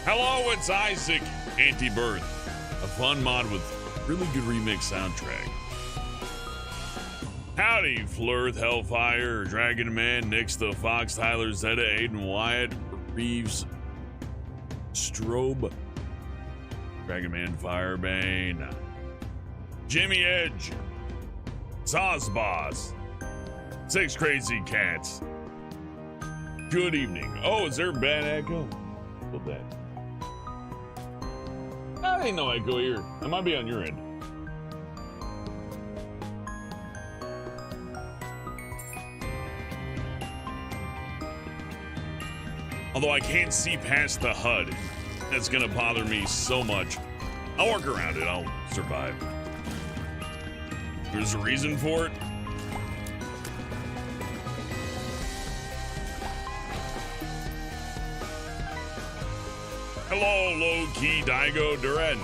Hello, it's Isaac. Antibirth, a fun mod with really good remix soundtrack. Howdy, Flirth, Hellfire, Dragon Man, Nix the Fox, Tyler, Zeta, Aiden, Wyatt, Reeves, Strobe, Dragon Man, Firebane, Jimmy Edge, Sauce Boss, 6 Crazy Cats. Good evening. Oh, is there a bad echo? What's that? Ain't no echo here. It might be on your end. Although I can't see past the HUD. That's gonna bother me so much. I'll work around it. I'll survive. There's a reason for it. Hello, low-key Daigo Duren.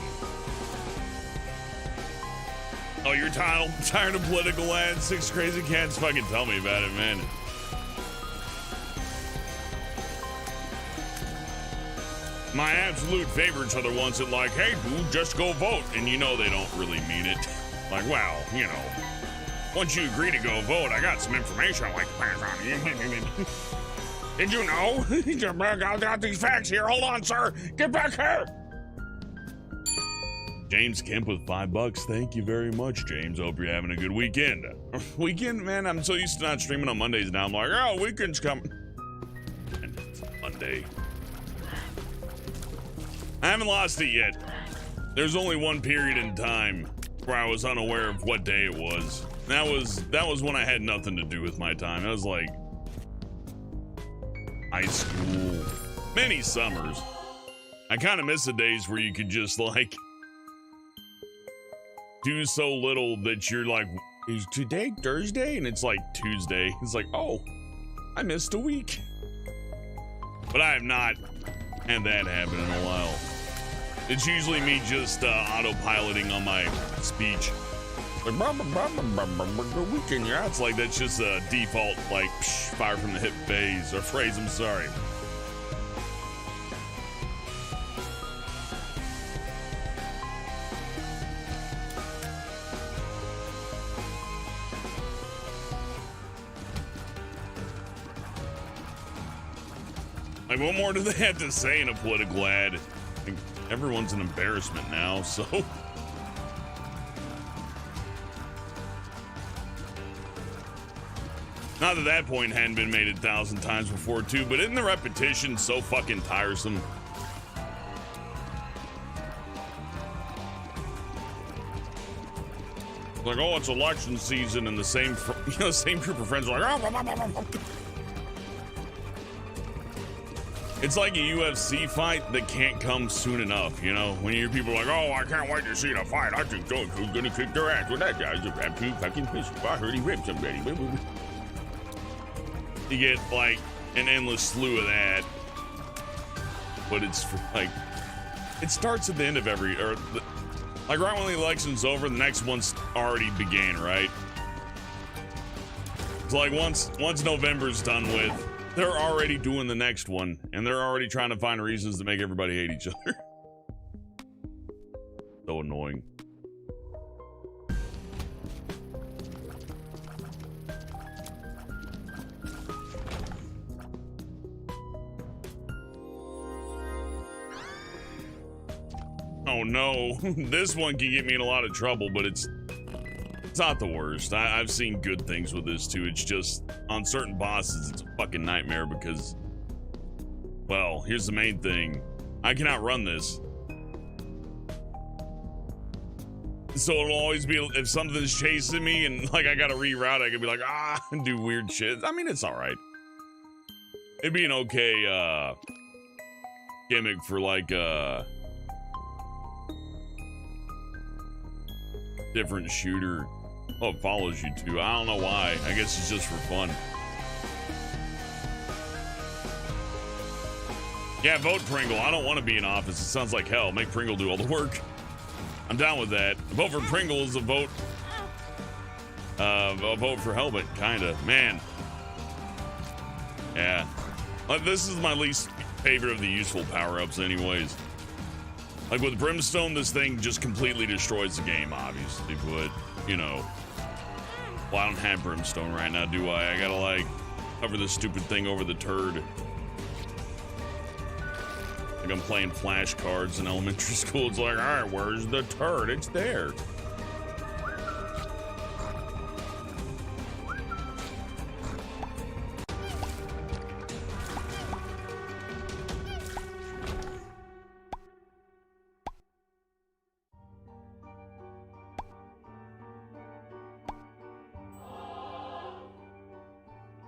Oh, you're tired of political ads? 6 Crazy Cats? Fucking tell me about it, man. My absolute favorites are the ones that like, hey, dude, just go vote. And you know they don't really mean it. Like, well, you know, once you agree to go vote, I got some information I'd like to pass on to you. Did you know? I got these facts here. Hold on, sir. Get back here. James Kemp with $5. Thank you very much, James. Hope you're having a good weekend. Weekend, man, I'm so used to not streaming on Mondays now. I'm like, oh, weekend's coming. And it's Monday. I haven't lost it yet. There's only one period in time where I was unaware of what day it was. That was when I had nothing to do with my time. It was like high school, many summers. I kind of miss the days where you could just like do so little that you're like, is today Thursday? And it's like Tuesday. It's like, oh, I missed a week. But I have not had that happen in a while. It's usually me just autopiloting on my speech. Like, weekend, yeah. It's like that's just a default, like, fire from the hip phrase. I'm sorry. Like, what more do they have to say in a political ad? Like, everyone's an embarrassment now, so. Not that that point hadn't been made 1,000 times before, too, but isn't the repetition so fucking tiresome? Like, oh, it's election season, and the same, same group of friends are like, oh, it's like a UFC fight that can't come soon enough, you know? When you hear people like, oh, I can't wait to see the fight. I think those who's gonna kick their ass. Well, that guy's a absolute fucking piece. I heard he ripped somebody. You get like an endless slew of that, but it's like it starts at the end of like right when the election's over, the next one's already began, right? It's like once November's done with, they're already doing the next one, and they're already trying to find reasons to make everybody hate each other. So annoying. Oh no, this one can get me in a lot of trouble, but it's not the worst. I've seen good things with this too. It's just on certain bosses, it's a fucking nightmare because, well, here's the main thing. I cannot run this. So it'll always be, if something's chasing me and like I gotta reroute, I could be like, and do weird shit. I mean, it's all right. It'd be an okay gimmick for like different shooter. Oh, it follows you too. I don't know why. I guess it's just for fun. Yeah, vote Pringle. I don't want to be in office. It sounds like hell. Make Pringle do all the work. I'm down with that. A vote for Pringle is a vote for Helmet, kinda. Man. Yeah. Like, this is my least favorite of the useful power-ups anyways. Like with Brimstone, this thing just completely destroys the game, obviously, but, you know. Well, I don't have Brimstone right now, do I? I gotta, like, cover this stupid thing over the turd. Like I'm playing flashcards in elementary school. It's like, all right, where's the turd? It's there.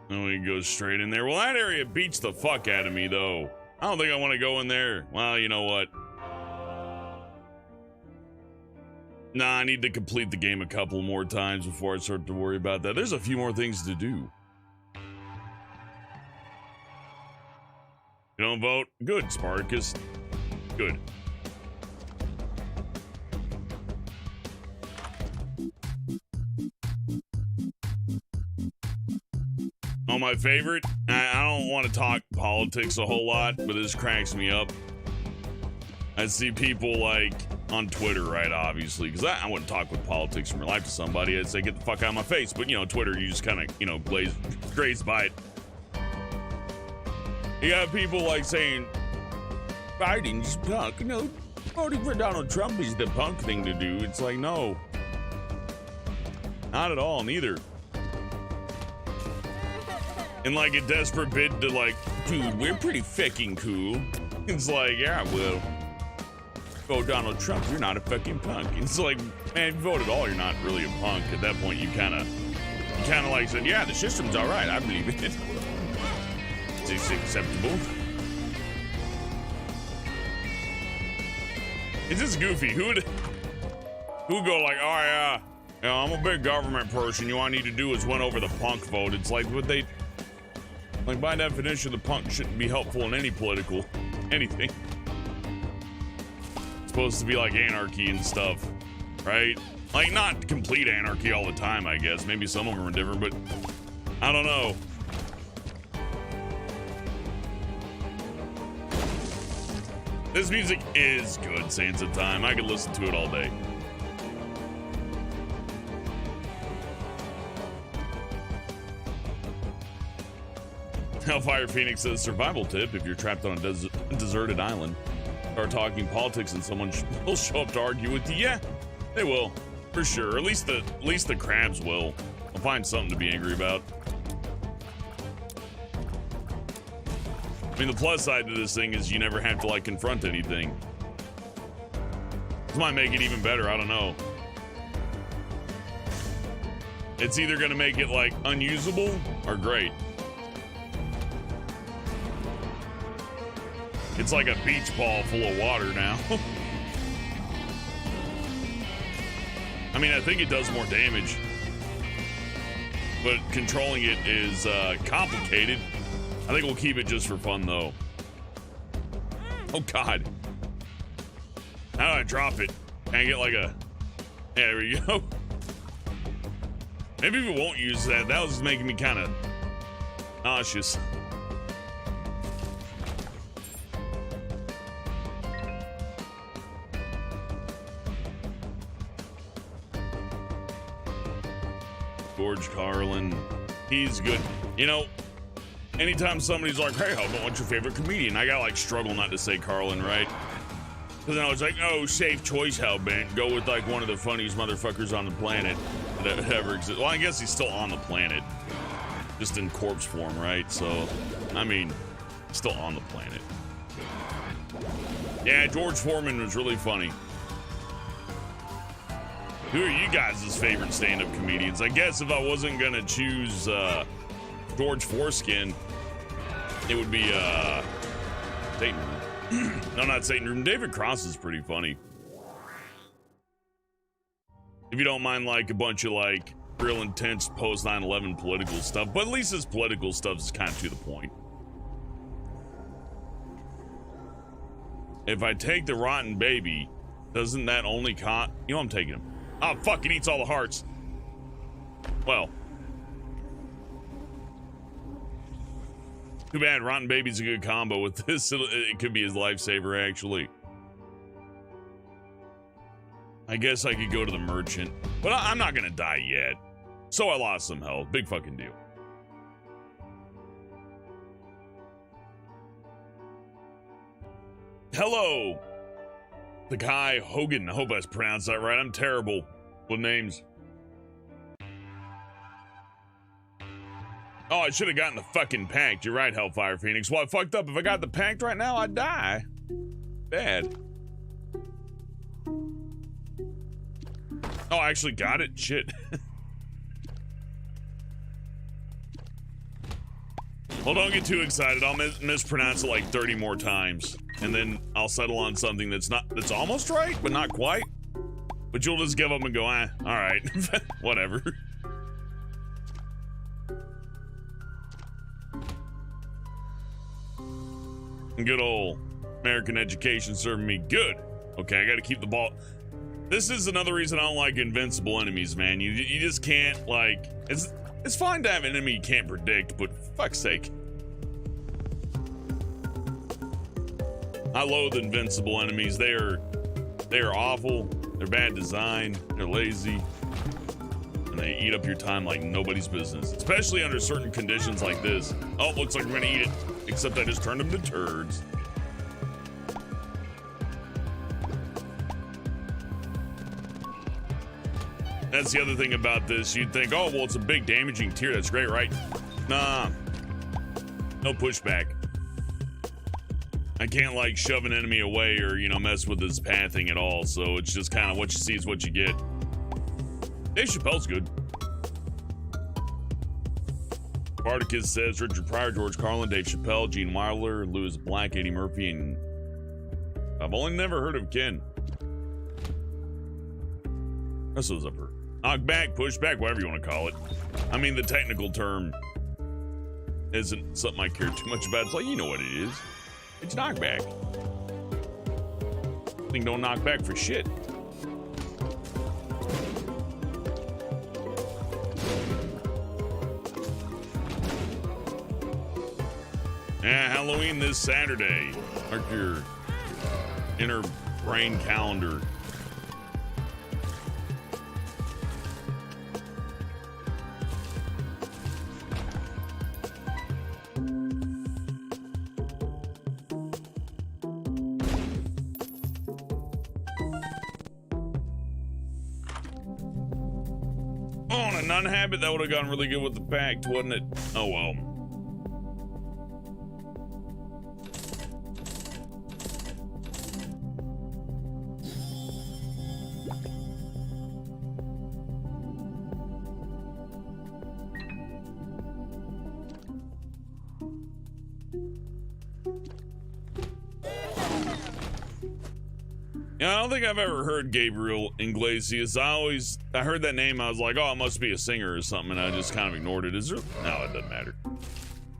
And we go straight in there. Well, that area beats the fuck out of me, though. I don't think I want to go in there. Well, you know what? Nah, I need to complete the game a couple more times before I start to worry about that. There's a few more things to do. You don't vote? Good, Spartacus. Good. Oh, my favorite? I don't want to talk politics a whole lot, but this cracks me up. I see people like on Twitter, right? Obviously, because I wouldn't talk with politics in real life to somebody. I'd say, get the fuck out of my face. But, you know, Twitter, you just kind of, you know, graze by it. You got people like saying, Biden's punk. You know, voting for Donald Trump is the punk thing to do. It's like, no. Not at all, neither. In like a desperate bid to like, dude, we're pretty fucking cool. It's like, yeah, well, vote Donald Trump, you're not a fucking punk. It's like, man, if you vote at all, you're not really a punk. At that point, you kind of like said, yeah, the system's all right, I believe it. It's acceptable. It's just goofy. Who would go like, oh yeah, you know, I'm a big government person. You all I need to do is win over the punk vote. It's like, would they? Like, by definition, the punk shouldn't be helpful in any political anything. It's supposed to be like anarchy and stuff, right? Like, not complete anarchy all the time, I guess. Maybe some of them are different, but I don't know. This music is good, Sands of Time. I could listen to it all day. Hellfire Phoenix says, survival tip, if you're trapped on a deserted island, start talking politics and someone will show up to argue with you. Yeah, they will, for sure. At least the crabs will. I'll find something to be angry about. I mean, the plus side to this thing is you never have to, like, confront anything. This might make it even better, I don't know. It's either gonna make it, like, unusable or great. It's like a beach ball full of water now. I mean, I think it does more damage. But controlling it is complicated. I think we'll keep it just for fun, though. Oh, God. How do I drop it? Can I get like a... Yeah, there we go. Maybe we won't use that. That was making me kind of nauseous. George Carlin, he's good. You know, anytime somebody's like, hey, what's your favorite comedian? I gotta like struggle not to say Carlin, right? Because then I was like, oh, safe choice, Hellbent. Go with like one of the funniest motherfuckers on the planet that ever exists. Well, I guess he's still on the planet, just in corpse form, right? So, I mean, still on the planet. Yeah, George Foreman was really funny. Who are you guys' favorite stand-up comedians? I guess if I wasn't gonna choose George Foreskin, it would be Satan Room. No, not Satan Room. David Cross is pretty funny. If you don't mind like a bunch of like real intense post 9/11 political stuff, but at least his political stuff is kind of to the point. If I take the rotten baby, doesn't that only you know I'm taking him. Oh, fuck, it eats all the hearts. Well. Too bad Rotten Baby's a good combo with this. It could be his lifesaver, actually. I guess I could go to the merchant, but I'm not gonna die yet. So I lost some health. Big fucking deal. Hello, the guy Hogan. I hope I pronounced that right. I'm terrible with names. Oh, I should have gotten the fucking pact. You're right, Hellfire Phoenix. Well, I fucked up. If I got the pact right now, I'd die. Bad. Oh, I actually got it? Shit. Well, don't get too excited. I'll mispronounce it like 30 more times. And then I'll settle on something that's almost right, but not quite. But you'll just give up and go, all right, whatever. Good old American education serving me good. Okay, I gotta keep the ball. This is another reason I don't like invincible enemies, man. You just can't, like, it's fine to have an enemy you can't predict, but for fuck's sake. I loathe invincible enemies. They are awful. They're bad design. They're lazy. And they eat up your time like nobody's business. Especially under certain conditions like this. Oh, looks like we're gonna eat it. Except I just turned them to turds. That's the other thing about this. You'd think, oh, well, it's a big damaging tier. That's great, right? Nah. No pushback. I can't, like, shove an enemy away or, you know, mess with his pathing at all. So it's just kind of what you see is what you get. Dave Chappelle's good. Spartacus says Richard Pryor, George Carlin, Dave Chappelle, Gene Wilder, Louis Black, Eddie Murphy, and I've only never heard of Ken. That's what's up for. Knock back, push back, whatever you want to call it. I mean, the technical term isn't something I care too much about. It's like, you know what it is. It's knockback. Thing don't knock back for shit. Yeah, Halloween this Saturday. Mark your inner brain calendar. Nun habit, that would have gone really good with the pact, wouldn't it? Oh well. Yeah, I don't think I've ever heard Gabriel Iglesias. I heard that name, I was like, oh, it must be a singer or something, and I just kind of ignored it. Is there? No, it doesn't matter.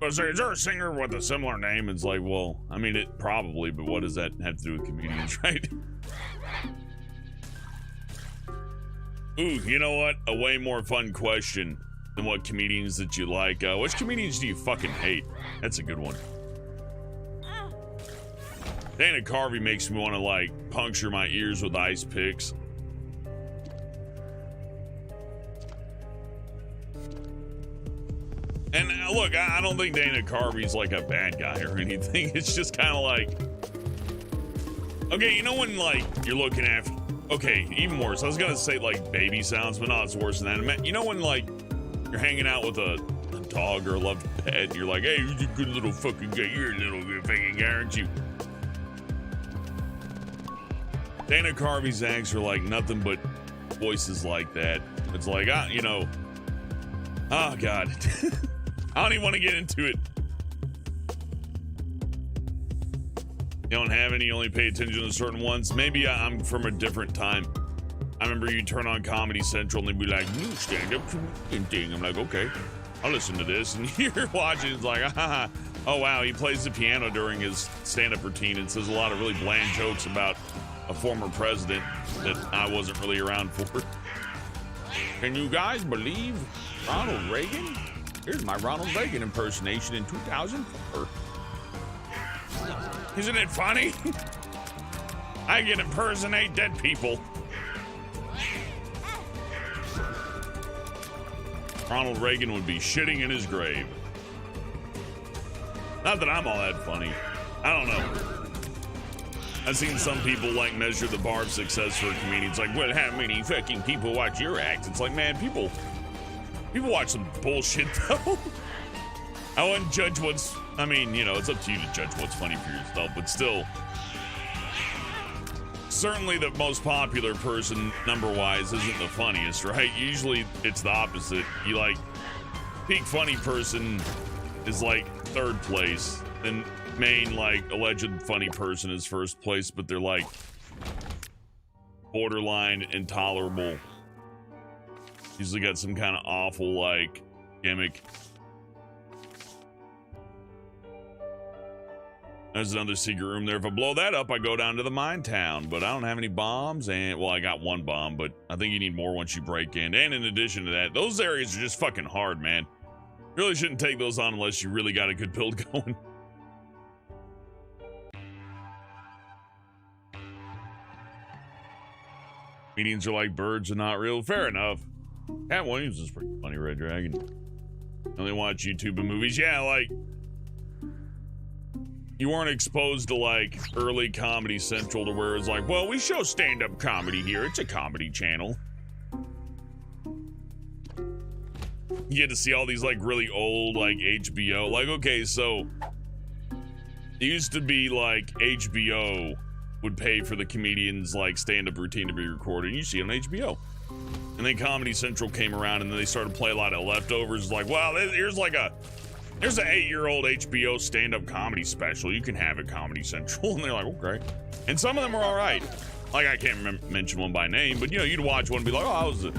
But is there a singer with a similar name? It's like, well, I mean, it probably, but what does that have to do with comedians, right? Ooh, you know what? A way more fun question than what comedians that you like. Which comedians do you fucking hate? That's a good one. Dana Carvey makes me want to, like, puncture my ears with ice picks. And look, I don't think Dana Carvey's like a bad guy or anything. It's just kind of like, okay, you know when, like, you're looking after, okay, even worse. I was going to say, like, baby sounds, but no, it's worse than that. You know when, like, you're hanging out with a dog or a loved pet, and you're like, hey, you're a good little fucking guy. You're a little good fucking guy, aren't you? Dana Carvey's acts are like nothing but voices like that. It's like, you know, oh God. I don't even want to get into it. You don't have any, you only pay attention to certain ones. Maybe I'm from a different time. I remember you turn on Comedy Central and they'd be like, new stand-up comedian thing. I'm like, okay, I'll listen to this. And you're watching, it's like, oh wow, he plays the piano during his stand-up routine and says a lot of really bland jokes about a former president that I wasn't really around for. Can you guys believe Ronald Reagan? Here's my Ronald Reagan impersonation in 2004. Isn't it funny? I can impersonate dead people. Ronald Reagan would be shitting in his grave. Not that I'm all that funny. I don't know. I've seen some people like measure the bar of success for a comedian. It's like, well, how many fucking people watch your act? It's like, man, people watch some bullshit though. I wouldn't judge what's, I mean, you know, it's up to you to judge what's funny for yourself, but still. Certainly the most popular person, number-wise, isn't the funniest, right? Usually it's the opposite. You like, peak funny person is like third place. Then main, like, alleged funny person is first place, but they're like borderline intolerable. Usually got some kind of awful, like, gimmick. There's another secret room there. If I blow that up, I go down to the mine town, but I don't have any bombs, and, well, I got one bomb, but I think you need more once you break in. And in addition to that, those areas are just fucking hard, man. Really shouldn't take those on unless you really got a good build going. Meetings are like birds and not real. Fair enough. Cat Williams is pretty funny, Red Dragon. Only watch YouTube and movies. Yeah, like, you weren't exposed to, like, early Comedy Central to where it's like, well, we show stand-up comedy here. It's a comedy channel. You get to see all these, like, really old, like, HBO. Like, okay, so it used to be, like, HBO would pay for the comedian's, like, stand-up routine to be recorded. And you see it on HBO. And then Comedy Central came around, and then they started to play a lot of leftovers. Like, well, here's an 8-year-old HBO stand-up comedy special. You can have it, Comedy Central. And they're like, okay. And some of them are all right. Like, I can't mention one by name, but, you know, you'd watch one and be like, oh, that was a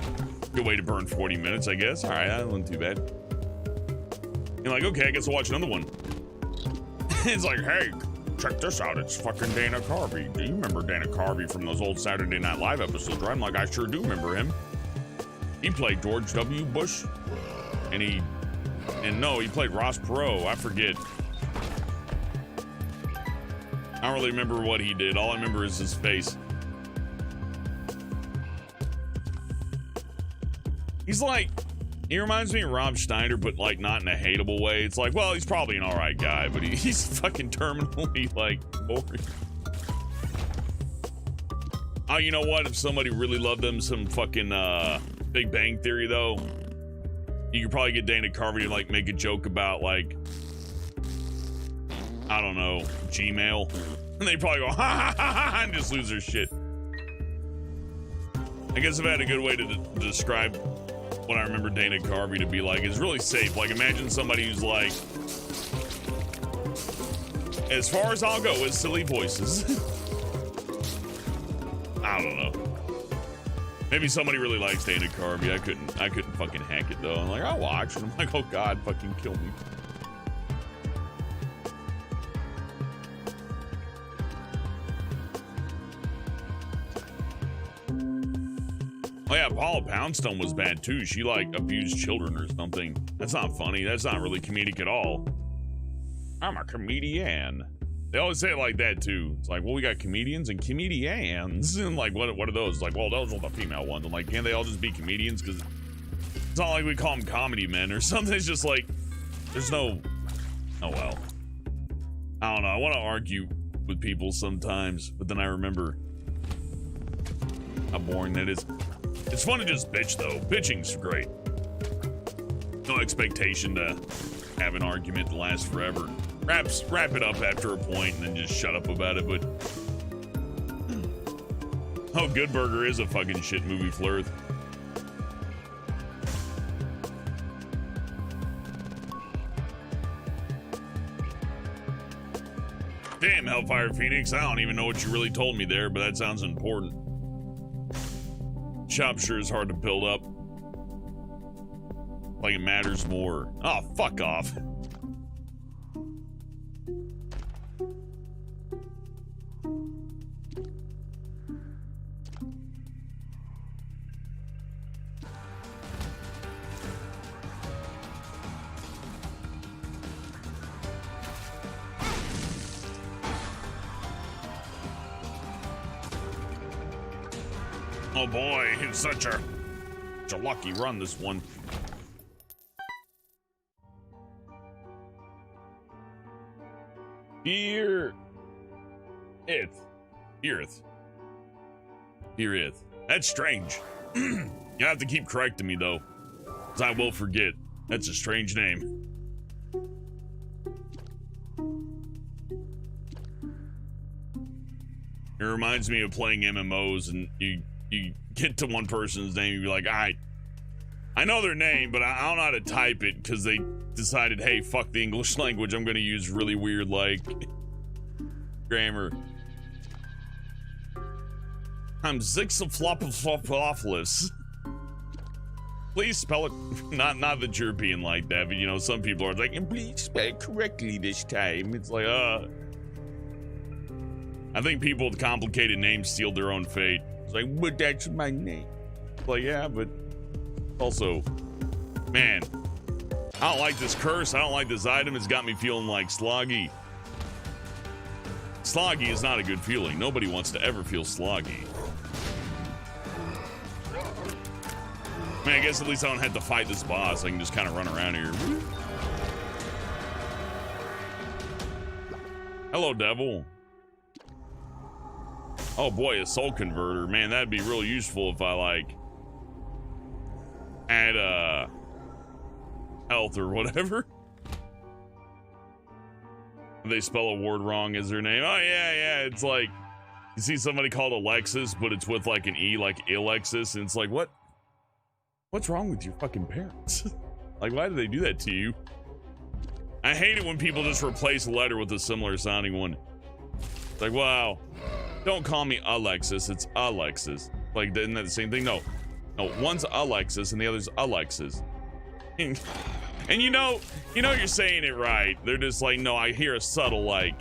good way to burn 40 minutes, I guess. All right, that wasn't too bad. You're like, okay, I guess I'll watch another one. It's like, hey, check this out. It's fucking Dana Carvey. Do you remember Dana Carvey from those old Saturday Night Live episodes, right? I'm like, I sure do remember him. He played George W. Bush. And no, he played Ross Perot. I forget. I don't really remember what he did. All I remember is his face. He's like, he reminds me of Rob Schneider, but like not in a hateable way. It's like, well, he's probably an all right guy, but he's fucking terminally like boring. Oh, you know what? If somebody really loved them some fucking Big Bang Theory though, you could probably get Dana Carvey to like make a joke about like, I don't know, Gmail. And they probably go, ha ha ha ha, and just lose their shit. I guess if I had a good way to describe what I remember Dana Carvey to be like, it's really safe. Like, imagine somebody who's like, as far as I'll go with silly voices. I don't know. Maybe somebody really likes Dana Carvey. I couldn't fucking hack it though. I'm like, I'll watch, and I'm like, oh God, fucking kill me. Oh yeah, Paula Poundstone was bad too. She like abused children or something. That's not funny. That's not really comedic at all. I'm a comedian. They always say it like that too. It's like, well, we got comedians and comedians. And like, what are those? Like, well, those are the female ones. I'm like, can't they all just be comedians? Because it's not like we call them comedy men or something. It's just like, there's no, oh well. I don't know. I want to argue with people sometimes, but then I remember how boring that is. It's fun to just bitch though. Bitching's great. No expectation to have an argument that lasts forever. Wrap it up after a point and then just shut up about it, but oh, Good Burger is a fucking shit movie, Flirth. Damn, Hellfire Phoenix, I don't even know what you really told me there, but that sounds important. Shop sure is hard to build up. Like it matters more. Oh, fuck off. Oh boy, it's such a lucky run, this one. Heareth. That's strange. You have to keep correcting me though, because I will forget. That's a strange name. It reminds me of playing MMOs, and you get to one person's name, and you're like, I know their name, but I don't know how to type it, because they decided, hey, fuck the English language, I'm gonna use really weird, like, grammar. I'm Zixaflopopopoulos. Please spell it, not that you're being like that, but you know, some people are like, and please spell it correctly this time. It's like, I think people with complicated names steal their own fate. It's like, but that's my name. It's like, yeah, but also, man, I don't like this curse. I don't like this item. It's got me feeling like sloggy. Sloggy is not a good feeling. Nobody wants to ever feel sloggy. I mean, I guess at least I don't have to fight this boss. I can just kind of run around here. Hello, devil. Oh boy, a soul converter. Man, that'd be real useful if I, like, add, health or whatever. They spell a word wrong as their name. Oh, yeah. It's like, you see somebody called Alexis, but it's with, like, an E, like Alexis, and it's like, what's wrong with your fucking parents? Like, why do they do that to you? I hate it when people just replace a letter with a similar sounding one. It's like, wow. Don't call me Alexis, it's Alexis. Like, isn't that the same thing? No, one's Alexis and the other's Alexis. And you know you're saying it right. They're just like, no, I hear a subtle, like,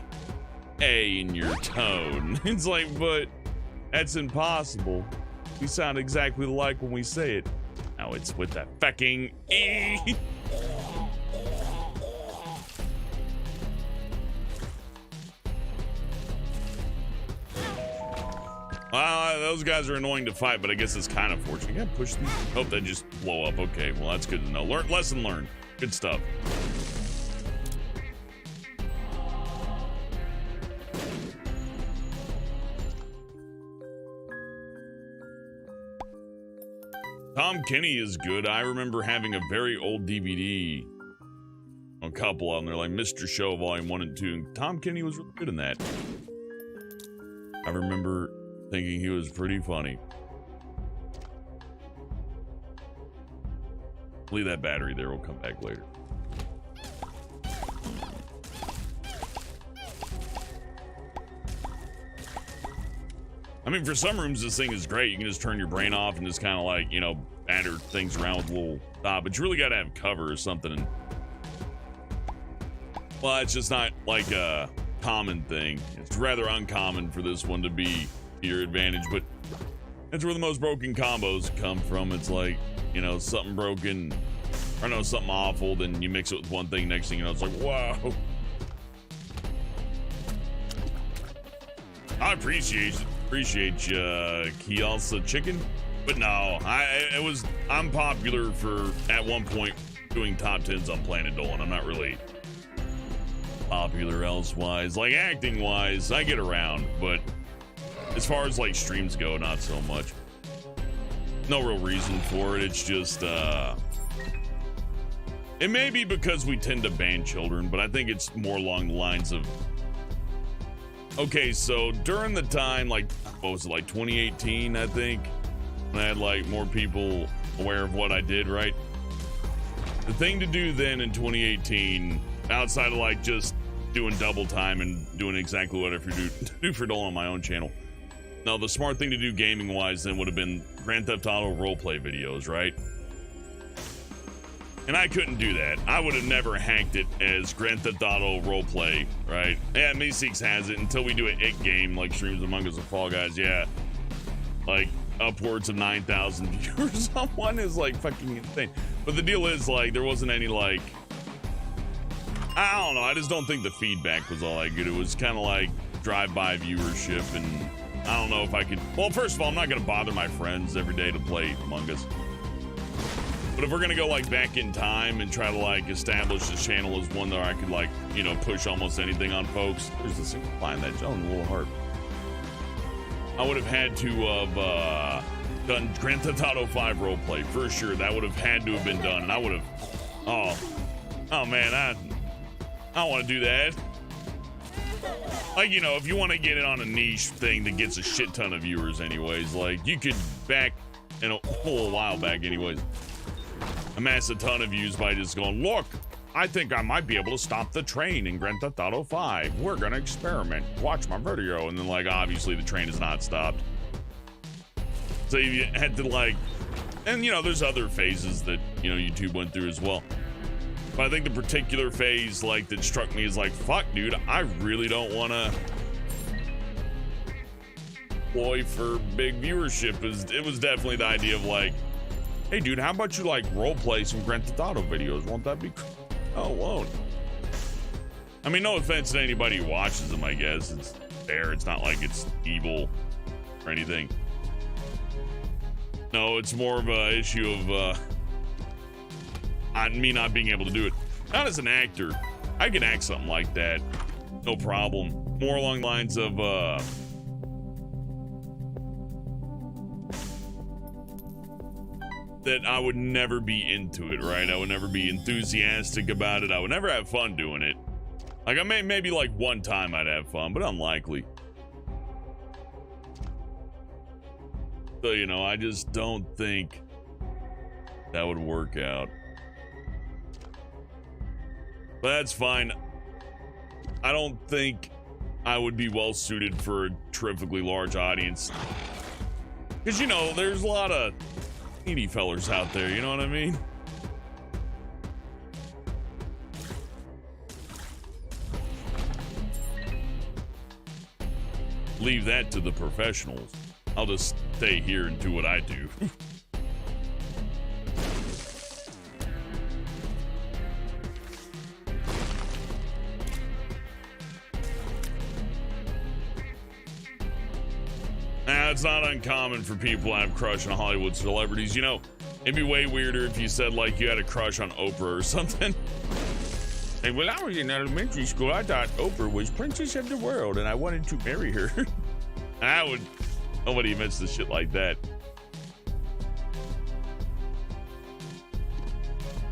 A in your tone. It's like, but that's impossible. We sound exactly alike when we say it. Now it's with that fucking E. Those guys are annoying to fight, but I guess it's kind of fortunate. Yeah, push these. Hope they just blow up. Okay, well, that's good to know. Lesson learned. Good stuff. Tom Kenny is good. I remember having a very old DVD. A couple of them. They're like Mr. Show Volume 1 and 2. And Tom Kenny was really good in that. I remember thinking he was pretty funny. Leave that battery there, we'll come back later. I mean, for some rooms, this thing is great. You can just turn your brain off and just kind of like, you know, batter things around with a little stop. But you really got to have cover or something. And, well, it's just not like a common thing. It's rather uncommon for this one to be your advantage, but that's where the most broken combos come from. It's like, you know, something broken, or no, something awful, then you mix it with one thing, next thing you know, it's like, wow. I appreciate you, Kielsa Chicken, but no, I'm popular for, at one point, doing top 10s on Planet Dolan. I'm not really popular elsewise. Like, acting-wise, I get around, but as far as, like, streams go, not so much. No real reason for it. It's just, it may be because we tend to ban children, but I think it's more along the lines of, okay, so during the time, like, what was it, like 2018, I think, when I had, like, more people aware of what I did, right? The thing to do then in 2018, outside of, like, just doing double time and doing exactly what I do for Dolan on my own channel. No, the smart thing to do gaming-wise then would have been Grand Theft Auto roleplay videos, right? And I couldn't do that. I would have never hacked it as Grand Theft Auto roleplay, right? Yeah, Meeseeks has it until we do an it game like Streams Among Us and Fall Guys, yeah. Like, upwards of 9,000 viewers on one is, like, fucking insane. But the deal is, like, there wasn't any, like, I don't know, I just don't think the feedback was all that good. It was kind of like drive-by viewership, and I don't know if I could. Well, first of all, I'm not going to bother my friends every day to play Among Us. But if we're going to go like back in time and try to like establish this channel as one that I could like, you know, push almost anything on folks. There's a single line that John, a little heart. I would have had to have done Grand Theft Auto 5 roleplay for sure. That would have had to have been done. And I would have, oh man, I don't want to do that. Like, you know, if you want to get it on a niche thing that gets a shit ton of viewers anyways, like you could back in a whole while back anyways, amass a ton of views by just going, look, I think I might be able to stop the train in Grand Theft Auto 5. We're gonna experiment. Watch my video. And then like, obviously the train is not stopped. So you had to like, and you know, there's other phases that, you know, YouTube went through as well. But I think the particular phase like that struck me is like, fuck dude, I really don't wanna ploy for big viewership. It was definitely the idea of like, hey dude, how about you like role play some Grand Theft Auto videos? Won't that be cool? Oh, won't. I mean, no offense to anybody who watches them, I guess. It's fair. It's not like it's evil or anything. No, it's more of a issue of me not being able to do it. Not as an actor. I can act something like that. No problem. More along the lines of that I would never be into it, right? I would never be enthusiastic about it. I would never have fun doing it. Like, I maybe like one time I'd have fun, but unlikely. So, you know, I just don't think that would work out. But that's fine. I don't think I would be well suited for a terrifically large audience. Because, you know, there's a lot of needy fellers out there, you know what I mean? Leave that to the professionals. I'll just stay here and do what I do. Now, it's not uncommon for people to have a crush on Hollywood celebrities. You know, it'd be way weirder if you said, like, you had a crush on Oprah or something. Hey, when I was in elementary school, I thought Oprah was princess of the world, and I wanted to marry her. Nobody admits to shit like that.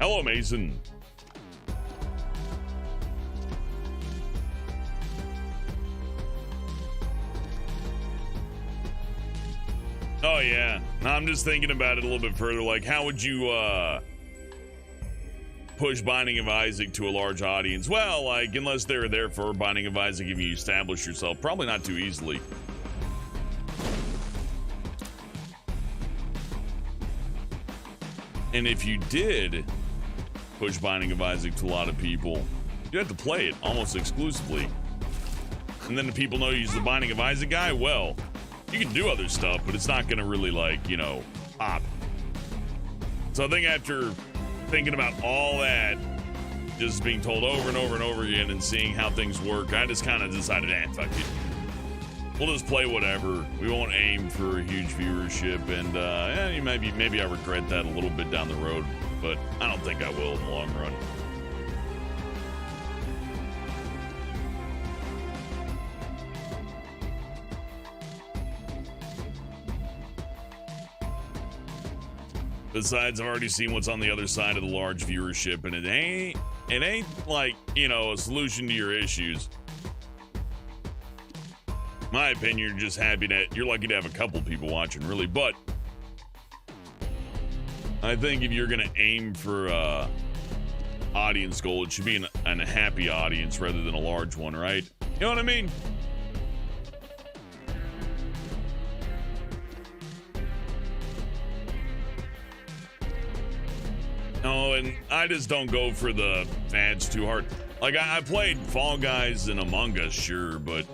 Hello, Mason. Oh, yeah. Now, I'm just thinking about it a little bit further. Like, how would you, push Binding of Isaac to a large audience? Well, like, unless they're there for Binding of Isaac, if you establish yourself, probably not too easily. And if you did push Binding of Isaac to a lot of people, you have to play it almost exclusively. And then the people know you're the Binding of Isaac guy, well, you can do other stuff, but it's not going to really, like, you know, pop. So I think after thinking about all that, just being told over and over and over again and seeing how things work, I just kind of decided, fuck it. We'll just play whatever. We won't aim for a huge viewership, and maybe I regret that a little bit down the road, but I don't think I will in the long run. Besides, I've already seen what's on the other side of the large viewership, and it ain't like, you know, a solution to your issues. My opinion, you're lucky to have a couple people watching, really, but I think if you're gonna aim for a audience goal, it should be a happy audience rather than a large one, right? You know what I mean? No, and I just don't go for the fads too hard. Like, I played Fall Guys and Among Us, sure, but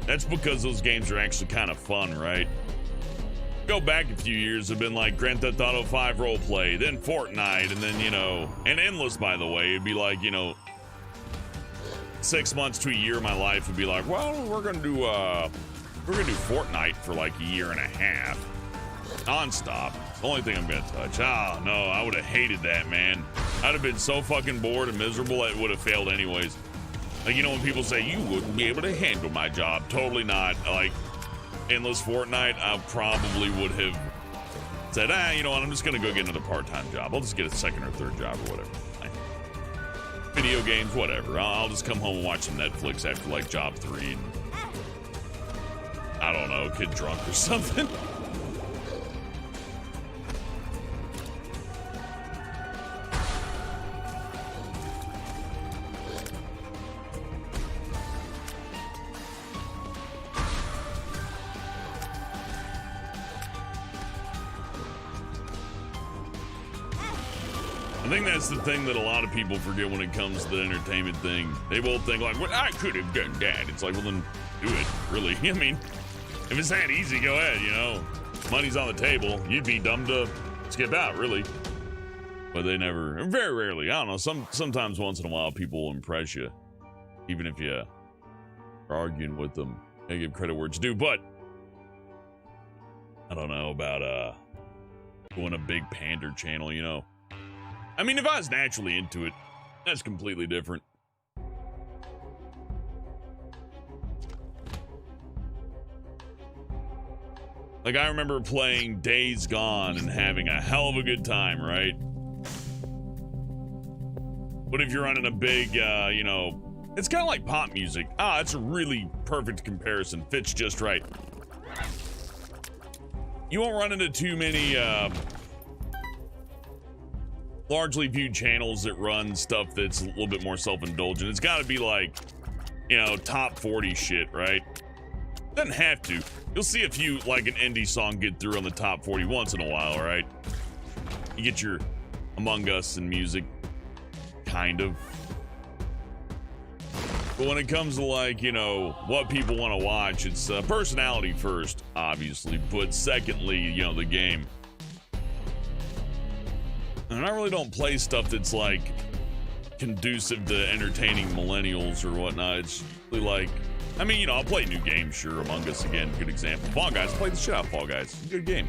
that's because those games are actually kind of fun, right? Go back a few years, have been like Grand Theft Auto 5 roleplay, then Fortnite, and then, you know, and Endless, by the way. It'd be like, you know, 6 months to a year of my life would be like, well, we're gonna do We're gonna do Fortnite for like a year and a half. Non-stop. It's the only thing I'm gonna touch. Oh, no, I would have hated that, man. I'd have been so fucking bored and miserable, it would have failed anyways. Like, you know, when people say, you wouldn't be able to handle my job. Totally not. Like, endless Fortnite, I probably would have said, you know what, I'm just gonna go get another part-time job. I'll just get a second or third job or whatever. Like, video games, whatever. I'll just come home and watch some Netflix after, like, job 3. And, I don't know, get drunk or something. I think that's the thing that a lot of people forget when it comes to the entertainment thing. They both think like, well, I could have done that. It's like, well, then do it, really. I mean, if it's that easy, go ahead, you know. Money's on the table. You'd be dumb to skip out, really. But they never, very rarely, I don't know, sometimes once in a while people will impress you. Even if you are arguing with them. They give credit where it's due, but I don't know about doing a big pander channel, you know. I mean, if I was naturally into it, that's completely different. Like, I remember playing Days Gone and having a hell of a good time, right? But if you're running a big, you know, it's kind of like pop music. It's a really perfect comparison. Fits just right. You won't run into too many, largely viewed channels that run stuff that's a little bit more self-indulgent. It's got to be like, you know, top 40 shit, right? Doesn't have to. You'll see a few, like an indie song get through on the top 40 once in a while, right? You get your Among Us and music, kind of. But when it comes to, like, you know, what people want to watch, it's personality first, obviously, but secondly, you know, the game. And I really don't play stuff that's like conducive to entertaining millennials or whatnot. It's really like, I mean, you know, I'll play new games, sure. Among Us again, good example. Fall Guys, play the shit out of Fall Guys. Good game.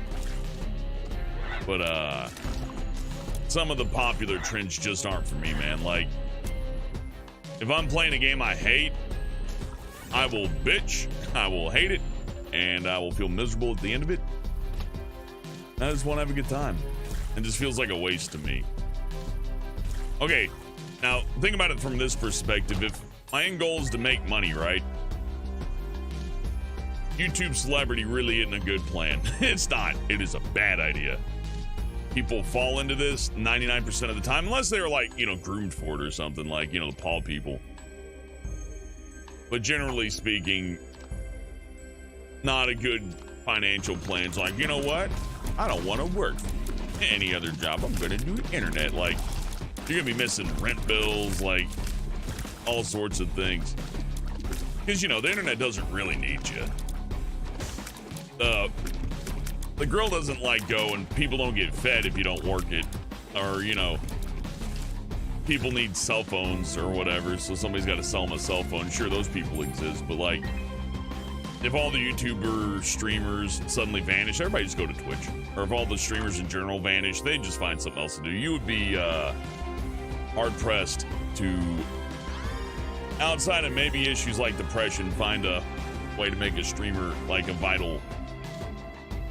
But some of the popular trends just aren't for me, man. Like, if I'm playing a game I hate, I will bitch, I will hate it, and I will feel miserable at the end of it. I just want to have a good time. It just feels like a waste to me. Okay, now think about it from this perspective. If my end goal is to make money, right? YouTube celebrity really isn't a good plan. It's not. It is a bad idea. People fall into this 99% of the time, unless they're like, you know, groomed for it or something, like, you know, the Paul people. But generally speaking, not a good financial plan. It's like, you know what? I don't want to work any other job. I'm gonna do internet. Like, you're gonna be missing rent bills, like all sorts of things, because, you know, the internet doesn't really need you. The girl doesn't like go, and people don't get fed if you don't work it, or, you know, people need cell phones or whatever, so somebody's got to sell them a cell phone. Sure, those people exist, but like, if all the YouTuber streamers suddenly vanish, everybody just go to Twitch. Or if all the streamers in general vanish, they just find something else to do. You would be hard-pressed to, outside of maybe issues like depression, find a way to make a streamer like a vital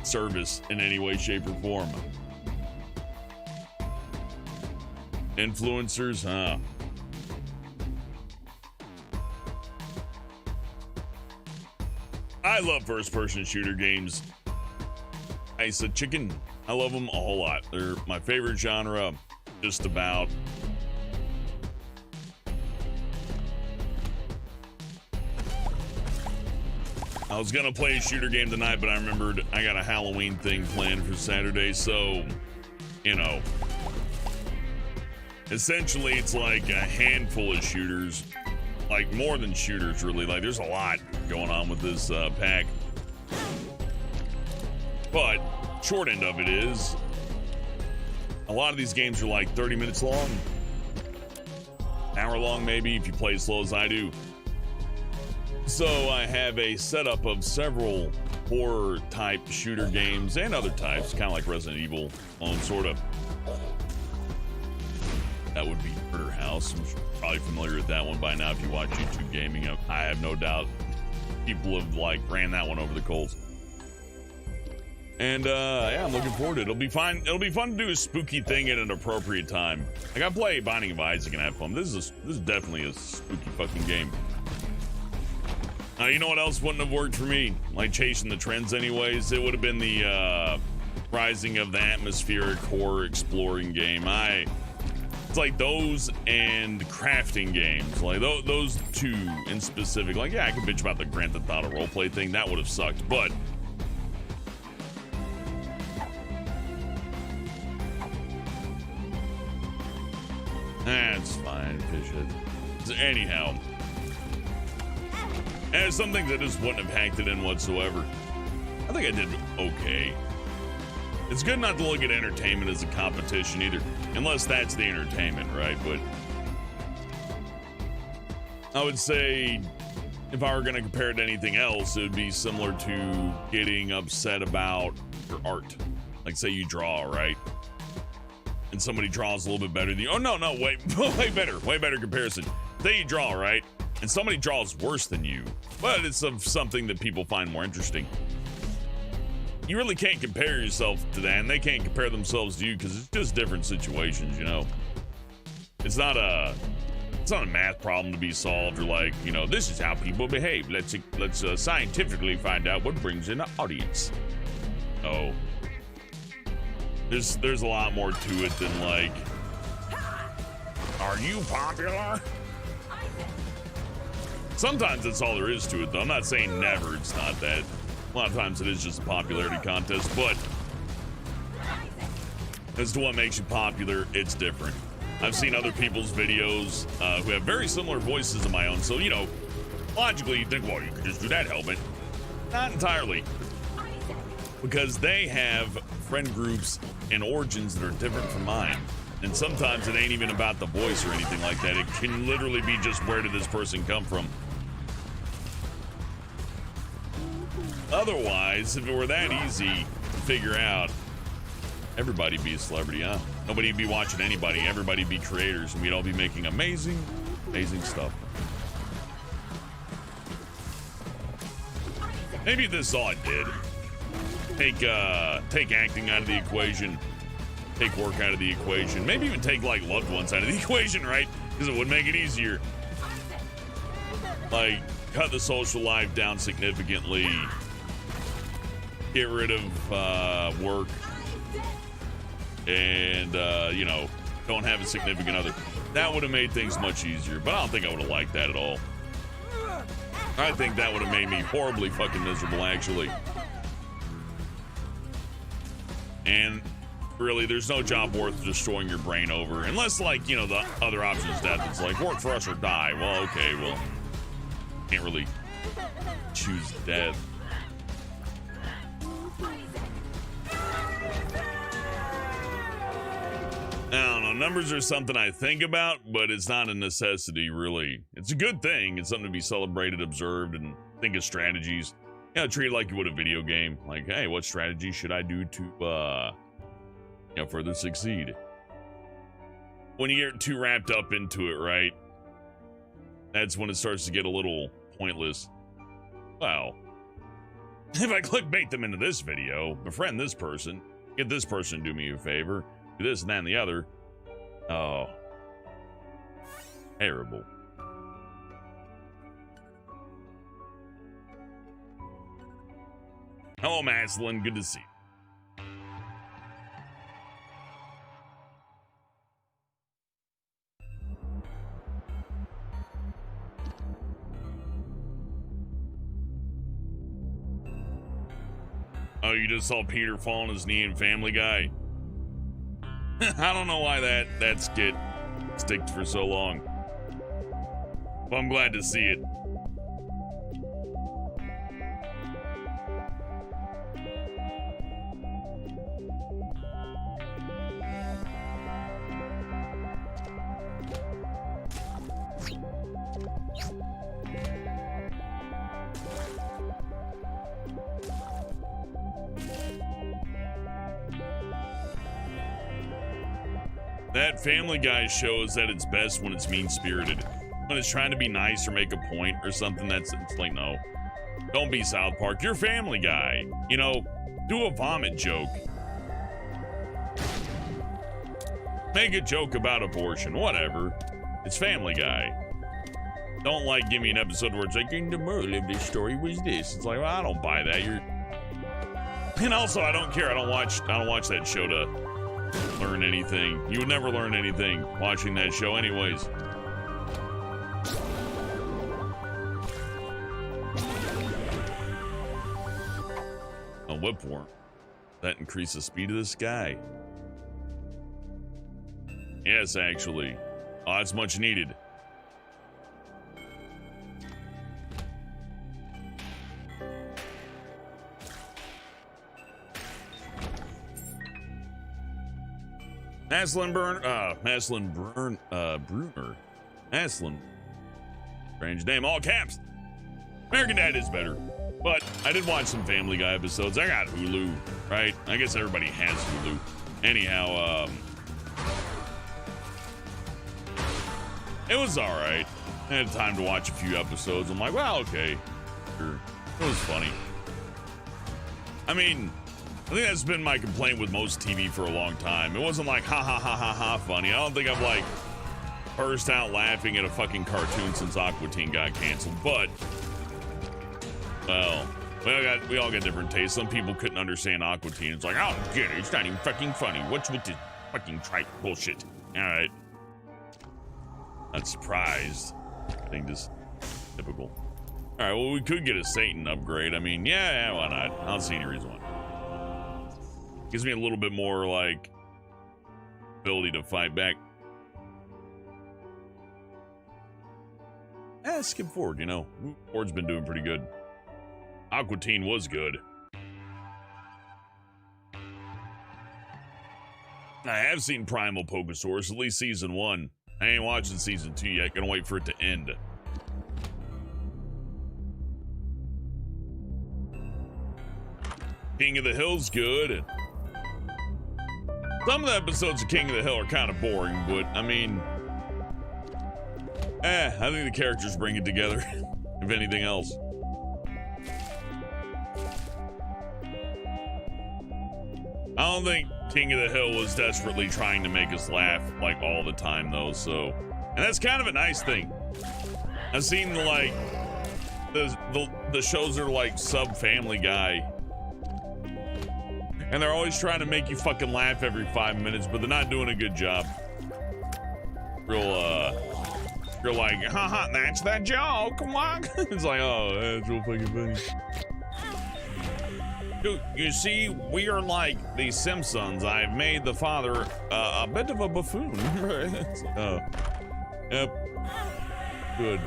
service in any way, shape, or form. Influencers, huh? I love first-person shooter games. I said chicken. I love them a whole lot. They're my favorite genre, just about. I was gonna play a shooter game tonight, but I remembered I got a Halloween thing planned for Saturday, so, you know. Essentially, it's like a handful of shooters. Like, more than shooters, really. Like, there's a lot going on with this pack. But, short end of it is, a lot of these games are like 30 minutes long. An hour long, maybe, if you play as slow as I do. So I have a setup of several horror type shooter games and other types, kind of like Resident Evil, sort of. That would be Murder House. I'm probably familiar with that one by now if you watch YouTube gaming. I have no doubt people have like ran that one over the coals. And yeah, I'm looking forward to it. It'll be fine. It'll be fun to do a spooky thing at an appropriate time. Like I play Binding of Isaac and have fun. This is definitely a spooky fucking game. You know what else wouldn't have worked for me? Like chasing the trends anyways. It would have been the Rising of the Atmospheric Horror Exploring game. It's like those and crafting games. Like those two in specific. Like yeah, I could bitch about the Grand Theft Auto roleplay thing. That would have sucked. But that's fine. Fish it. Anyhow. And it's something that just wouldn't have hacked it in whatsoever. I think I did okay. It's good not to look at entertainment as a competition either, unless that's the entertainment, right? But I would say if I were going to compare it to anything else, it would be similar to getting upset about your art. Like say you draw, right? And somebody draws a little bit better than you. Oh, no, way better comparison. Say you draw, right? And somebody draws worse than you, but it's of something that people find more interesting. You really can't compare yourself to that, and they can't compare themselves to you because it's just different situations, you know. It's not a math problem to be solved or like, you know, this is how people behave. Let's scientifically find out what brings in an audience. Oh, there's a lot more to it than like, are you popular? Sometimes that's all there is to it, though. I'm not saying never, it's not that. A lot of times it is just a popularity contest, but as to what makes you popular, it's different. I've seen other people's videos who have very similar voices to my own, so, you know, logically you think, well, you could just do that, Helmet. Not entirely. Because they have friend groups and origins that are different from mine. And sometimes it ain't even about the voice or anything like that. It can literally be just where did this person come from. Otherwise, if it were that easy to figure out, everybody'd be a celebrity, huh? Nobody'd be watching anybody. Everybody'd be creators, and we'd all be making amazing, amazing stuff. Maybe this is all I did. Take acting out of the equation. Take work out of the equation. Maybe even take, like, loved ones out of the equation, right? Because it would make it easier. Like, cut the social life down significantly. Get rid of work. And, you know, don't have a significant other. That would have made things much easier. But I don't think I would have liked that at all. I think that would have made me horribly fucking miserable, actually. And really, there's no job worth destroying your brain over. Unless, like, you know, the other option is death. It's like, work for us or die. Well, okay, well, can't really choose death. I don't know. Numbers are something I think about, but it's not a necessity, really. It's a good thing. It's something to be celebrated, observed, and think of strategies. You know, treat it like you would a video game. Like, hey, what strategy should I do to, you know, further succeed? When you get too wrapped up into it, right? That's when it starts to get a little pointless. Well, if I clickbait them into this video, befriend this person, get this person to do me a favor, do this and that and the other. Oh. Terrible. Hello, Maslin. Good to see you. Oh, you just saw Peter fall on his knee in Family Guy? I don't know why that skit sticked for so long. But I'm glad to see it. That Family Guy show is at its best when it's mean-spirited. When it's trying to be nice or make a point or something, it's like, no. Don't be South Park. You're Family Guy. You know, do a vomit joke. Make a joke about abortion. Whatever. It's Family Guy. Don't like give me an episode where it's like, and the moral of this story was this. It's like, well, I don't buy that. And also, I don't care. I don't watch that show to learn anything. You would never learn anything watching that show anyways. A whipworm. That increase the speed of the sky. Yes, actually. Oh, that's much needed. Bruner. Aslan. Strange name, all caps. American Dad is better. But I did watch some Family Guy episodes. I got Hulu, right? I guess everybody has Hulu. Anyhow, it was alright. I had time to watch a few episodes. I'm like, well, okay. Sure. It was funny. I mean, I think that's been my complaint with most TV for a long time. It wasn't like, ha ha ha ha ha funny. I don't think I've like burst out laughing at a fucking cartoon since Aqua Teen got canceled. But, well, we all got different tastes. Some people couldn't understand Aqua Teen. It's like, I don't get it. It's not even fucking funny. What's with this fucking trite bullshit? All right. Not surprised. I think this typical. All right, well, we could get a Satan upgrade. I mean, yeah, why not? I don't see any reason why. Gives me a little bit more, like, ability to fight back. Skip forward, you know. Forward's been doing pretty good. Aqua Teen was good. I have seen Primal Pokesaurus, at least season 1. I ain't watching season 2 yet. Gonna wait for it to end. King of the Hill's good. Some of the episodes of King of the Hill are kind of boring, but I mean, I think the characters bring it together, if anything else. I don't think King of the Hill was desperately trying to make us laugh like all the time though, so, and that's kind of a nice thing. I've seen like the shows that are like sub Family Guy, and they're always trying to make you fucking laugh every 5 minutes, but they're not doing a good job. You're like, haha, that's that joke, come on. It's like, oh, that's real fucking funny. Dude, you see, we are like the Simpsons. I've made the father a bit of a buffoon. It's like, oh, yep, good.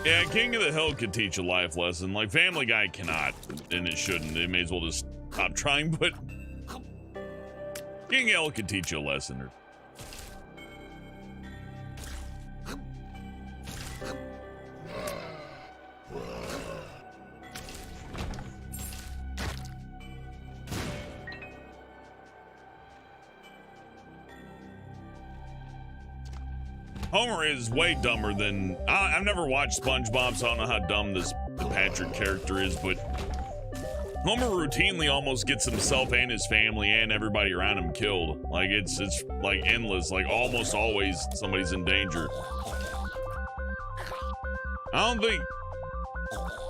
Yeah, King of the Hill could teach a life lesson. Like, Family Guy cannot, and it shouldn't. They may as well just stop trying, but King of the Hill could teach you a lesson. Homer is way dumber than... I've never watched SpongeBob, so I don't know how dumb the Patrick character is, but Homer routinely almost gets himself and his family and everybody around him killed. Like, it's like endless. Like, almost always somebody's in danger. I don't think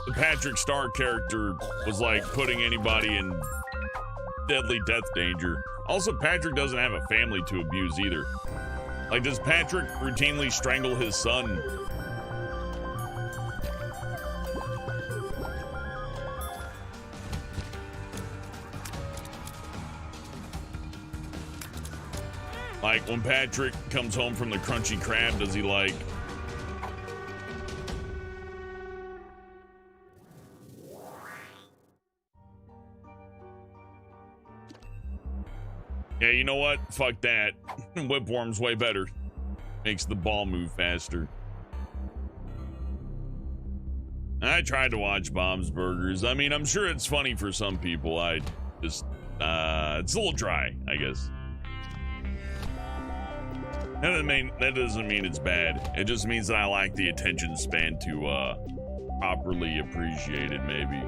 the Patrick Star character was, like, putting anybody in deadly death danger. Also, Patrick doesn't have a family to abuse either. Like, does Patrick routinely strangle his son? Like, when Patrick comes home from the Crunchy Crab, does he, like... Yeah, you know what? Fuck that. Whipworm's way better. Makes the ball move faster. I tried to watch Bob's Burgers. I mean, I'm sure it's funny for some people. I just, it's a little dry, I guess. That doesn't mean it's bad. It just means that I lack the attention span to, properly appreciate it, maybe.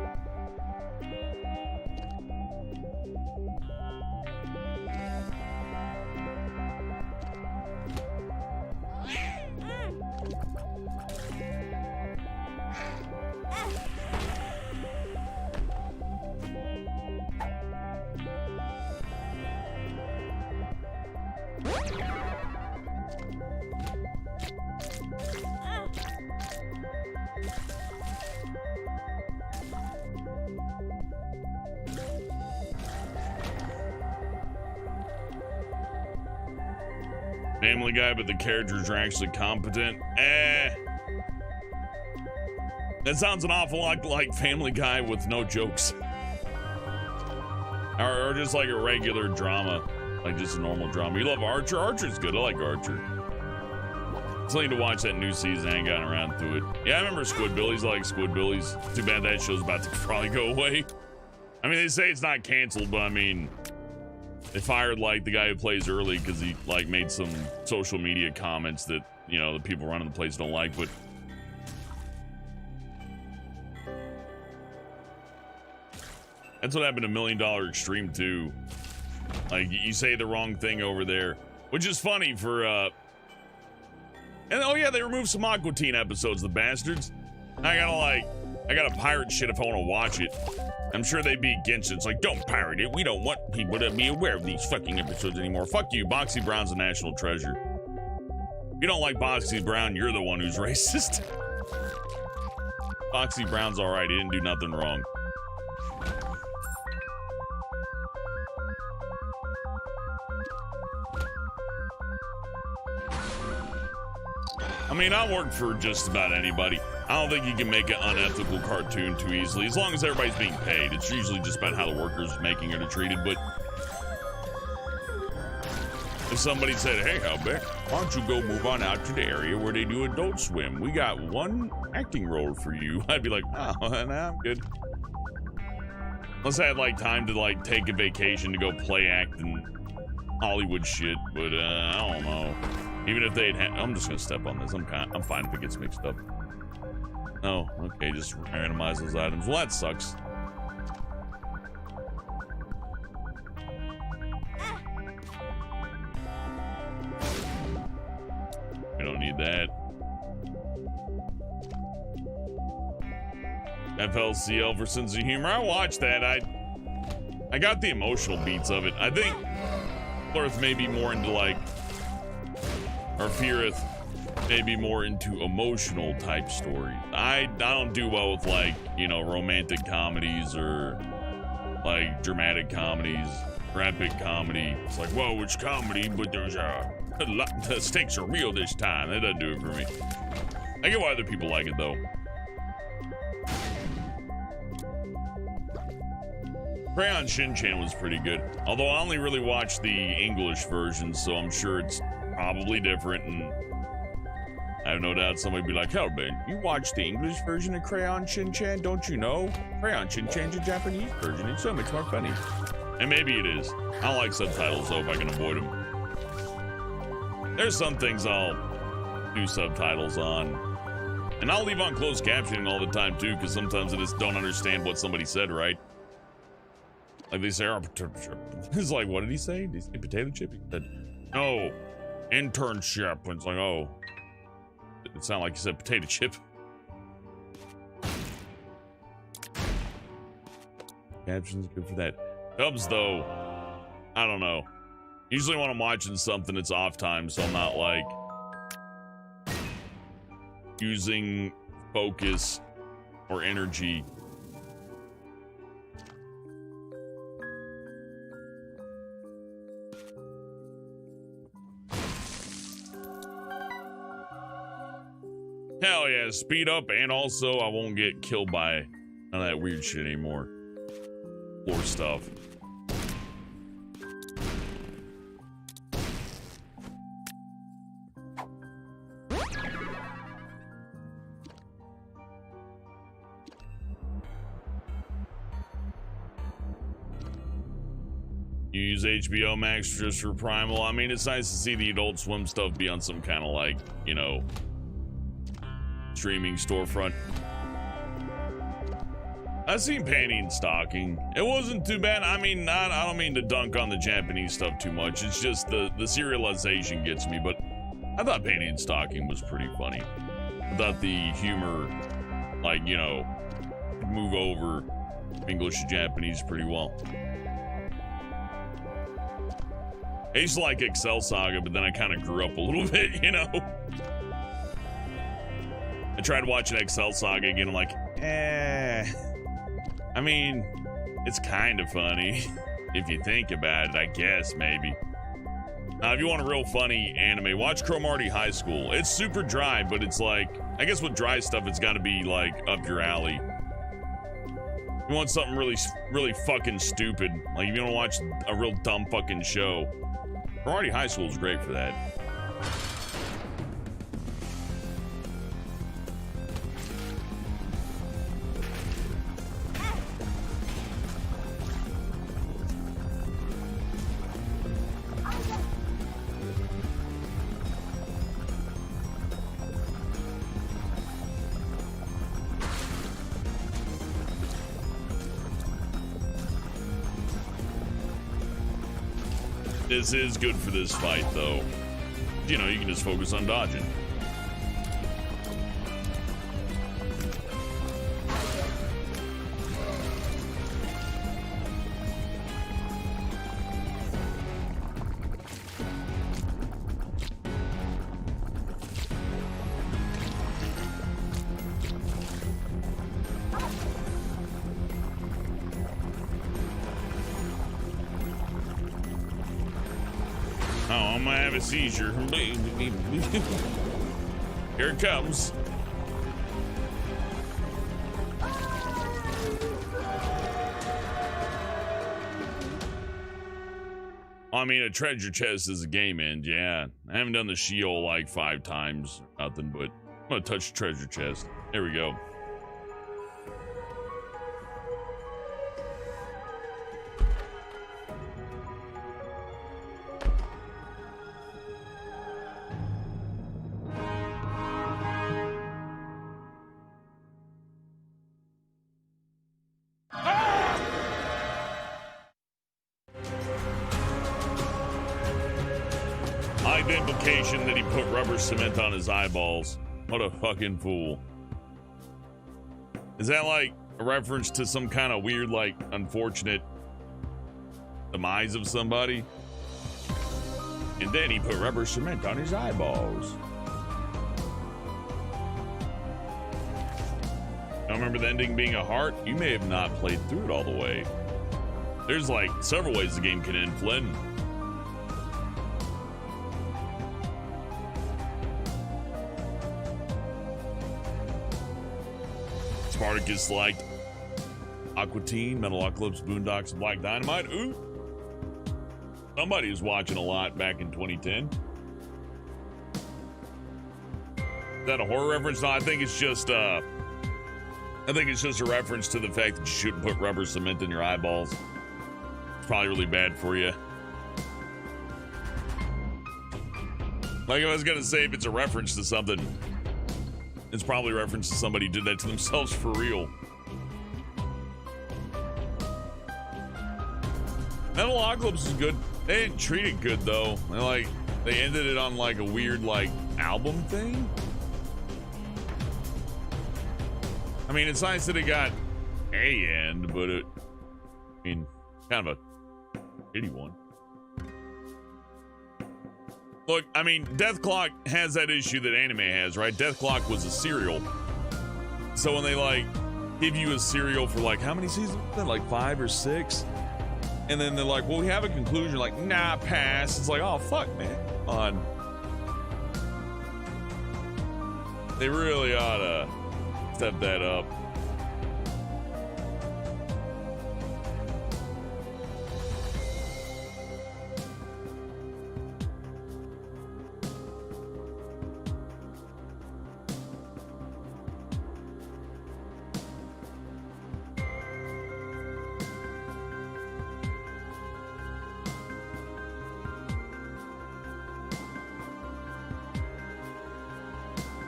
Family Guy, but the characters are actually competent. That sounds an awful lot like Family Guy with no jokes. Or just like a regular drama. Like just a normal drama. You love Archer? Archer's good. I like Archer. Still need to watch that new season. I ain't gotten around to it. Yeah, I remember Squidbillies. I like Squidbillies. Too bad that show's about to probably go away. I mean, they say it's not canceled, but I mean, they fired like the guy who plays early because he like made some social media comments that, you know, the people running the place don't like, but that's what happened to $1 Million Extreme too. Like you say the wrong thing over there, which is funny for and oh yeah, they removed some Aqua Teen episodes, the bastards. I gotta pirate shit if I want to watch it. I'm sure they'd be against it. It's like, don't pirate it. We don't want people to be aware of these fucking episodes anymore. Fuck you. Boxy Brown's a national treasure. If you don't like Boxy Brown, you're the one who's racist. Boxy Brown's alright. He didn't do nothing wrong. I mean, I work for just about anybody. I don't think you can make an unethical cartoon too easily, as long as everybody's being paid. It's usually just about how the workers making it are treated, but if somebody said, hey, Albert, why don't you go move on out to the area where they do Adult Swim? We got one acting role for you. I'd be like, oh, nah, I'm good. Unless I had like time to like take a vacation to go play act and Hollywood shit, but I don't know. Even if they'd I'm just gonna step on this. I'm fine if it gets mixed up. Oh, okay, just randomize those items. Well, that sucks. We don't need that. FLCL for sense of humor. I watched that. I got the emotional beats of it. I think Flirth may be more into like, or Feareth maybe more into emotional type stories. I don't do well with like, you know, romantic comedies or like dramatic comedies, epic comedy. It's like, whoa, it's comedy, but there's the stakes are real this time. That doesn't do it for me. I get why other people like it though. Crayon Shin-Chan was pretty good. Although I only really watched the English version, so I'm sure it's probably different, and I have no doubt somebody would be like, hell, man, you watched the English version of Crayon Shin-Chan, don't you know? Crayon Shin-Chan's a Japanese version. It's so much more funny. And maybe it is. I don't like subtitles, though, if I can avoid them. There's some things I'll do subtitles on. And I'll leave on closed captioning all the time, too, because sometimes I just don't understand what somebody said, right? Like they say, it's like, what did he say? Did he say potato chip? He said, no, internship. And it's like, oh. It sounded like you said potato chip. Captions good for that. Dubs though, I don't know. Usually when I'm watching something, it's off time, so I'm not like using focus or energy. Hell yeah, speed up, and also I won't get killed by none of that weird shit anymore. Floor stuff. use HBO Max just for Primal. I mean, it's nice to see the Adult Swim stuff be on some kind of like, you know, streaming storefront. I've seen Panty and Stocking. It wasn't too bad. I mean, I don't mean to dunk on the Japanese stuff too much. It's just the serialization gets me, but I thought Panty and Stocking was pretty funny. I thought the humor, like, you know, move over English to Japanese pretty well. I used to like Excel Saga, but then I kind of grew up a little bit, you know? I tried watching Excel Saga again, I'm like, I mean, it's kind of funny, if you think about it, I guess, maybe. If you want a real funny anime, watch Cromartie High School. It's super dry, but it's like, I guess with dry stuff, it's gotta be like up your alley. You want something really, really fucking stupid. Like if you want to watch a real dumb fucking show, Cromartie High School is great for that. This is good for this fight, though. You know, you can just focus on dodging. I'm gonna have a seizure. Here it comes. I mean, a treasure chest is a game end, yeah. I haven't done the Sheol like 5 times, nothing, but I'm gonna touch the treasure chest. There we go. The implication that he put rubber cement on his eyeballs. What a fucking fool. Is that like a reference to some kind of weird, like, unfortunate demise of somebody? And then he put rubber cement on his eyeballs. I remember the ending being a heart. You may have not played through it all the way. There's like several ways the game can end, Flynn. Spartacus liked Aqua Teen, Metalocalypse, Boondocks, and Black Dynamite. Ooh. Somebody was watching a lot back in 2010. Is that a horror reference? No, I think it's just a reference to the fact that you shouldn't put rubber cement in your eyeballs. It's probably really bad for you. Like I was gonna say, if it's a reference to something, it's probably a reference to somebody who did that to themselves for real. Metalocalypse is good. They didn't treat it good though. They ended it on like a weird like album thing. I mean, it's nice that it got a end, but I mean, kind of a shitty one. Look, I mean, Death Clock has that issue that anime has, right? Death Clock was a serial. So when they like give you a serial for like how many seasons? Like 5 or 6? And then they're like, well, we have a conclusion. Like, nah, pass. It's like, oh, fuck, man. Come on. They really ought to step that up.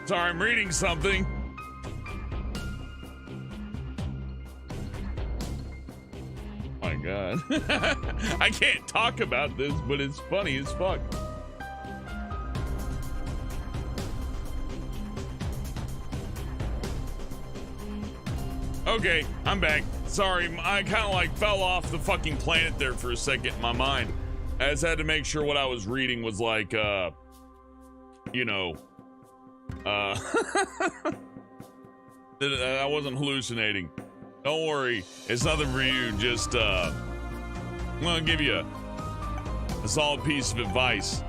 Sorry, I'm reading something. Oh my God. I can't talk about this, but it's funny as fuck. Okay, I'm back. Sorry, I kind of like fell off the fucking planet there for a second in my mind. I just had to make sure what I was reading was like, you know, that I wasn't hallucinating. Don't worry, it's nothing for you. Just, I'm gonna give you a solid piece of advice.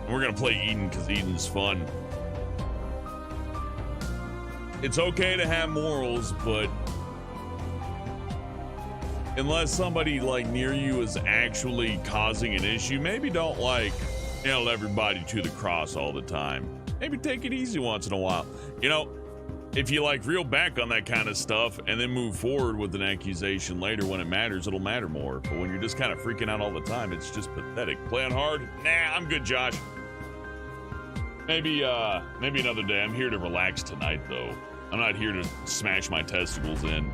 We're gonna play Eden because Eden's fun. It's okay to have morals, but unless somebody like near you is actually causing an issue, maybe don't like nail everybody to the cross all the time. Maybe take it easy once in a while. You know, if you like reel back on that kind of stuff and then move forward with an accusation later when it matters, it'll matter more. But when you're just kind of freaking out all the time, it's just pathetic. Playing hard? Nah, I'm good, Josh. Maybe another day. I'm here to relax tonight, though. I'm not here to smash my testicles in.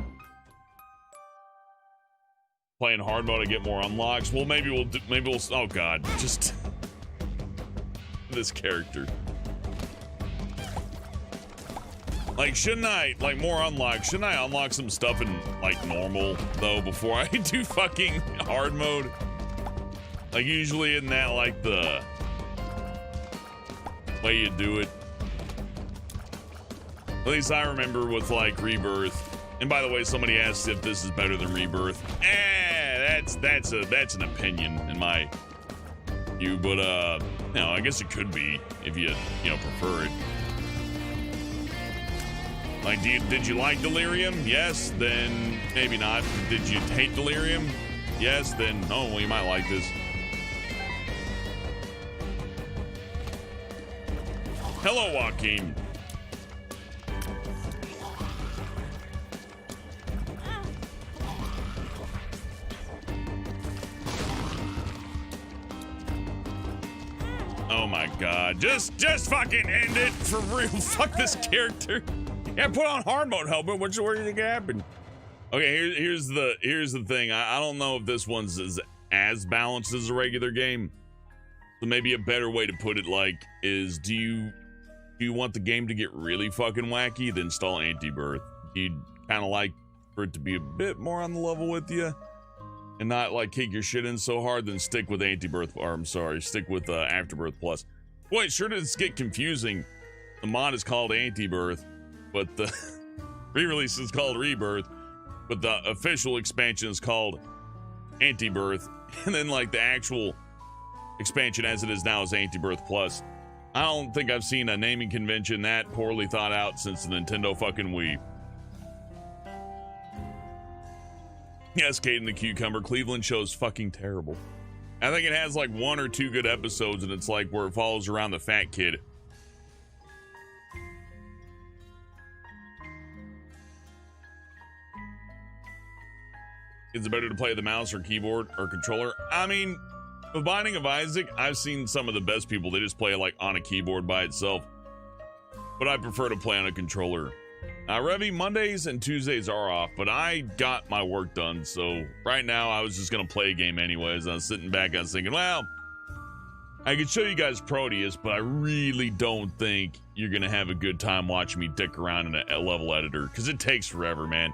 Playing hard mode to get more unlocks. Well, maybe we'll. Oh God, just this character. Like, shouldn't I like more unlocks? Shouldn't I unlock some stuff in like normal though before I do fucking hard mode? Like, usually isn't that like the way you do it? At least I remember with like Rebirth. And by the way, somebody asked if this is better than Rebirth. That's an opinion in my view, but you know, I guess it could be if you prefer it. Like, did you like Delirium? Yes, then maybe not. Did you hate Delirium? Yes, then oh well, you might like this. Hello, Joaquin. Oh my God, just fucking end it for real. Fuck this character. Yeah, put on hard mode, Helbert. What do you think happened? Okay, here's the thing. I don't know if this one's as balanced as a regular game. So maybe a better way to put it like is, do you want the game to get really fucking wacky? Then install Antibirth. Do you kind of like for it to be a bit more on the level with you and not like kick your shit in so hard? Then stick with Antibirth, or I'm sorry, stick with Afterbirth Plus. Boy, sure does get confusing. The mod is called Antibirth, but the re-release is called Rebirth, but the official expansion is called Antibirth, and then like the actual expansion as it is now is Antibirth Plus. I don't think I've seen a naming convention that poorly thought out since the Nintendo fucking Wii. Yes, Kate and the Cucumber. Cleveland show's fucking terrible. I think it has like 1 or 2 good episodes, and it's like where it follows around the fat kid. Is it better to play the mouse or keyboard or controller? I mean, with Binding of Isaac, I've seen some of the best people, they just play like on a keyboard by itself. But I prefer to play on a controller. Revy, Mondays and Tuesdays are off, but I got my work done, so right now I was just gonna play a game anyways. I was sitting back, I was thinking, well, I could show you guys Proteus, but I really don't think you're gonna have a good time watching me dick around in a level editor, because it takes forever, man.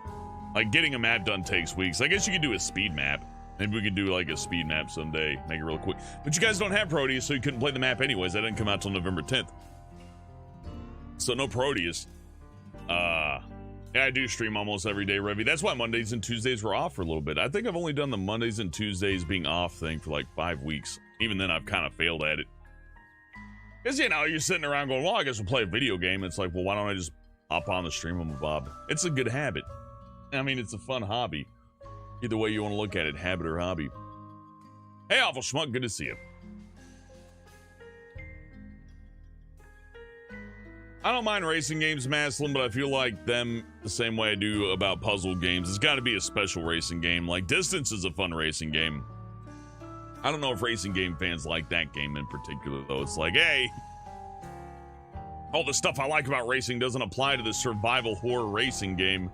Like, getting a map done takes weeks. I guess you could do a speed map. Maybe we could do like a speed map someday, make it real quick. But you guys don't have Proteus, so you couldn't play the map anyways. That didn't come out till November 10th. So no Proteus. Yeah, I do stream almost every day, Revy. That's why Mondays and Tuesdays were off for a little bit. I think I've only done the Mondays and Tuesdays being off thing for like 5 weeks. Even then, I've kind of failed at it. Because, you know, you're sitting around going, well, I guess we'll play a video game. It's like, well, why don't I just hop on the stream with my Bob? It's a good habit. I mean, it's a fun hobby. Either way you want to look at it, habit or hobby. Hey, Awful Schmuck, good to see you. I don't mind racing games, Maslin, but I feel like them the same way I do about puzzle games. It's got to be a special racing game. Like, Distance is a fun racing game. I don't know if racing game fans like that game in particular, though. It's like, hey, All the stuff I like about racing doesn't apply to the survival horror racing game.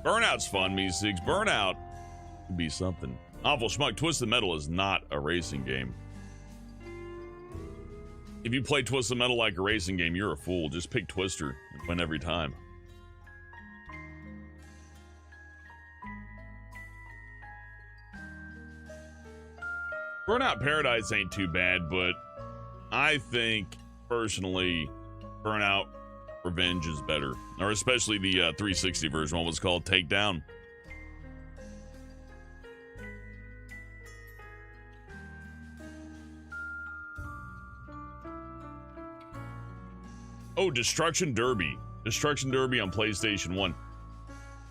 Burnout's fun, me6. Burnout could be something. Awful Schmuck, Twisted Metal is not a racing game. If you play Twisted Metal like a racing game, you're a fool. Just pick Twister and win every time. Burnout Paradise ain't too bad, but I think, personally, Burnout Revenge is better. Or especially the 360 version. What was called Takedown. Oh, Destruction Derby. Destruction Derby on PlayStation 1.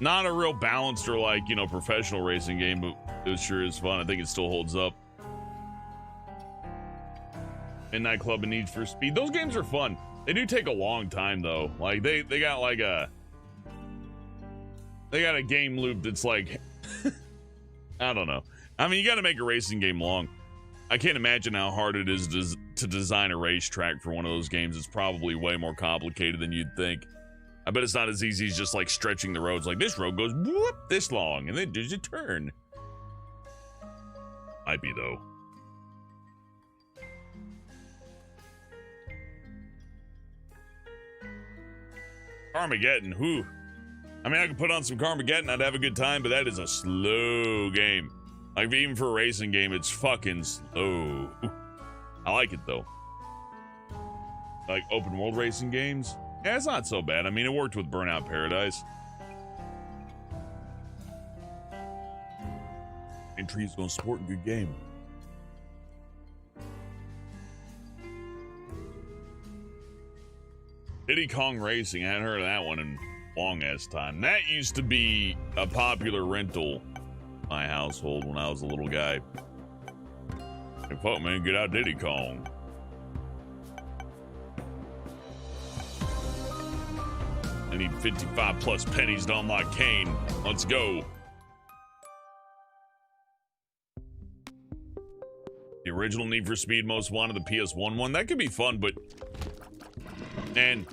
Not a real balanced or like, professional racing game, but it sure is fun. I think it still holds up. Midnight Club and Need for Speed. Those games are fun. They do take a long time though. Like they got like a game loop that's like I don't know. I mean, you got to make a racing game long. I can't imagine how hard it is to design a racetrack for one of those games. It's probably way more complicated than you'd think. I bet it's not as easy as just like stretching the roads. Like this road goes whoop this long and then there's a turn. Might be though. Carmageddon, whew. I mean, I could put on some Carmageddon, I'd have a good time, but that is a slow game. Like, even for a racing game, it's fucking slow. I like it, though. Like, open world racing games? Yeah, it's not so bad. I mean, it worked with Burnout Paradise. And Tree's gonna support a good game. Diddy Kong Racing, I hadn't heard of that one in long ass time. That used to be a popular rental in my household when I was a little guy. Hey, fuck man, get out Diddy Kong. I need 55 plus pennies to unlock Kane. Let's go. The original Need for Speed Most Wanted, the PS1 one, that could be fun, but and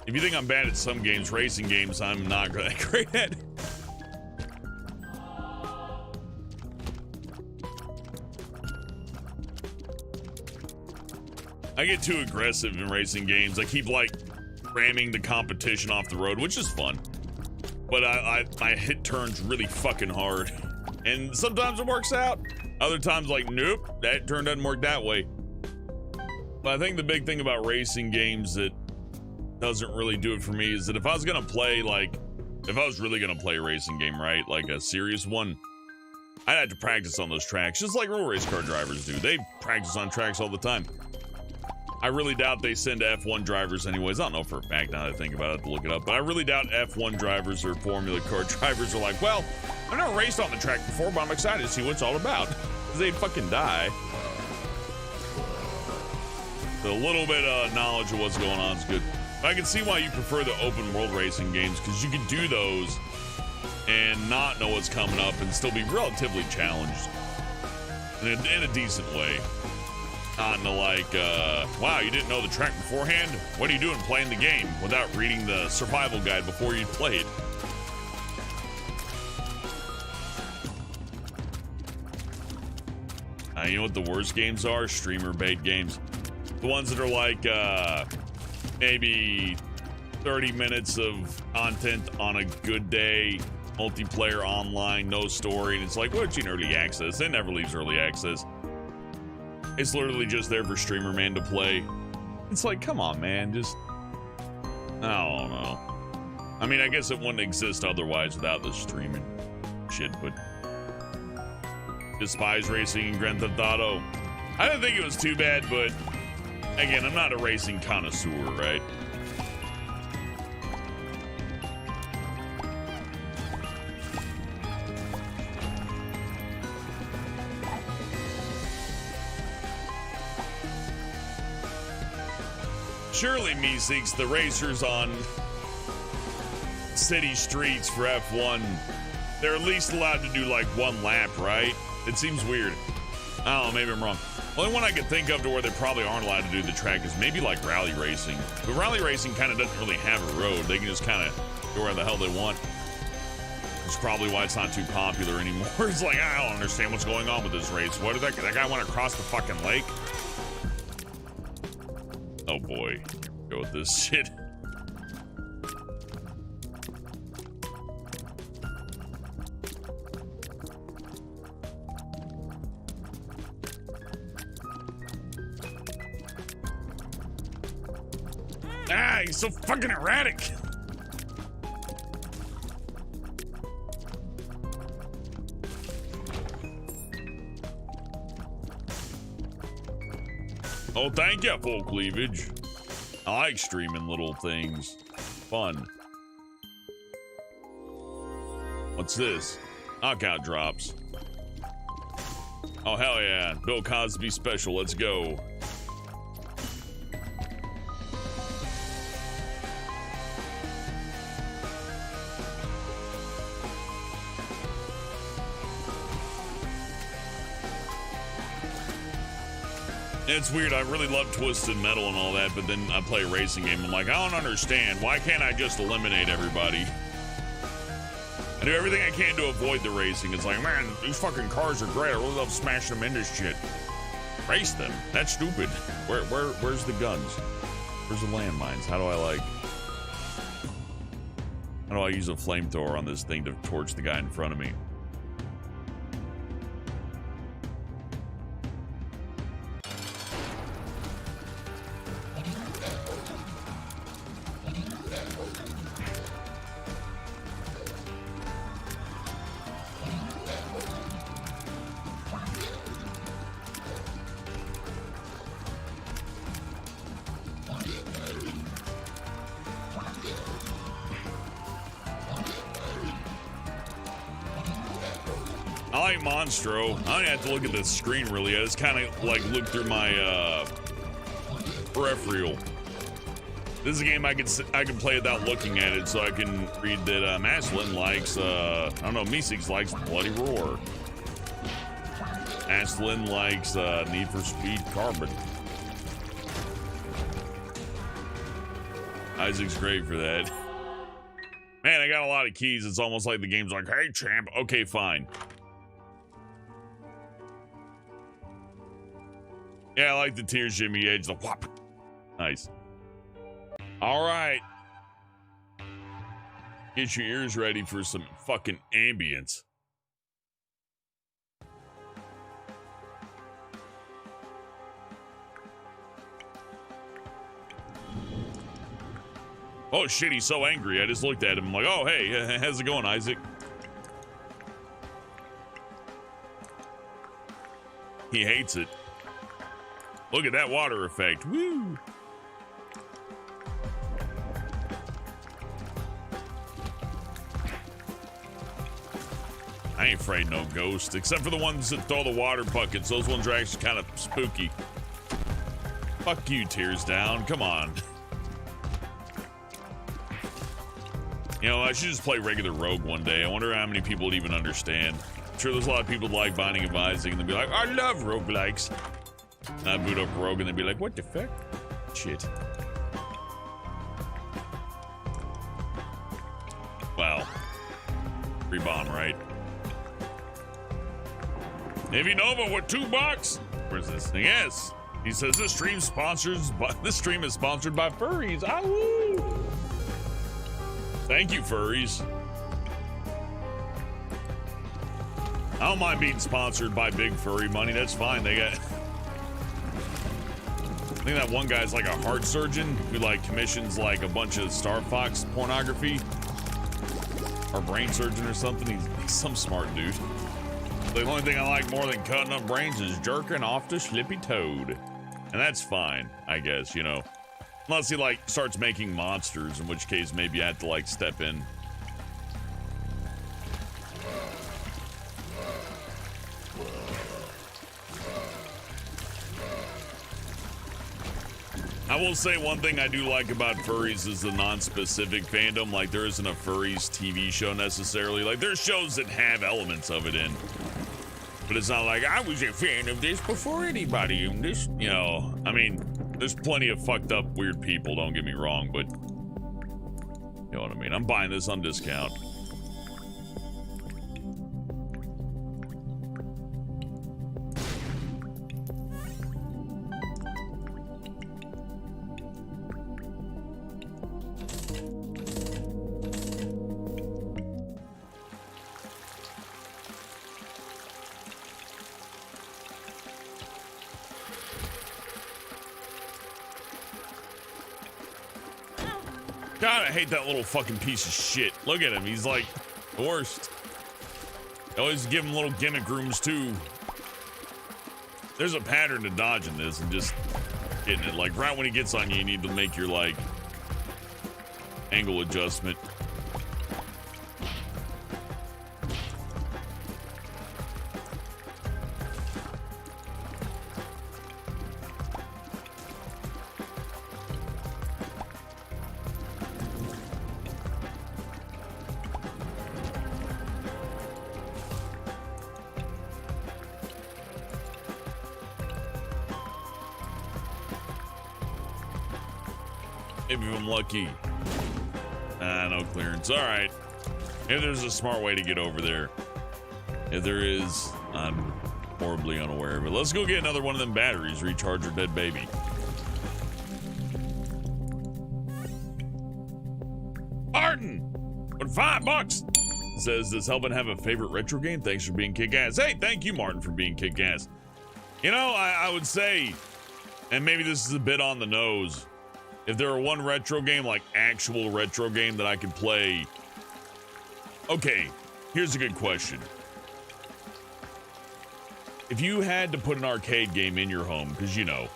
if you think I'm bad at some games, racing games, I'm not that great at. I get too aggressive in racing games. I keep like ramming the competition off the road, which is fun. But I hit turns really fucking hard. And sometimes it works out. Other times like, nope, that turn doesn't work that way. But I think the big thing about racing games that doesn't really do it for me is that if I was gonna play if I was really gonna play a racing game, right, like a serious one, I'd have to practice on those tracks, just like real race car drivers do. They practice on tracks all the time. I really doubt they send F1 drivers anyways. I don't know for a fact now that I think about it, I have to look it up, but I really doubt F1 drivers or Formula Car drivers are like, well, I've never raced on the track before, but I'm excited to see what it's all about. Because they'd fucking die. So a little bit of knowledge of what's going on is good. I can see why you prefer the open world racing games, because you can do those and not know what's coming up and still be relatively challenged in a decent way. Not in a like, wow, you didn't know the track beforehand? What are you doing playing the game without reading the survival guide before you play it? You know what the worst games are? Streamer bait games. The ones that are like, maybe 30 minutes of content on a good day, multiplayer online, no story, and it's like, what's in early access? It never leaves early access. It's literally just there for streamer man to play. It's like, come on, man, just, I don't know. I mean, I guess it wouldn't exist otherwise without the streaming shit, but Despise Racing and Grand Theft Auto. I didn't think it was too bad, but again, I'm not a racing connoisseur, right? Surely, me6, the racers on city streets for F1, they're at least allowed to do like one lap, right? It seems weird. I don't know, maybe I'm wrong. Only one I can think of to where they probably aren't allowed to do the track is maybe like rally racing. But rally racing kind of doesn't really have a road. They can just kind of go where the hell they want. Which is probably why it's not too popular anymore. It's like, I don't understand what's going on with this race. What did that guy want to cross the fucking lake? Oh boy. Go with this shit. Ah, he's so fucking erratic. Oh, thank you, full cleavage. I like streaming little things. Fun. What's this? Knockout drops. Oh, hell yeah. Bill Cosby special. Let's go. It's weird. I really love Twisted Metal and all that, but then I play a racing game. I'm like, I don't understand. Why can't I just eliminate everybody? I do everything I can to avoid the racing. It's like, man, these fucking cars are great. I really love smashing them into shit. Race them. That's stupid. Where's the guns? Where's the landmines? How do I use a flamethrower on this thing to torch the guy in front of me? I like Monstro. I don't have to look at the screen really. I just kind of like look through my peripheral. This is a game I can play without looking at it, so I can read that Maslin likes I don't know, Meeseeks likes Bloody Roar. Maslin likes Need for Speed Carbon. Isaac's great for that. Man, I got a lot of keys. It's almost like the game's like, hey champ, okay, fine. Yeah, I like the tears Jimmy Edge, the whop. Nice. All right. Get your ears ready for some fucking ambience. Oh shit, he's so angry. I just looked at him. I'm like, oh hey, how's it going, Isaac? He hates it. Look at that water effect. Woo! I ain't afraid no ghost, except for the ones that throw the water buckets. Those ones are actually kind of spooky. Fuck you, Tears Down. Come on. You know, I should just play regular Rogue one day. I wonder how many people would even understand. I'm sure there's a lot of people that like Binding of Isaac, and they'll be like, I love roguelikes. And I boot up Rogue, and they'd be like, what the fuck? Shit. Well, free bomb, right? Navy Nova with $2. Where's this thing? Yes. He says this stream is sponsored by furries. Ahoo! Thank you, furries. I don't mind being sponsored by Big Furry Money. That's fine. They got. I think that one guy's like a heart surgeon who like commissions like a bunch of Star Fox pornography, or brain surgeon or something. He's some smart dude. The only thing I like more than cutting up brains is jerking off the Slippy Toad, and that's fine, I guess. You know, unless he like starts making monsters, in which case maybe I have to like step in. I will say one thing I do like about furries is the non-specific fandom. Like, there isn't a furries TV show necessarily. Like, there's shows that have elements of it in. But it's not like I was a fan of this before anybody. And this, you know, I mean, there's plenty of fucked up, weird people, don't get me wrong, but you know what I mean? I'm buying this on discount. God, I hate that little fucking piece of shit. Look at him. He's like the worst. They always give him little gimmick rooms too. There's a pattern to dodging this and just getting it. Like right when he gets on you, you need to make your like angle adjustment. Maybe if I'm lucky. No clearance. All right. If there's a smart way to get over there. If there is, I'm horribly unaware of it. Let's go get another one of them batteries. Recharge your dead baby. Martin! With $5 says, does Helvin have a favorite retro game? Thanks for being kick-ass. Hey, thank you, Martin, for being kick-ass. You know, I would say, and maybe this is a bit on the nose, if there were one retro game, like actual retro game that I could play. Okay, here's a good question. If you had to put an arcade game in your home, because you know,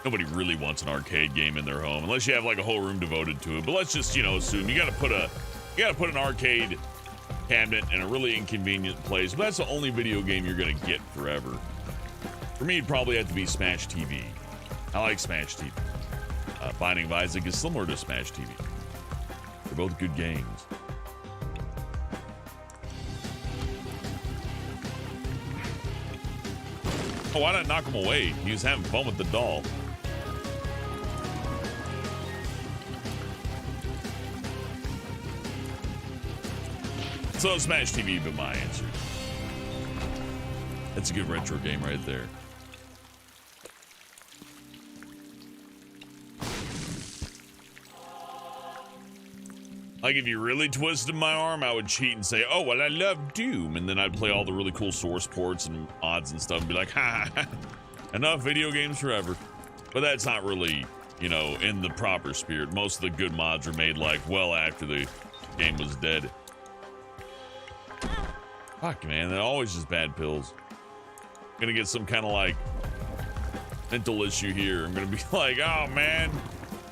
nobody really wants an arcade game in their home unless you have like a whole room devoted to it. But let's just, you know, assume you gotta put an arcade cabinet in a really inconvenient place. But that's the only video game you're gonna get forever. For me, it'd probably have to be Smash TV. I like Smash TV. Binding of Isaac is similar to Smash TV. They're both good games. Oh, why not knock him away? He was having fun with the doll. So Smash TV, but my answer. That's a good retro game right there. Like, if you really twisted my arm, I would cheat and say, oh, well, I love Doom. And then I'd play all the really cool source ports and mods and stuff and be like, ha, enough video games forever. But that's not really, you know, in the proper spirit. Most of the good mods are made, like, well after the game was dead. Fuck, man, they're always just bad pills. I'm gonna get some kind of, like, mental issue here. I'm gonna be like, oh, man.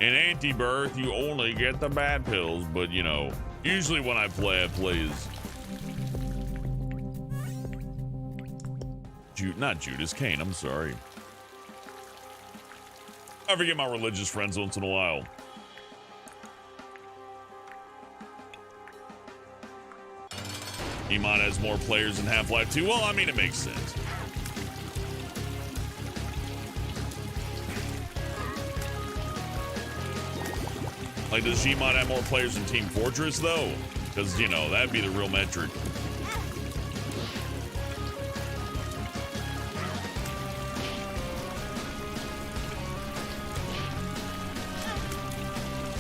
In Antibirth, you only get the bad pills, but you know, usually when I play as not Judas, Cain, I'm sorry. I forget my religious friends once in a while. Emon has more players than Half-Life 2. Well, I mean, it makes sense. Like, does Gmod have more players than Team Fortress, though? Because, you know, that'd be the real metric.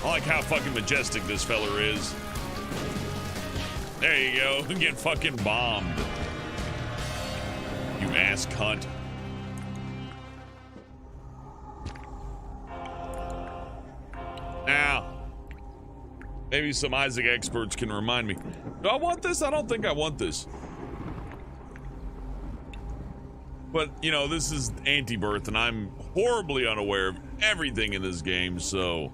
I like how fucking majestic this feller is. There you go. Get fucking bombed. You ass cunt. Now, maybe some Isaac experts can remind me. Do I want this? I don't think I want this. But, you know, this is Antibirth, and I'm horribly unaware of everything in this game, so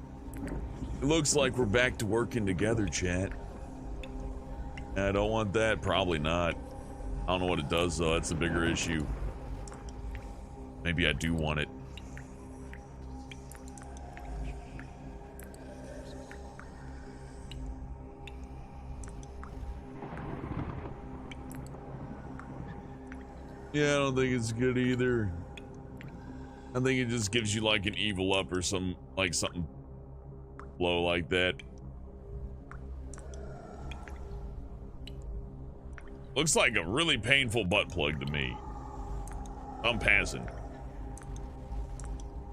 it looks like we're back to working together, chat. I don't want that. Probably not. I don't know what it does, though. That's a bigger issue. Maybe I do want it. Yeah, I don't think it's good either. I think it just gives you like an evil up or some like something low like that. Looks like a really painful butt plug to me. I'm passing.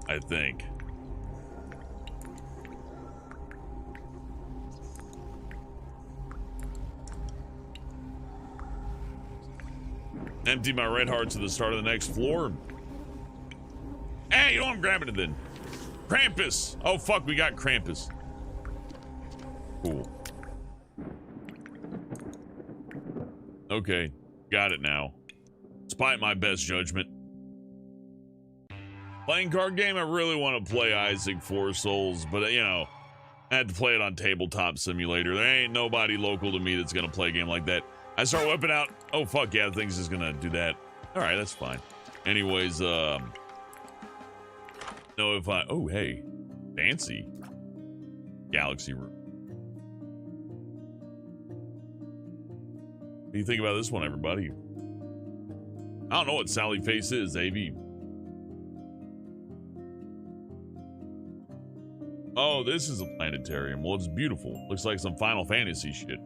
I think. Empty my red hearts at the start of the next floor. Hey, you know I'm grabbing it then. Krampus! Oh fuck, we got Krampus. Cool. Okay, got it now. Despite my best judgment. Playing card game, I really want to play Isaac 4 Souls, but you know, I had to play it on Tabletop Simulator. There ain't nobody local to me that's gonna play a game like that. I start whipping out, oh fuck yeah, the thing's just gonna do that. Alright, that's fine. Anyways, no, if I, oh hey, fancy. Galaxy room. What do you think about this one, everybody? I don't know what Sally Face is, AV. Oh, this is a planetarium. Well, it's beautiful. Looks like some Final Fantasy shit.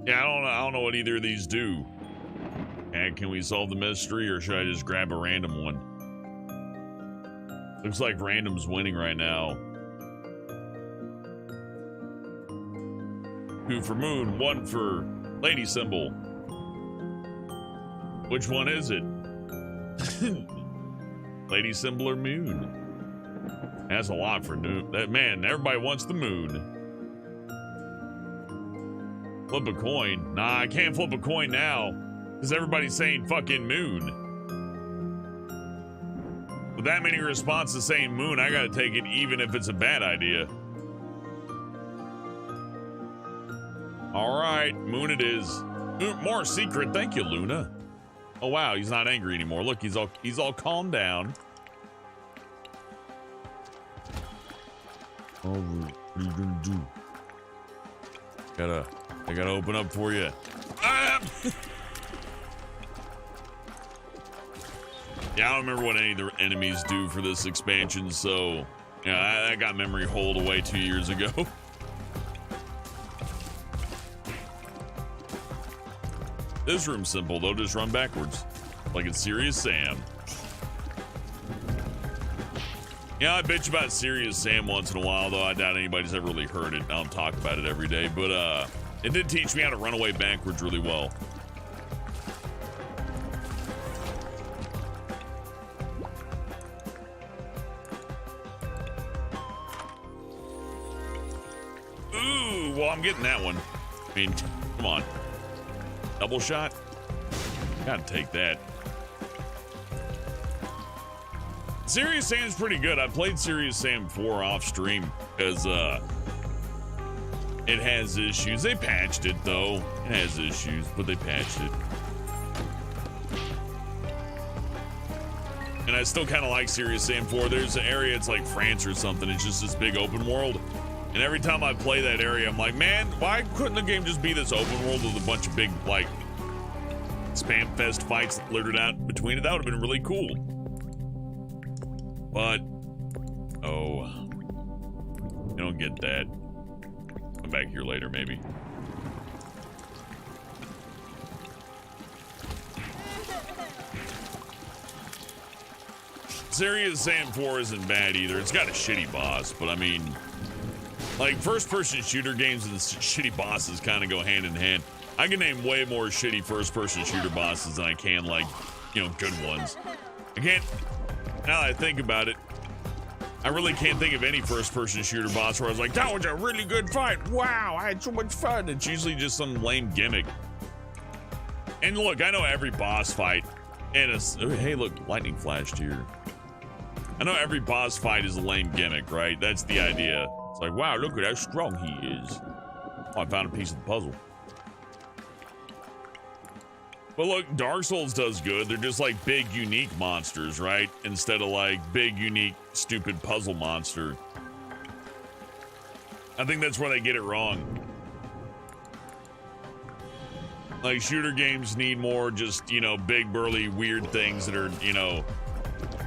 Yeah, I don't know what either of these do. And can we solve the mystery, or should I just grab a random one? Looks like random's winning right now. 2 for moon, 1 for lady symbol. Which one is it? Lady symbol or moon? That's a lot for moon. That man, everybody wants the moon. Flip a coin. Nah, I can't flip a coin now because everybody's saying fucking moon. With that many responses saying moon, I gotta take it even if it's a bad idea. All right, moon it is. More secret, thank you, Luna. Oh wow, he's not angry anymore. Look, he's all calmed down. Oh, what are you gonna do? I gotta open up for you. Ah! Yeah, I don't remember what any of the enemies do for this expansion, so yeah, I got memory holed away 2 years ago. This room's simple, though. Just run backwards. Like it's Serious Sam. Yeah, I bitch about Serious Sam once in a while, though. I doubt anybody's ever really heard it. I don't talk about it every day. But, it did teach me how to run away backwards really well. Ooh, well, I'm getting that one. I mean, come on. Double shot? Gotta take that. Serious Sam's pretty good. I played Serious Sam 4 off stream because it has issues. They patched it though. It has issues, but they patched it. And I still kind of like Serious Sam 4. There's an area, it's like France or something. It's just this big open world. And every time I play that area, I'm like, man, why couldn't the game just be this open world with a bunch of big, like, spam fest fights littered out between it? That would have been really cool. But, oh, I don't get that. Come back here later, maybe. Serious Sam 4 isn't bad either. It's got a shitty boss, but I mean, like, first-person shooter games and shitty bosses kind of go hand in hand. I can name way more shitty first-person shooter bosses than I can, like, you know, good ones. I can't, now that I think about it, I really can't think of any first-person shooter boss where I was like, that was a really good fight. Wow, I had so much fun. It's usually just some lame gimmick. And look, I know every boss fight, and hey, look, lightning flashed here. I know every boss fight is a lame gimmick, right? That's the idea. It's like, wow, look at how strong he is. Oh, I found a piece of the puzzle. But look, Dark Souls does good. They're just like big, unique monsters, right? Instead of like big, unique, stupid puzzle monster. I think that's where they get it wrong. Like, shooter games need more just, you know, big, burly, weird things that are, you know,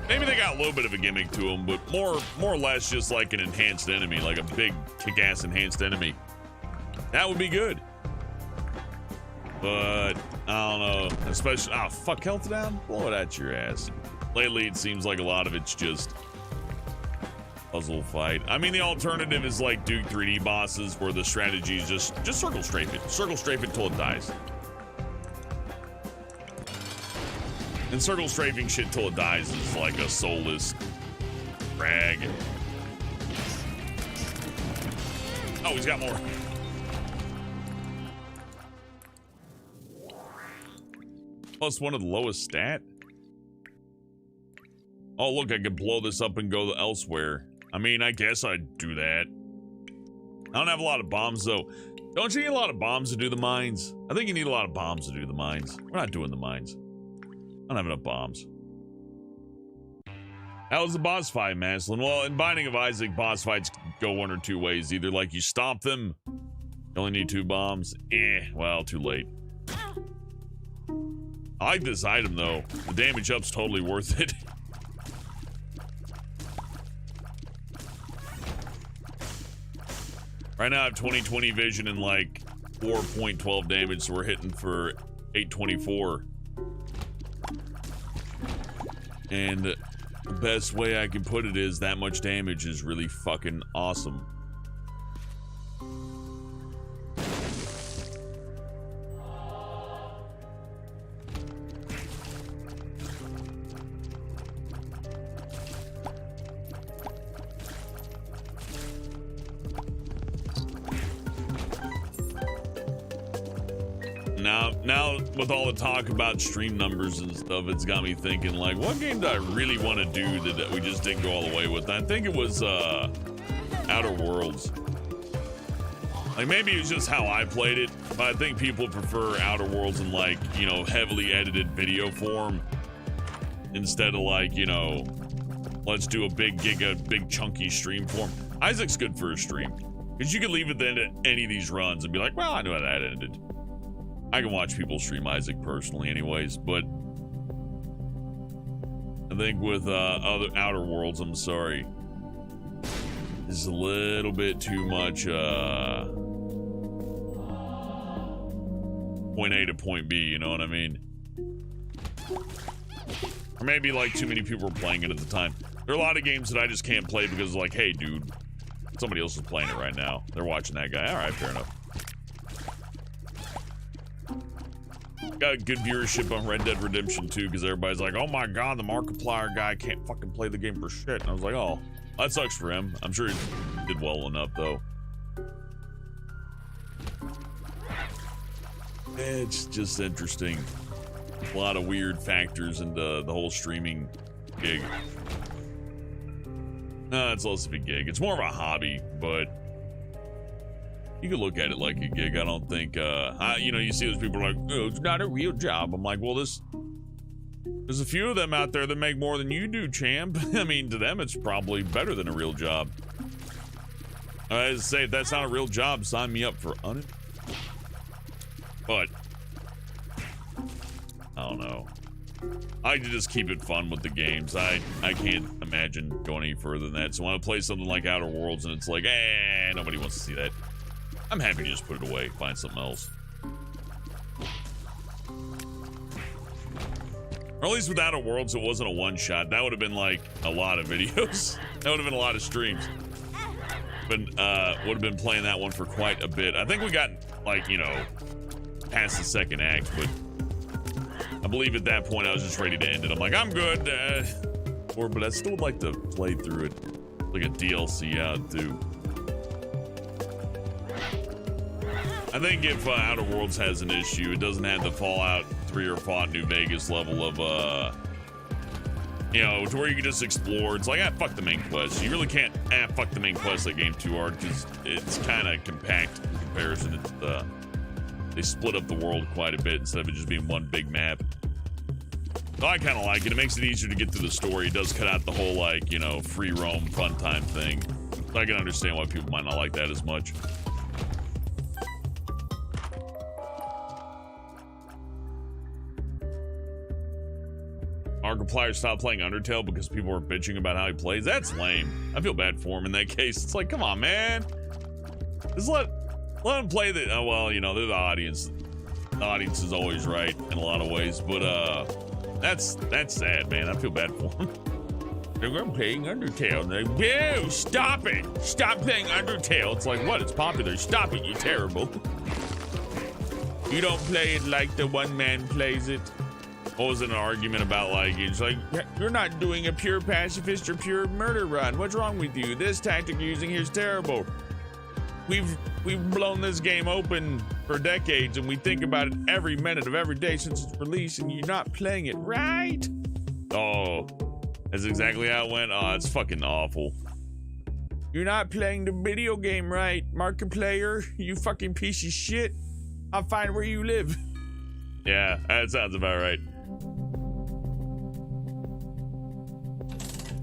maybe they got a little bit of a gimmick to them, but more or less just like an enhanced enemy, like a big kick-ass enhanced enemy. That would be good. But, I don't know, especially, oh, fuck, health down? Blow it at your ass. Lately, it seems like a lot of it's just puzzle fight. I mean, the alternative is like Duke 3D bosses where the strategy is just circle strafe it. Circle strafe it till it dies. And circle strafing shit till it dies is like a soulless rag. Oh, he's got more. Plus one of the lowest stat. Oh, look, I could blow this up and go elsewhere. I mean, I guess I'd do that. I don't have a lot of bombs, though. Don't you need a lot of bombs to do the mines? I think you need a lot of bombs to do the mines. We're not doing the mines. I don't have enough bombs. How was the boss fight, Maslin? Well, in Binding of Isaac, boss fights go one or two ways. Either, like, you stomp them, you only need 2 bombs. Well, too late. I like this item, though. The damage up's totally worth it. Right now I have 20/20 vision and like 4.12 damage, so we're hitting for 824. And the best way I can put it is that much damage is really fucking awesome. Now, with all the talk about stream numbers and stuff, it's got me thinking, like, what game do I really want to do that we just didn't go all the way with? I think it was, Outer Worlds. Like, maybe it's just how I played it, but I think people prefer Outer Worlds in, like, you know, heavily edited video form instead of, like, you know, let's do a big chunky stream form. Isaac's good for a stream, because you can leave it then at any of these runs and be like, well, I know how that ended. I can watch people stream Isaac personally anyways, but I think with other Outer Worlds, I'm sorry, this is a little bit too much point A to point B, you know what I mean? Or maybe like too many people were playing it at the time. There are a lot of games that I just can't play because like, hey dude, somebody else is playing it right now. They're watching that guy. All right, fair enough. Got good viewership on Red Dead Redemption 2 because everybody's like, oh my god, the Markiplier guy can't fucking play the game for shit. And I was like, oh, that sucks for him. I'm sure he did well enough though. It's just interesting. A lot of weird factors into the whole streaming gig. It's less of a gig. It's more of a hobby, but you can look at it like a gig. I don't think, you know, you see those people like, oh, it's not a real job. I'm like, well, there's a few of them out there that make more than you do, champ. I mean, to them, it's probably better than a real job. I say, if that's not a real job, sign me up for it. But, I don't know. I like to just keep it fun with the games. I can't imagine going any further than that. So when I play something like Outer Worlds and it's like, nobody wants to see that, I'm happy to just put it away, find something else. Or at least with Outer Worlds, it wasn't a one-shot. That would have been like a lot of videos. That would have been a lot of streams. But would have been playing that one for quite a bit. I think we got, like, you know, past the second act, but I believe at that point I was just ready to end it. I'm like, I'm good. But I still would like to play through it. Like a DLC out, too. I think if Outer Worlds has an issue, it doesn't have the Fallout 3 or Fallout New Vegas level of, you know, to where you can just explore. It's like, fuck the main quest. You really can't, fuck the main quest that game too hard, because it's kind of compact in comparison. It's, they split up the world quite a bit instead of it just being one big map. So I kind of like it. It makes it easier to get through the story. It does cut out the whole, like, you know, free roam, fun time thing. So I can understand why people might not like that as much. Markiplier stopped playing Undertale because people were bitching about how he plays. That's lame. I feel bad for him in that case. It's like, come on, man. Just let him play the. Oh well, you know they're the audience. The audience is always right in a lot of ways, but that's sad, man. I feel bad for him. I'm playing Undertale. And they're like, whoa, stop it! Stop playing Undertale. It's like, what? It's popular. Stop it, you're terrible. You don't play it like the one man plays it. What was an argument about, like, it's like, you're not doing a pure pacifist or pure murder run. What's wrong with you? This tactic you're using here is terrible. We've blown this game open for decades, and we think about it every minute of every day since its release, and you're not playing it right. Oh, that's exactly how it went. Oh, it's fucking awful. You're not playing the video game right, Markiplier. You fucking piece of shit. I'll find where you live. Yeah, that sounds about right.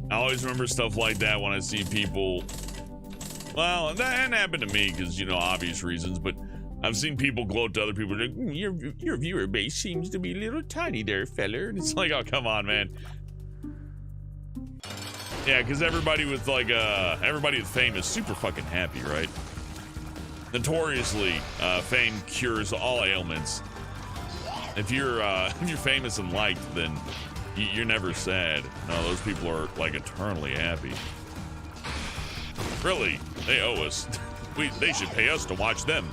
I always remember stuff like that when I see people. Well, that happened to me because, you know, obvious reasons, but I've seen people gloat to other people like, your viewer base seems to be a little tiny there, feller. And it's like, oh, come on, man. Yeah, because everybody with fame is super fucking happy, right? Notoriously, fame cures all ailments. If you're famous and liked, then you're never sad. No, those people are like eternally happy. Really, they owe us. They should pay us to watch them.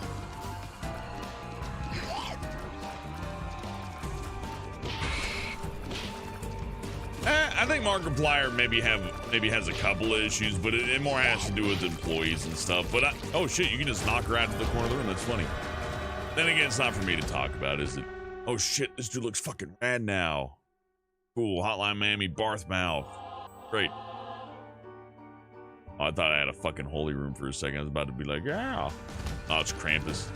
I think Markiplier maybe has a couple of issues, but it more has to do with employees and stuff. But oh shit, you can just knock her out to the corner of the room. That's funny. Then again, it's not for me to talk about, is it? Oh shit, this dude looks fucking rad now. Cool, Hotline Miami, Barthmouth. Great. Oh, I thought I had a fucking holy room for a second. I was about to be like, yeah. Oh, it's Krampus.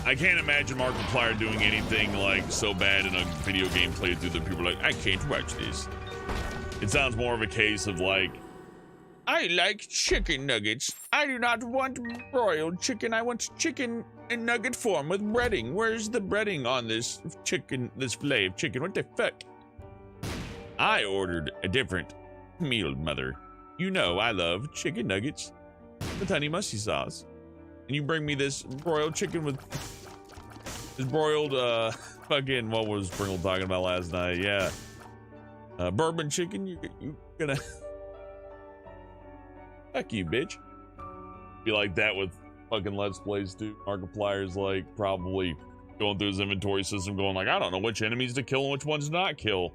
I can't imagine Markiplier doing anything like so bad in a video game playthrough that people are like, I can't watch this. It sounds more of a case of like, I like chicken nuggets. I do not want broiled chicken. I want chicken in nugget form with breading. Where's the breading on this chicken, this fillet of chicken? What the fuck? I ordered a different meal, mother. You know I love chicken nuggets with honey mustard sauce. And you bring me this broiled chicken with this broiled, fucking, what was Pringle talking about last night? Yeah. Bourbon chicken, you gonna... Fuck you, bitch. Be like that with fucking Let's Plays, too. Markiplier's like probably going through his inventory system going like, I don't know which enemies to kill and which ones not kill.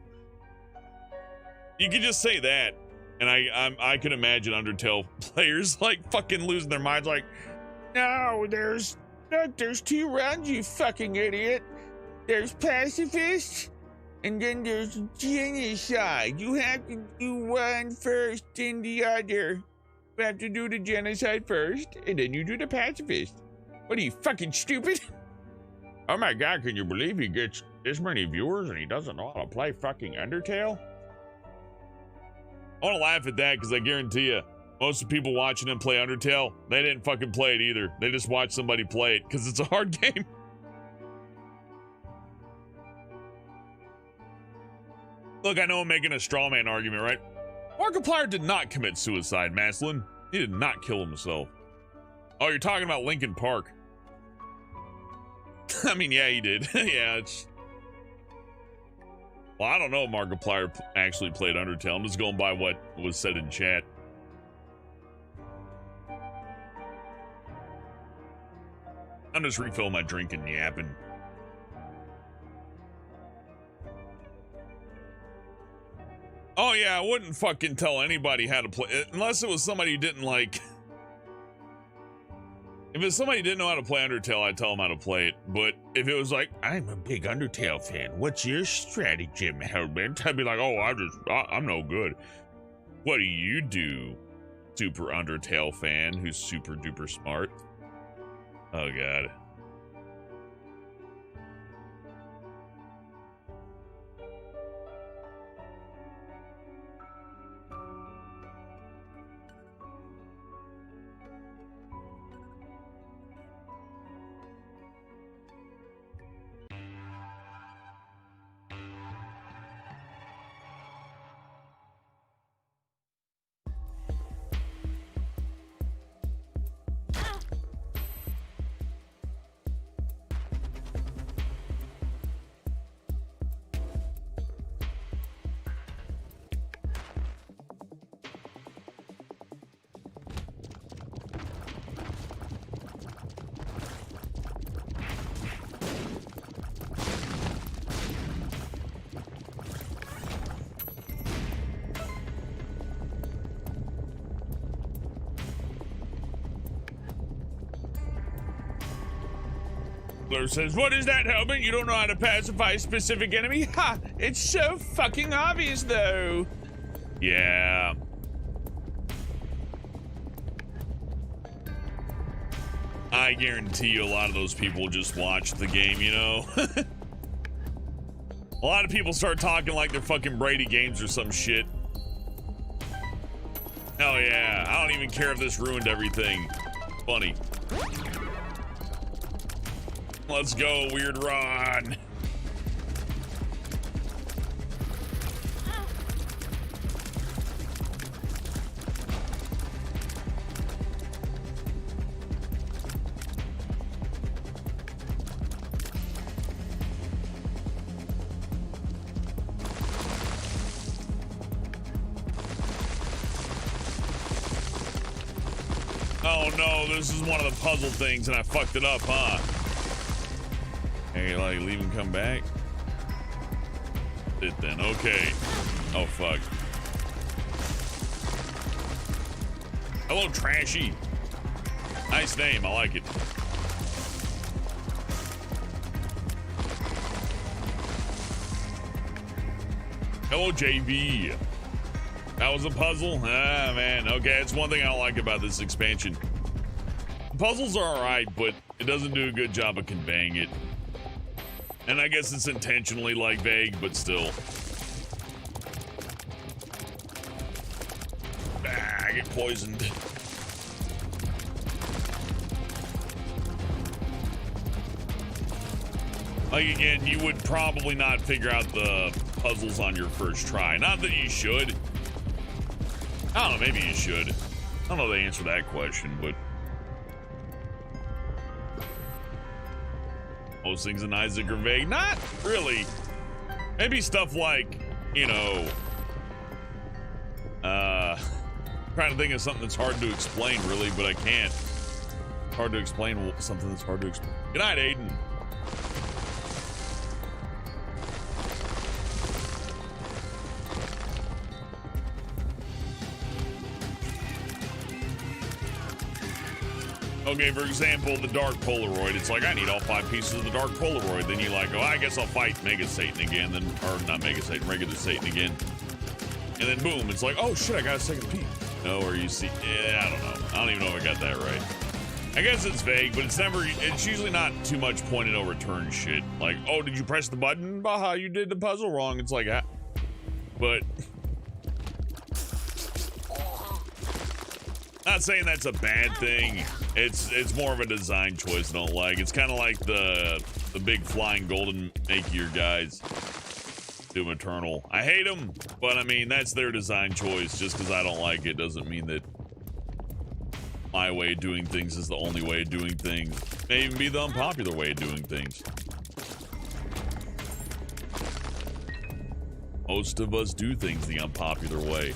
You could just say that. And I can imagine Undertale players like fucking losing their minds like, no, there's 2 rounds, you fucking idiot. There's pacifist, and then there's genocide. You have to do one first, then the other. You have to do the genocide first, and then you do the pacifist. What are you, fucking stupid? Oh my god, can you believe he gets this many viewers and he doesn't know how to play fucking Undertale? I want to laugh at that because I guarantee you, most of the people watching him play Undertale, they didn't fucking play it either. They just watched somebody play it because it's a hard game. Look, I know I'm making a straw man argument, right? Markiplier did not commit suicide, Maslin. He did not kill himself. Oh, you're talking about Linkin Park. I mean, yeah, he did. Yeah, it's... Well, I don't know if Markiplier actually played Undertale. I'm just going by what was said in chat. I'm just refilling my drink and yapping. Oh yeah, I wouldn't fucking tell anybody how to play, unless it was somebody who didn't like... If it's somebody who didn't know how to play Undertale, I'd tell them how to play it. But if it was like, I'm a big Undertale fan, what's your stratagem, Helmet? I'd be like, oh, I'm no good. What do you do, super Undertale fan who's super duper smart? Oh god. Blur says, what is that, Helmet? You don't know how to pacify a specific enemy? Ha! It's so fucking obvious, though. Yeah. I guarantee you a lot of those people just watch the game, you know? A lot of people start talking like they're fucking Brady Games or some shit. Hell yeah. I don't even care if this ruined everything. Funny. Let's go, Weird Ron. Oh no, this is one of the puzzle things and I fucked it up, huh? Hey, like, leave him come back? It then, okay. Oh, fuck. Hello, Trashy. Nice name, I like it. Hello, JV. That was a puzzle? Ah, man. Okay, it's one thing I don't like about this expansion. The puzzles are alright, but it doesn't do a good job of conveying it. And I guess it's intentionally, like, vague, but still. Ah, I get poisoned. Like, again, you would probably not figure out the puzzles on your first try. Not that you should. I don't know, maybe you should. I don't know the answer to that question, but... most things in Isaac are vague. Not really. Maybe stuff like, you know... trying to think of something that's hard to explain, really, but I can't. Hard to explain something that's hard to explain. Good night, Aiden. Okay, for example, the Dark Polaroid. It's like, I need all 5 pieces of the Dark Polaroid. Then you like, oh, I guess I'll fight Mega Satan again. Then, or not Mega Satan, regular Satan again. And then boom, it's like, oh shit, I got a second piece. No, or you see, yeah, I don't know. I don't even know if I got that right. I guess it's vague, but it's usually not too much point and no return shit. Like, oh, did you press the button? Baha, you did the puzzle wrong. It's like, but... not saying that's a bad thing. It's more of a design choice I don't like. It's kind of like the big flying golden Makeyear guys. Doom Eternal. I hate them, but I mean, that's their design choice. Just because I don't like it doesn't mean that my way of doing things is the only way of doing things. May even be the unpopular way of doing things. Most of us do things the unpopular way.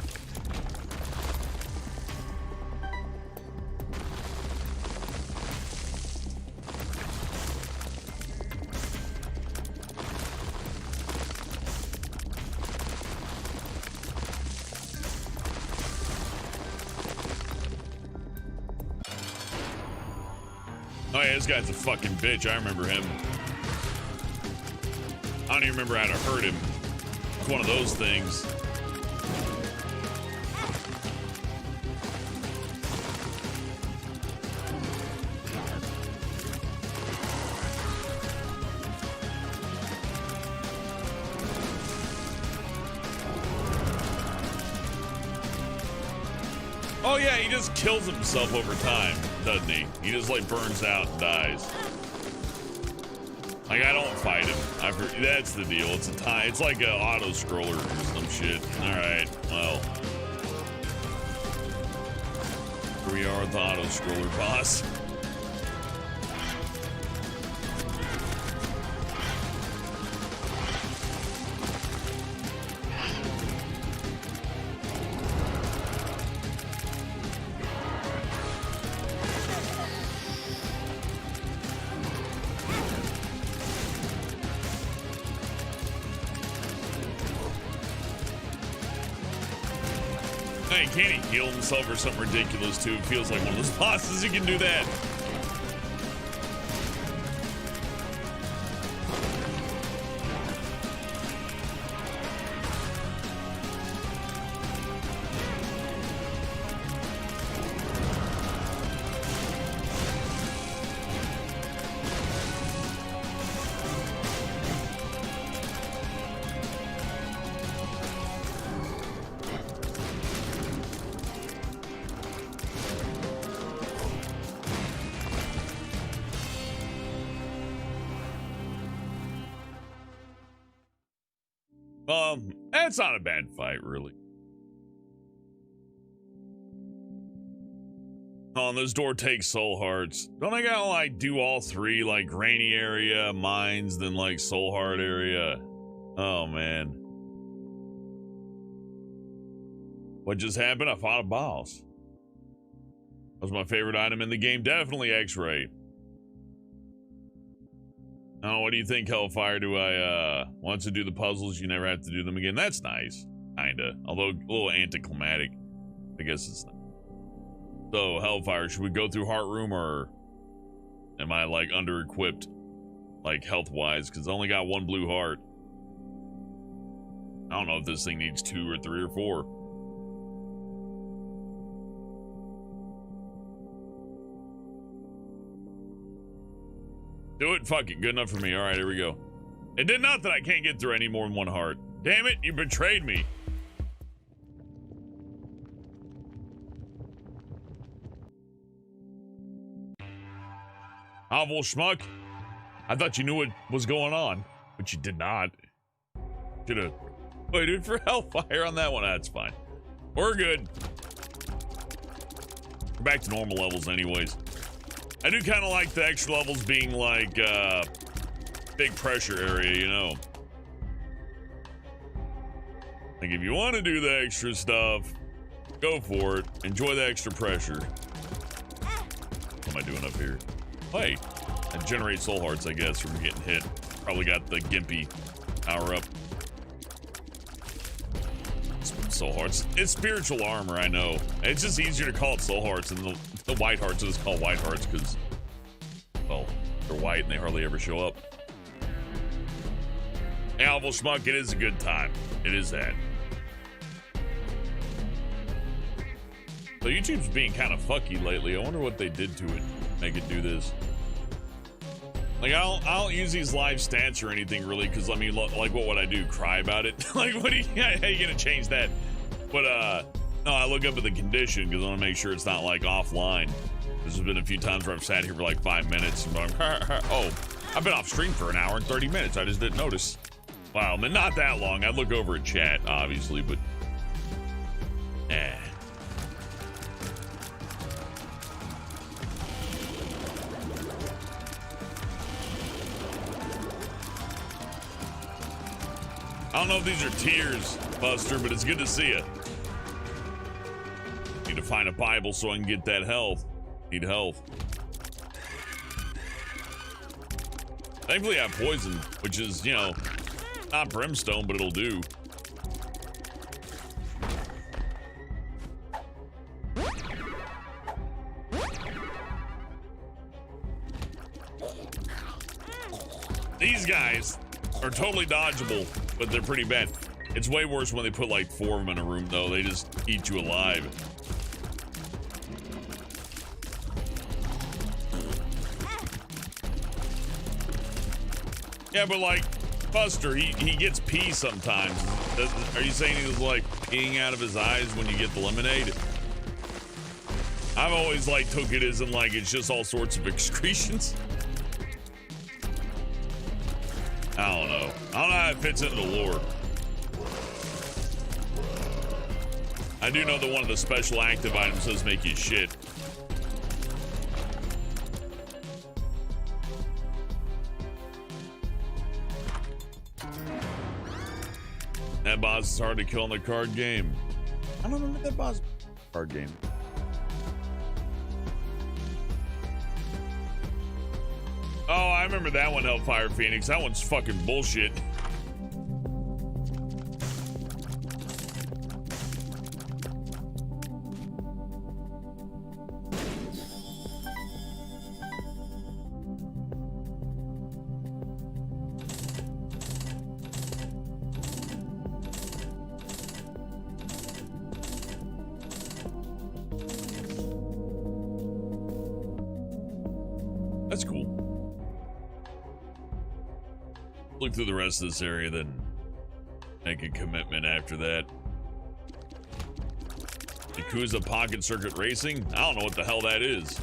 Oh yeah, this guy's a fucking bitch. I remember him. I don't even remember how to hurt him. It's one of those things. Oh yeah, he just kills himself over time, doesn't he? He just like burns out and dies. Like, I don't fight him. That's the deal. It's a time. It's like an auto scroller or some shit. All right. Well, here we are with the auto scroller boss. Hey, can't he heal himself or something ridiculous too? It feels like one of those bosses who can do that. That's not a bad fight, really. Oh, and this door takes soul hearts. Don't I gotta, like, do all three? Like, rainy area, mines, then, like, soul heart area. Oh, man. What just happened? I fought a boss. That was my favorite item in the game. Definitely X-ray. Oh, what do you think, Hellfire? Do I, once I do the puzzles, you never have to do them again? That's nice. Kinda. Although, a little anticlimactic. I guess it's not. So, Hellfire, should we go through Heart Room, or am I, like, under-equipped, like, health-wise? Because I only got one blue heart. I don't know if this thing needs 2 or 3 or 4. Do it, fuck it, good enough for me. All right, here we go. It did not that I can't get through any more than one heart. Damn it, you betrayed me. Hovel schmuck. I thought you knew what was going on, but you did not. Should have waited for Hellfire on that one. That's fine. We're good. We're back to normal levels anyways. I do kind of like the extra levels being like big pressure area, you know. Like if you want to do the extra stuff, go for it. Enjoy the extra pressure. What am I doing up here? Hey, I generate soul hearts, I guess, from getting hit. Probably got the Gimpy power up. Soul hearts. It's spiritual armor, I know. It's just easier to call it soul hearts, and the white hearts are just called white hearts because, well, they're white and they hardly ever show up. Hey, Alvo Schmuck, it is a good time. It is that. So YouTube's being kind of fucky lately. I wonder what they did to it. Make it do this. Like, I don't use these live stats or anything really, because I mean, like, what would I do? Cry about it? Like, how are you gonna change that? But no, I look up at the condition because I want to make sure it's not like offline. There's been a few times where I've sat here for like 5 minutes and I'm, oh, I've been off stream for 1 hour and 30 minutes. I just didn't notice. Wow, man, not that long. I'd look over at chat, obviously, but eh. I don't know if these are tears, Buster, but it's good to see you. Need to find a Bible so I can get that health. Need health. Thankfully I have poison, which is, you know, not brimstone, but it'll do. These guys are totally dodgeable, but they're pretty bad. It's way worse when they put like 4 of them in a room, though. They just eat you alive. Yeah, but like Buster, he gets pee sometimes. Are you saying he's like peeing out of his eyes when you get the lemonade? I've always like took it as in like it's just all sorts of excretions. I don't know. I don't know how it fits into the lore. I do know that one of the special active items does make you shit. That boss is hard to kill in the card game. I don't remember that boss card game. Oh, I remember that one, Hellfire Phoenix. That one's fucking bullshit. That's cool. Look through the rest of this area, then make a commitment after that. Yakuza Pocket Circuit Racing? I don't know what the hell that is.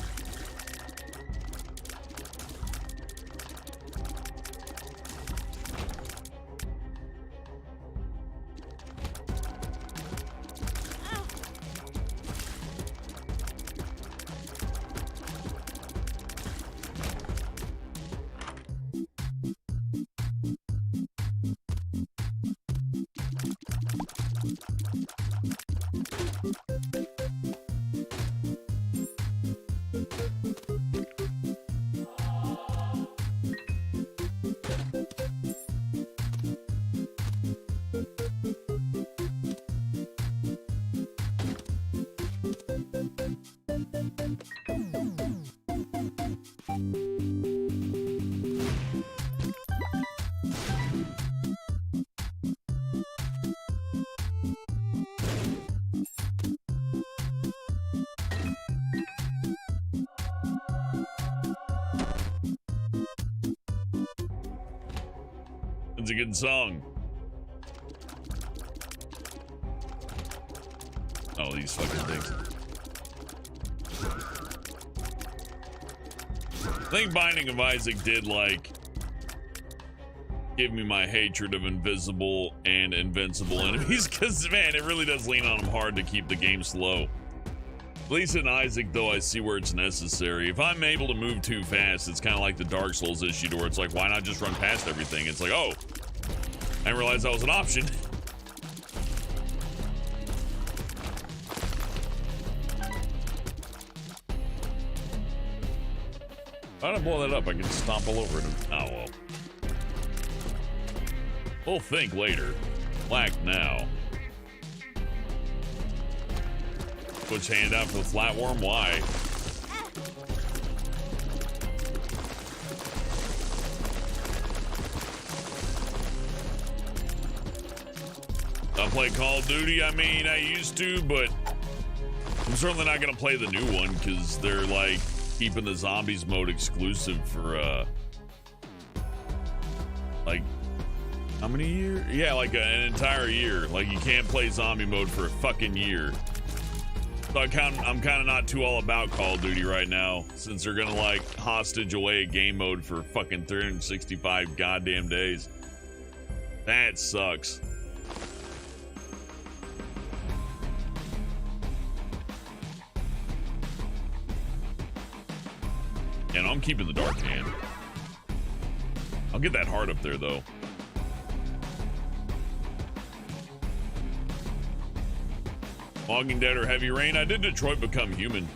It's a good song. Oh, these fucking things. I think Binding of Isaac did, like, give me my hatred of invisible and invincible enemies, because, man, it really does lean on them hard to keep the game slow. At least in Isaac, though, I see where it's necessary. If I'm able to move too fast, it's kind of like the Dark Souls issue, where it's like, why not just run past everything? It's like, oh, I didn't realize that was an option. Why did I blow that up? I can stomp all over it. Oh, well. We'll think later. Black now. Puts hand out for the flatworm. Why? I play Call of Duty. I mean, I used to, but I'm certainly not going to play the new one because they're like keeping the zombies mode exclusive for like how many years? Yeah, like an entire year. Like you can't play zombie mode for a fucking year. So I'm kind of not too all about Call of Duty right now, since they're gonna like hostage away a game mode for fucking 365 goddamn days. That sucks. And I'm keeping the dark hand. I'll get that heart up there though. Walking Dead or Heavy Rain? I did Detroit Become Human.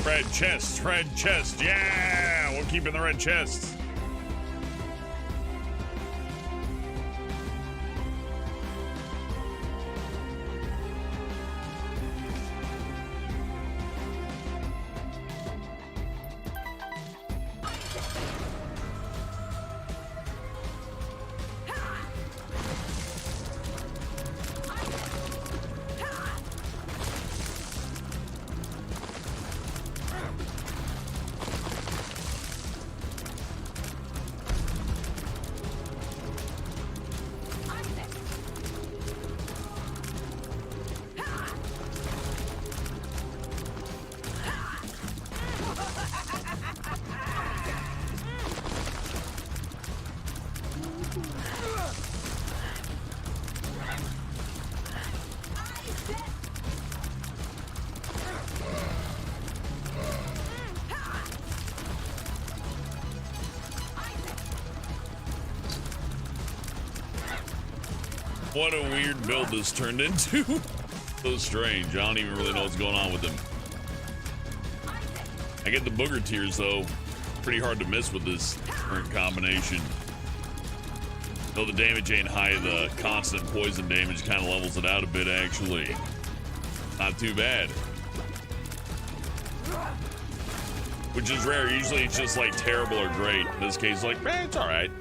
Red chest, yeah! We're keeping the red chests. What a weird build this turned into. So strange. I don't even really know what's going on with him. I get the booger tears though. Pretty hard to miss with this current combination. Though the damage ain't high, the constant poison damage kind of levels it out a bit actually. Not too bad. Which is rare. Usually it's just like terrible or great. In this case, like, it's alright.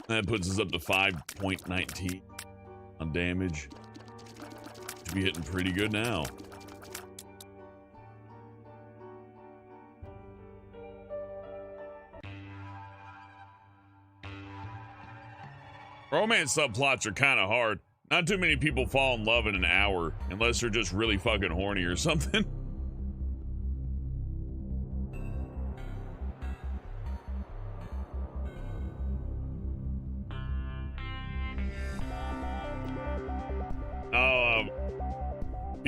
That puts us up to 5.19 on damage. Should be hitting pretty good now. Romance subplots are kind of hard. Not too many people fall in love in an hour, unless they're just really fucking horny or something.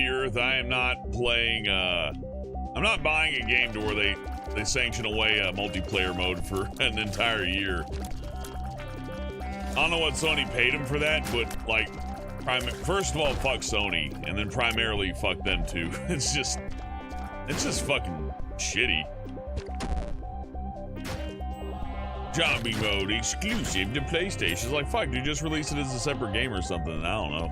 Earth, I am not playing, I'm not buying a game to where they sanction away a multiplayer mode for an entire year. I don't know what Sony paid him for that, but like, first of all, fuck Sony, and then primarily fuck them too. It's just fucking shitty. Zombie mode exclusive to PlayStation. It's like, fuck, dude, just release it as a separate game or something. I don't know.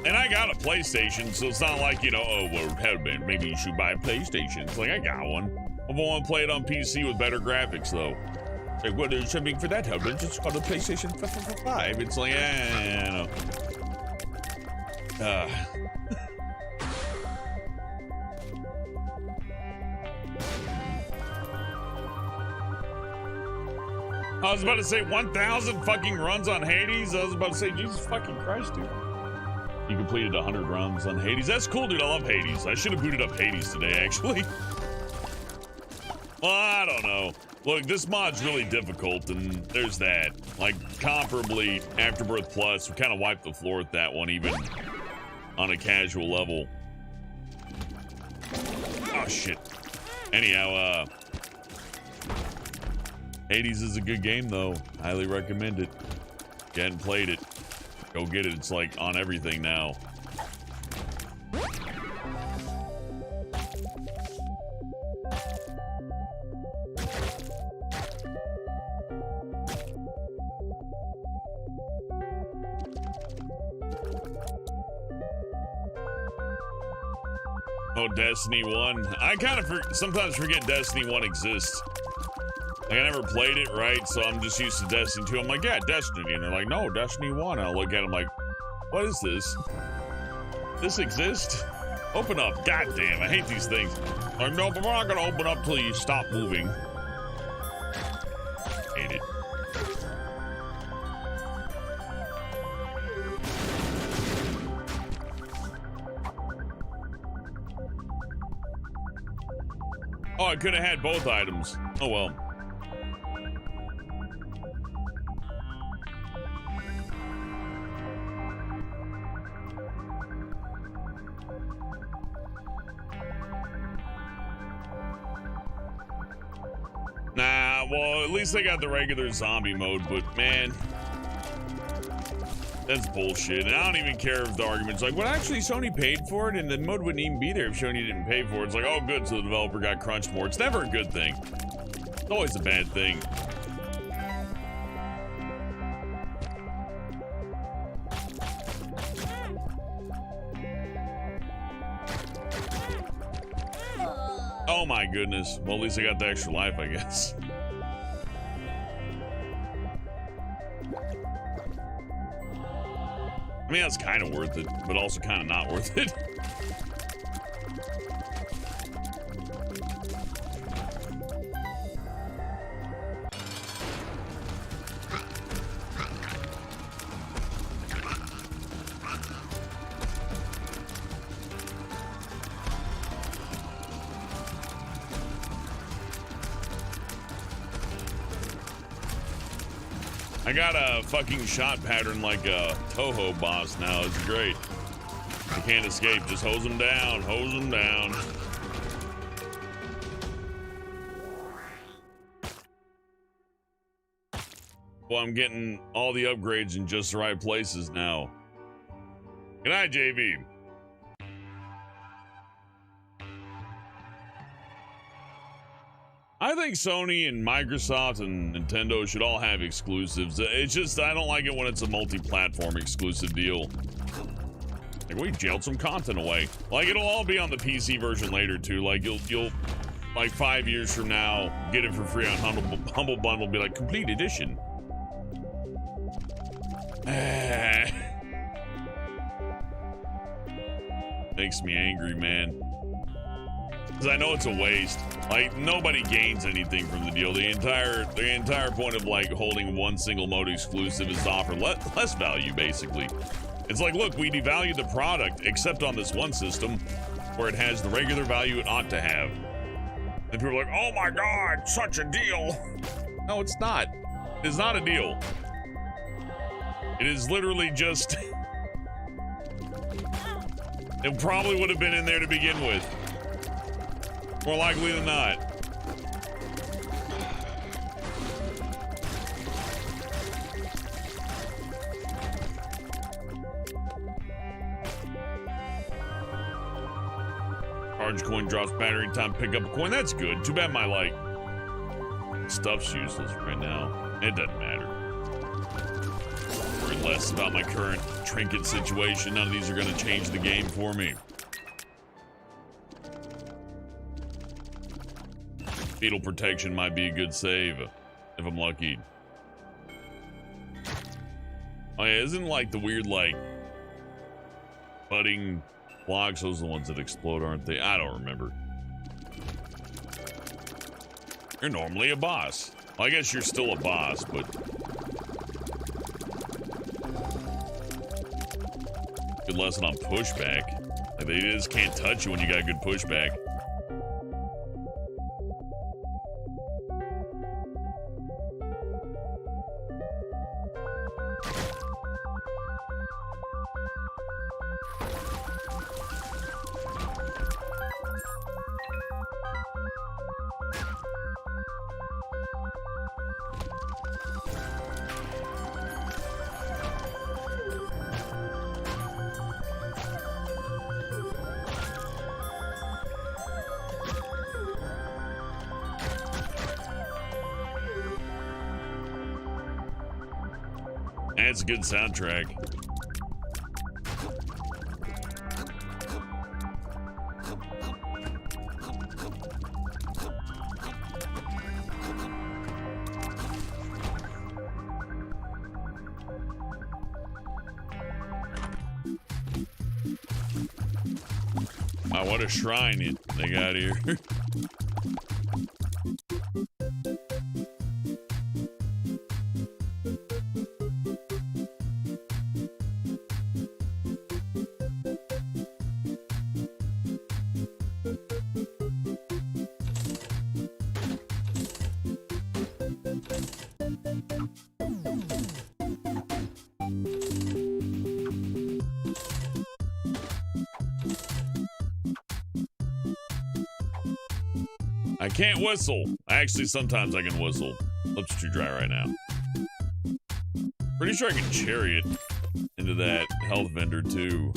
And I got a PlayStation, so it's not like, you know, oh, well, hellbent, maybe you should buy a PlayStation. It's like, I got one. I want to play it on PC with better graphics, though. It's like, well, there's something for that, hellbent. It's called a PlayStation 5. It's like, no. Uh. I was about to say 1,000 fucking runs on Hades. I was about to say, Jesus fucking Christ, dude. You completed 100 runs on Hades. That's cool, dude. I love Hades. I should have booted up Hades today, actually. Well, I don't know. Look, this mod's really difficult, and there's that. Like, comparably, Afterbirth Plus, we kind of wiped the floor with that one, even on a casual level. Oh, shit. Anyhow, Hades is a good game, though. Highly recommend it. If you hadn't played it, go get it. It's, like, on everything now. Oh, Destiny 1. I kind of sometimes forget Destiny 1 exists. Like, I never played it, right? So I'm just used to Destiny 2. I'm like, yeah, Destiny. And they're like, no, Destiny 1. And I look at it, I'm like, what is this? This exists? Open up. God damn, I hate these things. Like, no, but we're not going to open up till you stop moving. Hate it. Oh, I could have had both items. Oh, well. Nah, well, at least I got the regular zombie mode, but man, that's bullshit. And I don't even care if the argument's like, well, actually, Sony paid for it, and the mode wouldn't even be there if Sony didn't pay for it. It's like, oh, good, so the developer got crunched more. It's never a good thing. It's always a bad thing. Oh my goodness. Well, at least I got the extra life, I guess. I mean, that's kind of worth it, but also kind of not worth it. I got a fucking shot pattern like a Toho boss now. It's great. I can't escape. Just hose them down. Hose them down. Well, I'm getting all the upgrades in just the right places now. Good night, JV. I think Sony and Microsoft and Nintendo should all have exclusives. It's just, I don't like it when it's a multi-platform exclusive deal. Like, we jailed some content away. Like, it'll all be on the PC version later, too. Like, you'll like, 5 years from now, get it for free on Humble Bundle, be like, complete edition. Makes me angry, man. Because I know it's a waste. Like, nobody gains anything from the deal. The entire point of, like, holding one single mode exclusive is to offer less value, basically. It's like, look, we devalue the product, except on this one system, where it has the regular value it ought to have. And people are like, oh my god, such a deal. No, it's not. It's not a deal. It is literally just... It probably would have been in there to begin with. More likely than not. Charge coin drops battery time, pick up a coin. That's good. Too bad my, like, stuff's useless right now. It doesn't matter. Worry less about my current trinket situation. None of these are going to change the game for me. Fetal protection might be a good save if I'm lucky. Oh yeah, isn't like the weird like budding blocks, those are the ones that explode, aren't they? I don't remember. You're normally a boss. Well, I guess you're still a boss, but... Good lesson on pushback. Like, they just can't touch you when you got good pushback. It's a good soundtrack. Wow, what a shrine they got here. I can't whistle. Actually, sometimes I can whistle. Lips too dry right now. Pretty sure I can chariot into that health vendor too.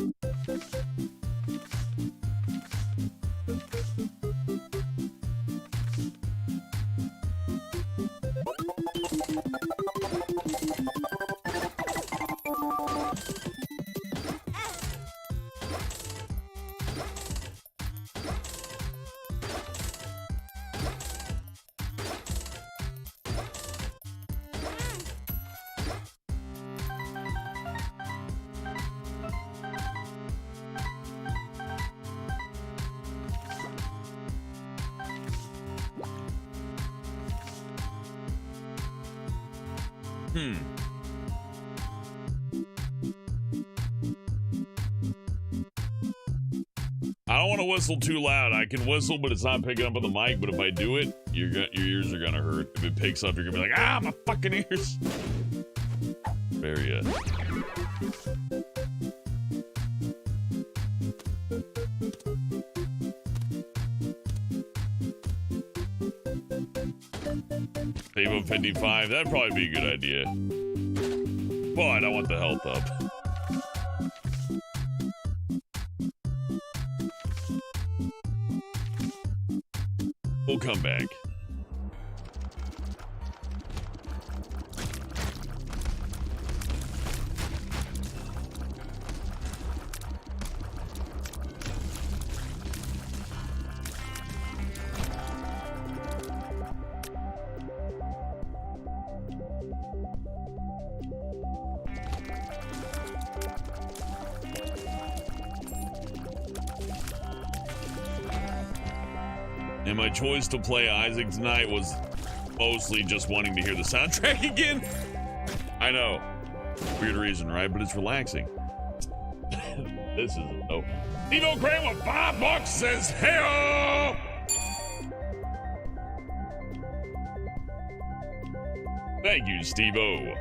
I don't want to whistle too loud. I can whistle, but it's not picking up on the mic. But if I do it, your ears are gonna hurt. If it picks up, you're gonna be like, ah, my fucking ears. Very Save up 55. That'd probably be a good idea. But I want the health up. We'll come back. And my choice to play Isaac tonight was mostly just wanting to hear the soundtrack again. I know. Weird reason, right? But it's relaxing. This is... Oh. Steve-O Graham with $5 says, hey-oh! Thank you, Steve-O.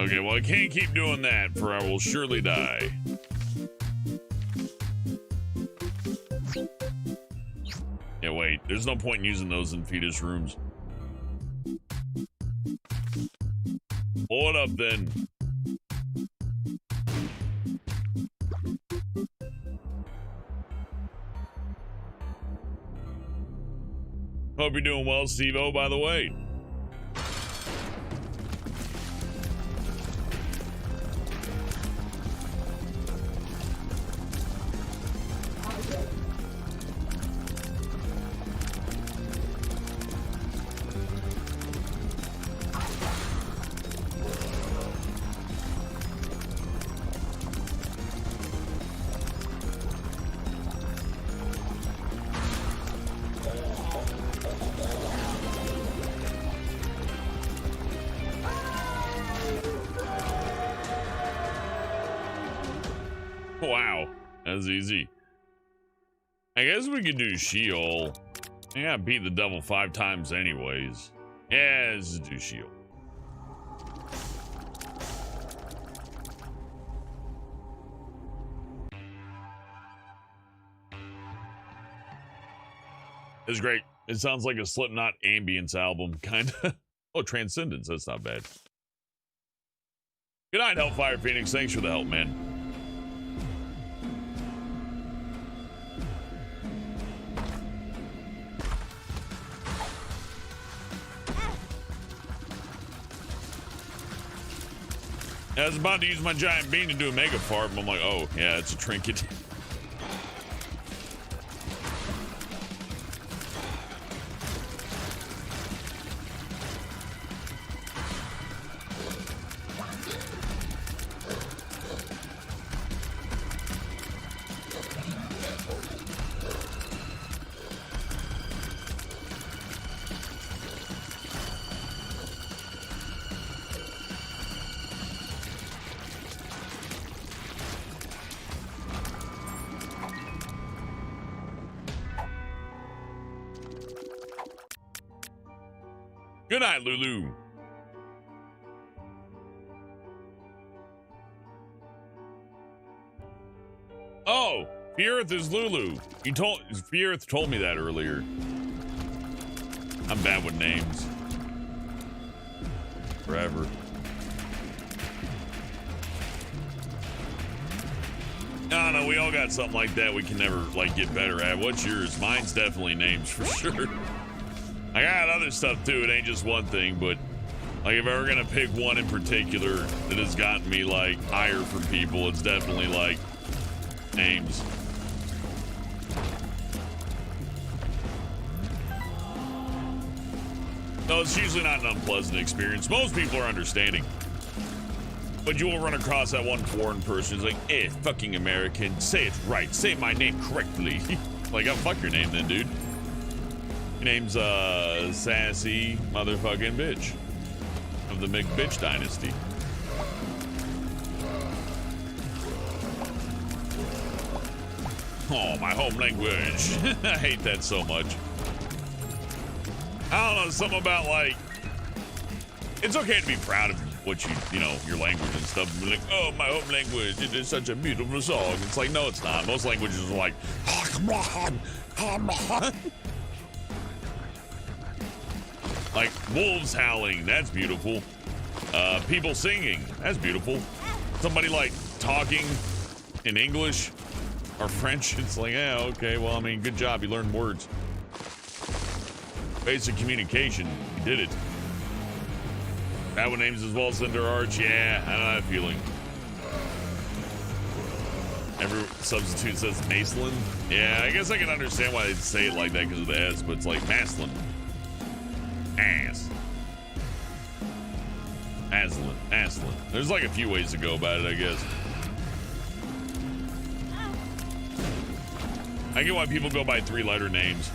Okay, well, I can't keep doing that, for I will surely die. Yeah, wait. There's no point in using those in fetus rooms. Pull it up, then. Hope you're doing well, Steve-O, by the way. Wow, that's easy. I guess we could do Sheol. I gotta beat the devil 5 times anyways. Yeah, let's just do Sheol. It's great. It sounds like a Slipknot ambience album, kinda. Oh, Transcendence, that's not bad. Good night, Hellfire Phoenix. Thanks for the help, man. I was about to use my giant bean to do a mega fart, but I'm like, oh, yeah, it's a trinket. Good night, Lulu. Oh, Fierith is Lulu. Fierith told me that earlier. I'm bad with names. Forever. I don't know, we all got something like that we can never, like, get better at. What's yours? Mine's definitely names, for sure. I got other stuff too, it ain't just one thing, but like if I were gonna pick one in particular that has gotten me like higher for people, it's definitely like names. No, it's usually not an unpleasant experience. Most people are understanding. But you will run across that one foreign person who's like, fucking American, say it right, say my name correctly. Like, oh, fuck your name then, dude. Your name's Sassy Motherfucking Bitch of the McBitch Dynasty. Oh, my home language. I hate that so much. I don't know, something about like, it's okay to be proud of what you know, your language and stuff. Be like, oh, my home language, it is such a beautiful song. It's like, no, it's not. Most languages are like, oh, come on, come on. Like wolves howling, that's beautiful. People singing, that's beautiful. Somebody like talking in English or French, it's like, yeah, okay, well, I mean, good job, you learned words. Basic communication, you did it. That one names as well, Cinder Arch, yeah, I know that feeling. Every substitute says Maslin. Yeah, I guess I can understand why they'd say it like that because of the S, but it's like Maslin. Ass. Aslan. There's like a few ways to go about it, I guess. I get why people go by 3-letter names.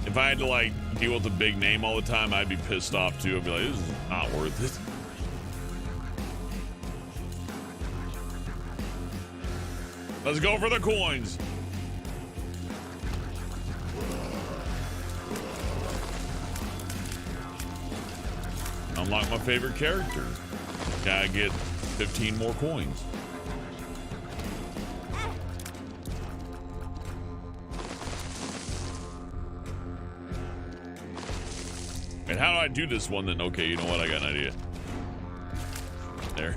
If I had to like deal with a big name all the time, I'd be pissed off too. I'd be like, this is not worth it. Let's go for the coins. Unlock my favorite character. Gotta get 15 more coins. And how do I do this one then? Okay, you know what? I got an idea. There.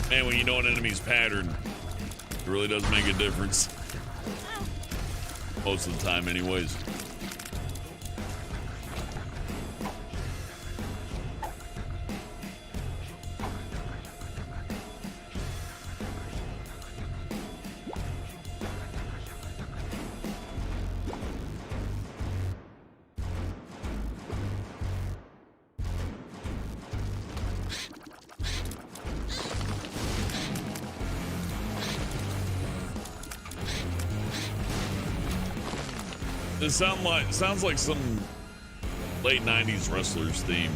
Man, when you know an enemy's pattern, it really does make a difference. Most of the time, anyways. This sounds like some late 90s wrestlers theme.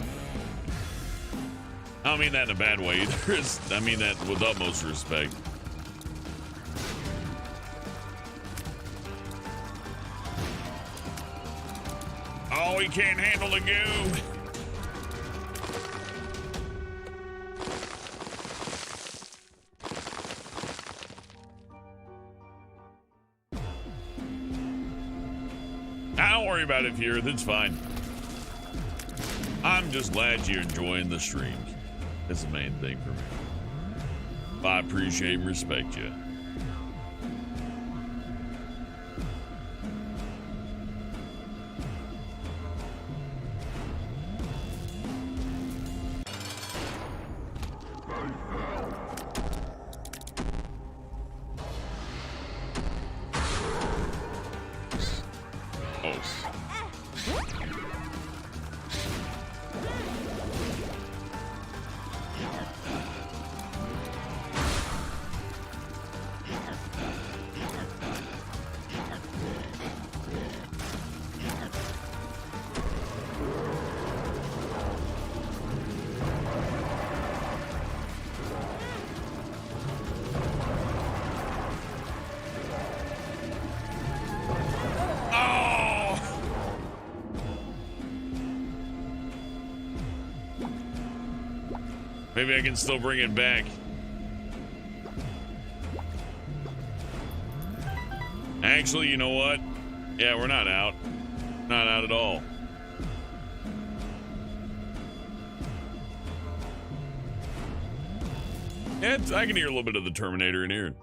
I don't mean that in a bad way either. I mean that with utmost respect. Oh, he can't handle the goo. Don't worry about it here. That's fine. I'm just glad you're enjoying the streams. That's the main thing for me. I appreciate and respect you. Maybe I can still bring it back. Actually, you know what? Yeah, we're not out. Not out at all. Yeah, I can hear a little bit of the Terminator in here.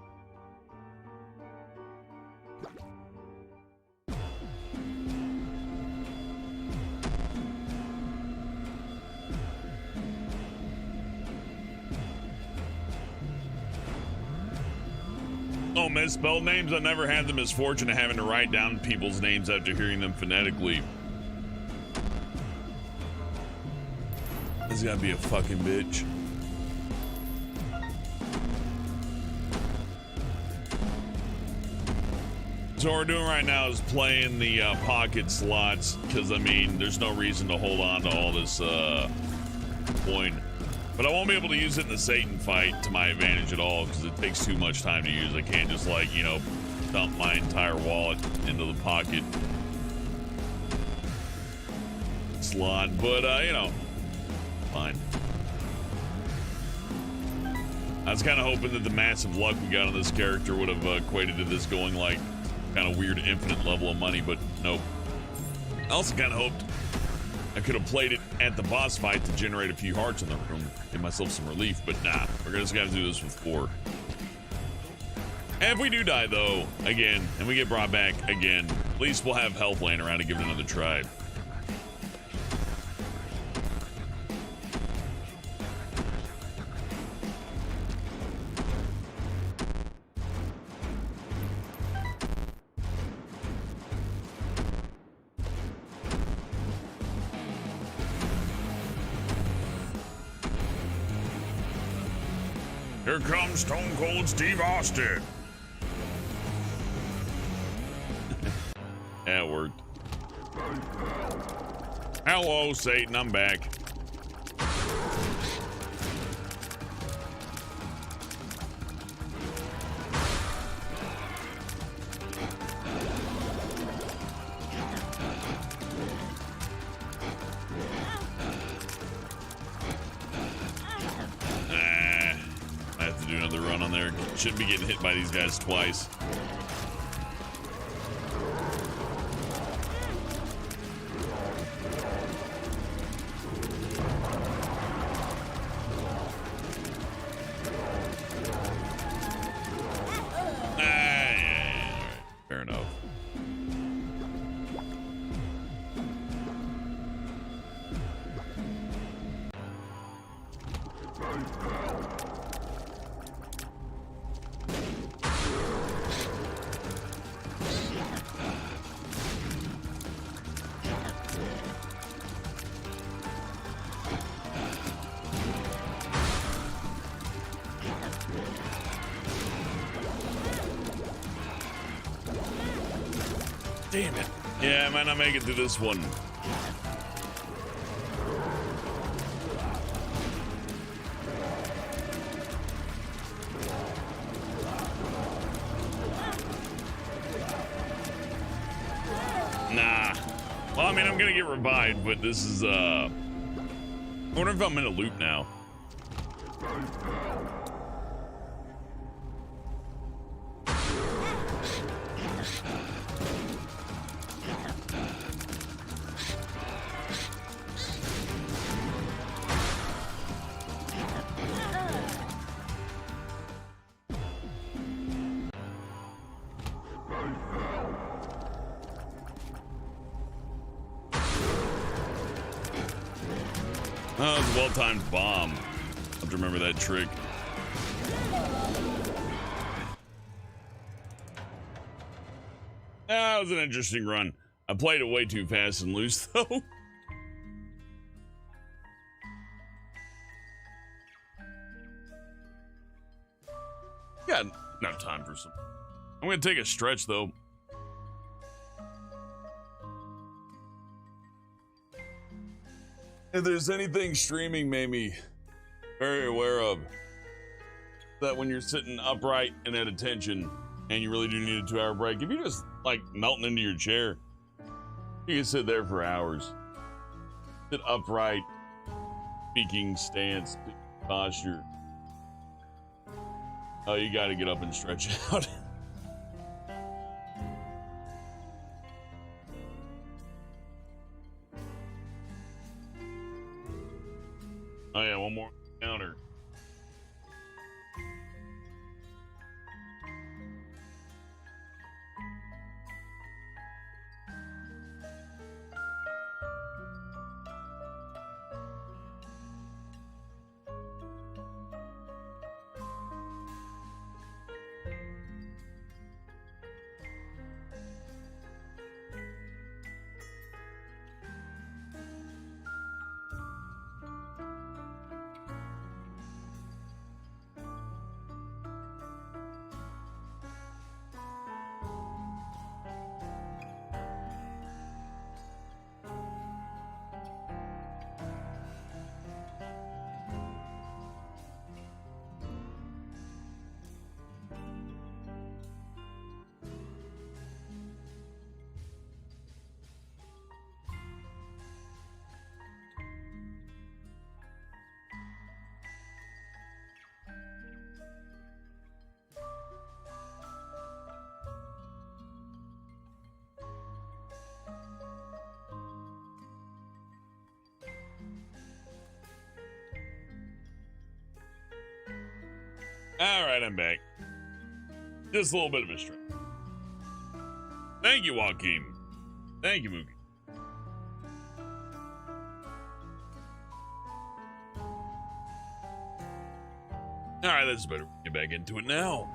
Oh, misspelled names? I never had the misfortune of having to write down people's names after hearing them phonetically. This gotta be a fucking bitch. So what we're doing right now is playing the pocket slots, because I mean, there's no reason to hold on to all this coin. But I won't be able to use it in the Satan fight to my advantage at all, because it takes too much time to use. I can't just, like, you know, dump my entire wallet into the pocket slot. But, you know, fine. I was kind of hoping that the massive luck we got on this character would have equated to this going, like, kind of weird infinite level of money, but nope. I also kind of hoped I could have played it at the boss fight to generate a few hearts in the room, give myself some relief, but nah, we're just gonna do this with 4. And if we do die though, again, and we get brought back again, at least we'll have health laying around to give it another try. Here comes Stone Cold Steve Austin. That worked. Hello, Satan, I'm back. I have to do another run on there. Shouldn't be getting hit by these guys twice. Fair enough. Damn it. Yeah, I might not make it through this one. Nah. Well, I mean, I'm gonna get revived, but this is, I wonder if I'm in a loop now. Oh, it was a well-timed bomb. I have to remember that trick. That was an interesting run. I played it way too fast and loose, though. Got enough time for some. I'm gonna take a stretch, though. If there's anything streaming made me very aware of, that when you're sitting upright and at attention and you really do need a 2-hour break, if you're just like melting into your chair, you can sit there for hours. Sit upright, speaking stance, speaking posture. Oh, you gotta get up and stretch out. Oh yeah, one more counter. All right, I'm back. Just a little bit of a stretch. Thank you, Joaquin. Thank you, Mookie. All right, that's better. Get back into it now.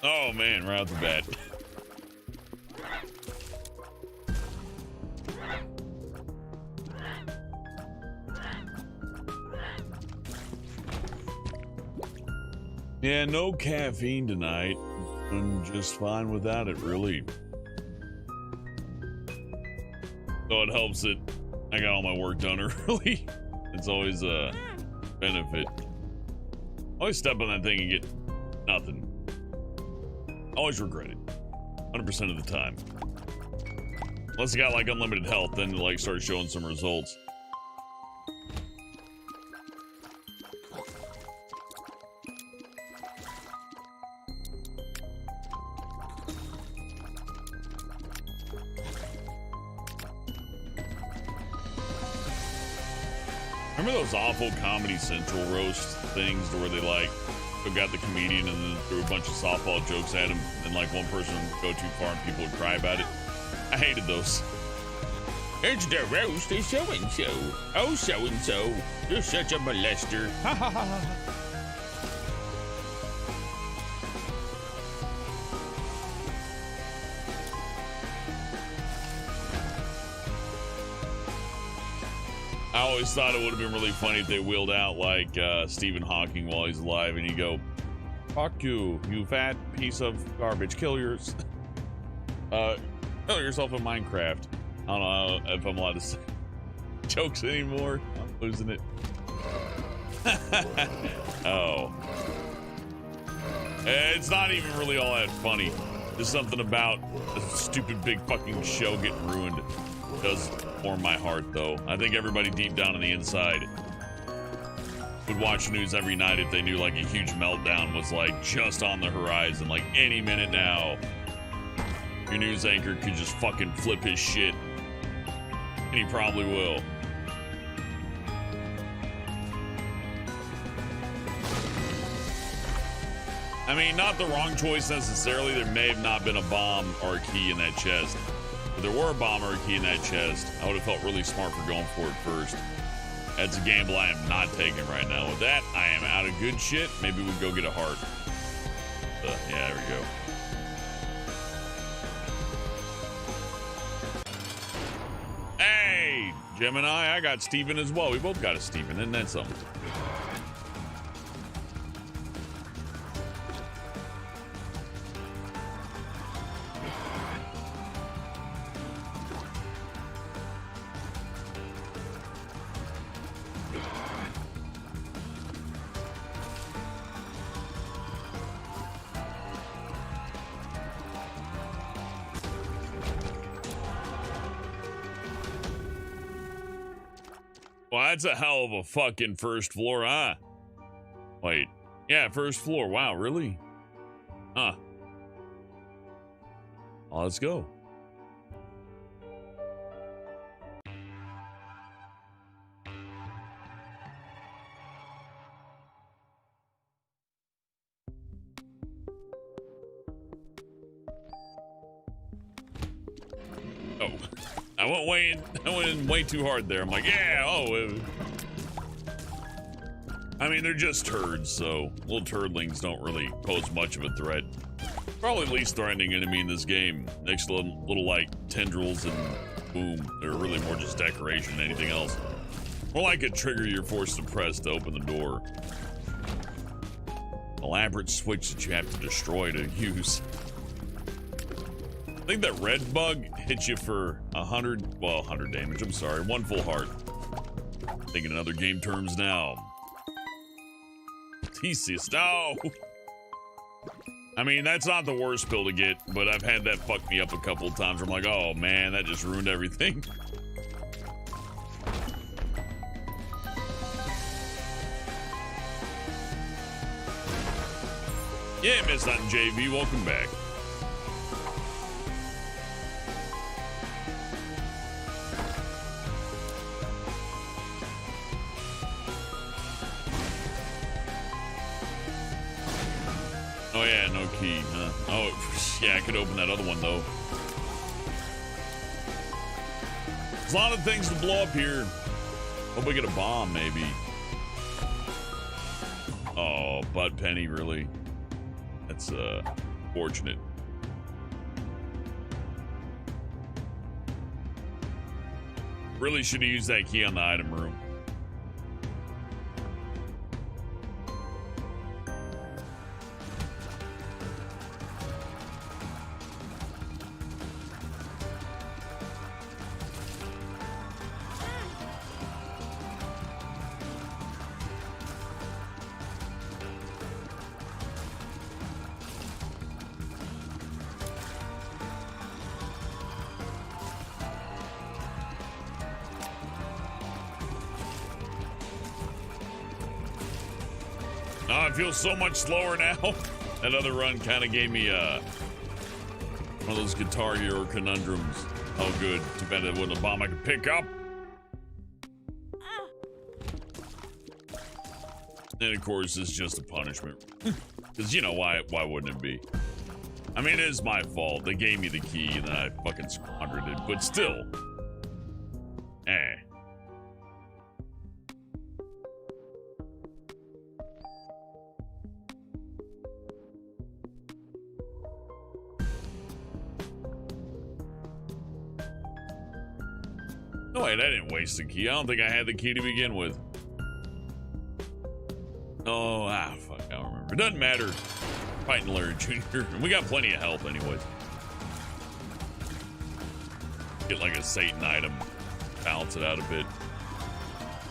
Oh man, right off the bat. Yeah, no caffeine tonight. I'm just fine without it, really. So it helps that I got all my work done early. It's always a benefit. Always step on that thing and get nothing. Always regret it. 100% of the time. Unless you got like unlimited health, then like start showing some results. Remember those awful Comedy Central roast things where they like got the comedian and then threw a bunch of softball jokes at him and like one person would go too far and people would cry about it? I hated those. It's the roast of so-and-so. Oh, so-and-so. You're such a molester. Ha ha ha ha. I always thought it would have been really funny if they wheeled out like Stephen Hawking while he's alive and you go, fuck you, you fat piece of garbage, kill yourself in Minecraft. I don't know if I'm allowed to say jokes anymore. I'm losing it. Oh. It's not even really all that funny. There's something about a stupid big fucking show getting ruined. It does warm my heart, though. I think everybody deep down on the inside would watch news every night if they knew like a huge meltdown was like just on the horizon. Like any minute now, your news anchor could just fucking flip his shit. And he probably will. I mean, not the wrong choice necessarily. There may have not been a bomb or a key in that chest. If there were a bomb or a key in that chest, I would have felt really smart for going for it first. That's a gamble I am not taking right now. With that, I am out of good shit. Maybe we'll go get a heart. Yeah, there we go. Hey, Gemini, I got Steven as well. We both got a Steven, isn't that something? Well, that's a hell of a fucking first floor, huh? Wait. Yeah, first floor. Wow, really? Huh. Well, let's go. Oh. I went in way too hard there. I'm like, yeah, I mean, they're just turds, so little turdlings don't really pose much of a threat. Probably the least threatening enemy in this game. Next to little like tendrils and boom. They're really more just decoration than anything else. More like a trigger you're forced to press to open the door. Elaborate switch that you have to destroy to use. I think that red bug hits you for 100 damage, I'm sorry, 1 full heart. Thinking in other game terms now. Theseus, no! I mean, that's not the worst pill to get, but I've had that fuck me up a couple of times. I'm like, oh man, that just ruined everything. Yeah, Miss Hunting JV, welcome back. Yeah, no key, huh? Oh, yeah, I could open that other one, though. There's a lot of things to blow up here. Hope we get a bomb, maybe. Oh, Bud Penny, really? That's, fortunate. Really should have used that key on the item room. Oh, I feel so much slower now. That other run kind of gave me one of those Guitar Hero conundrums. Oh, good. Too bad it wasn't a bomb I could pick up. And of course, it's just a punishment. Because you know why wouldn't it be? I mean, it is my fault. They gave me the key and then I fucking squandered it. But still. Eh. No, wait, I didn't waste the key. I don't think I had the key to begin with. Oh, fuck, I don't remember. It doesn't matter. Fighting Larry Jr. And we got plenty of health anyways. Get like a Satan item. Balance it out a bit.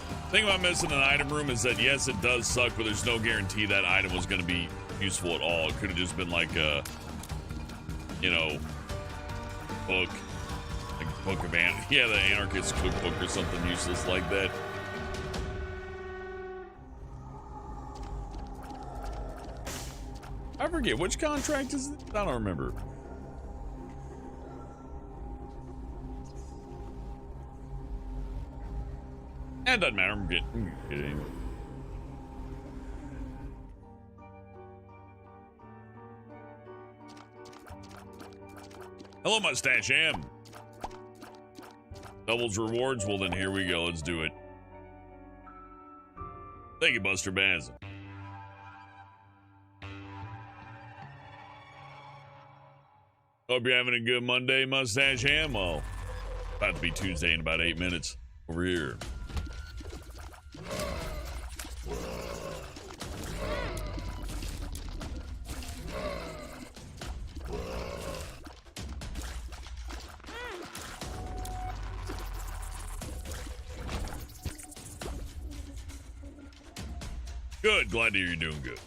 The thing about missing an item room is that, yes, it does suck, but there's no guarantee that item was going to be useful at all. It could have just been like a, you know, book. Book of the Anarchist Cookbook or something useless like that. I forget, which contract is it? I don't remember. It doesn't matter, I'm getting it anyway. Hello, Mustache M. Doubles rewards? Well, then here we go. Let's do it. Thank you, Buster Baz. Hope you're having a good Monday, Mustache Ham. Well, about to be Tuesday in about 8 minutes. Over here. Good. Glad to hear you're doing good.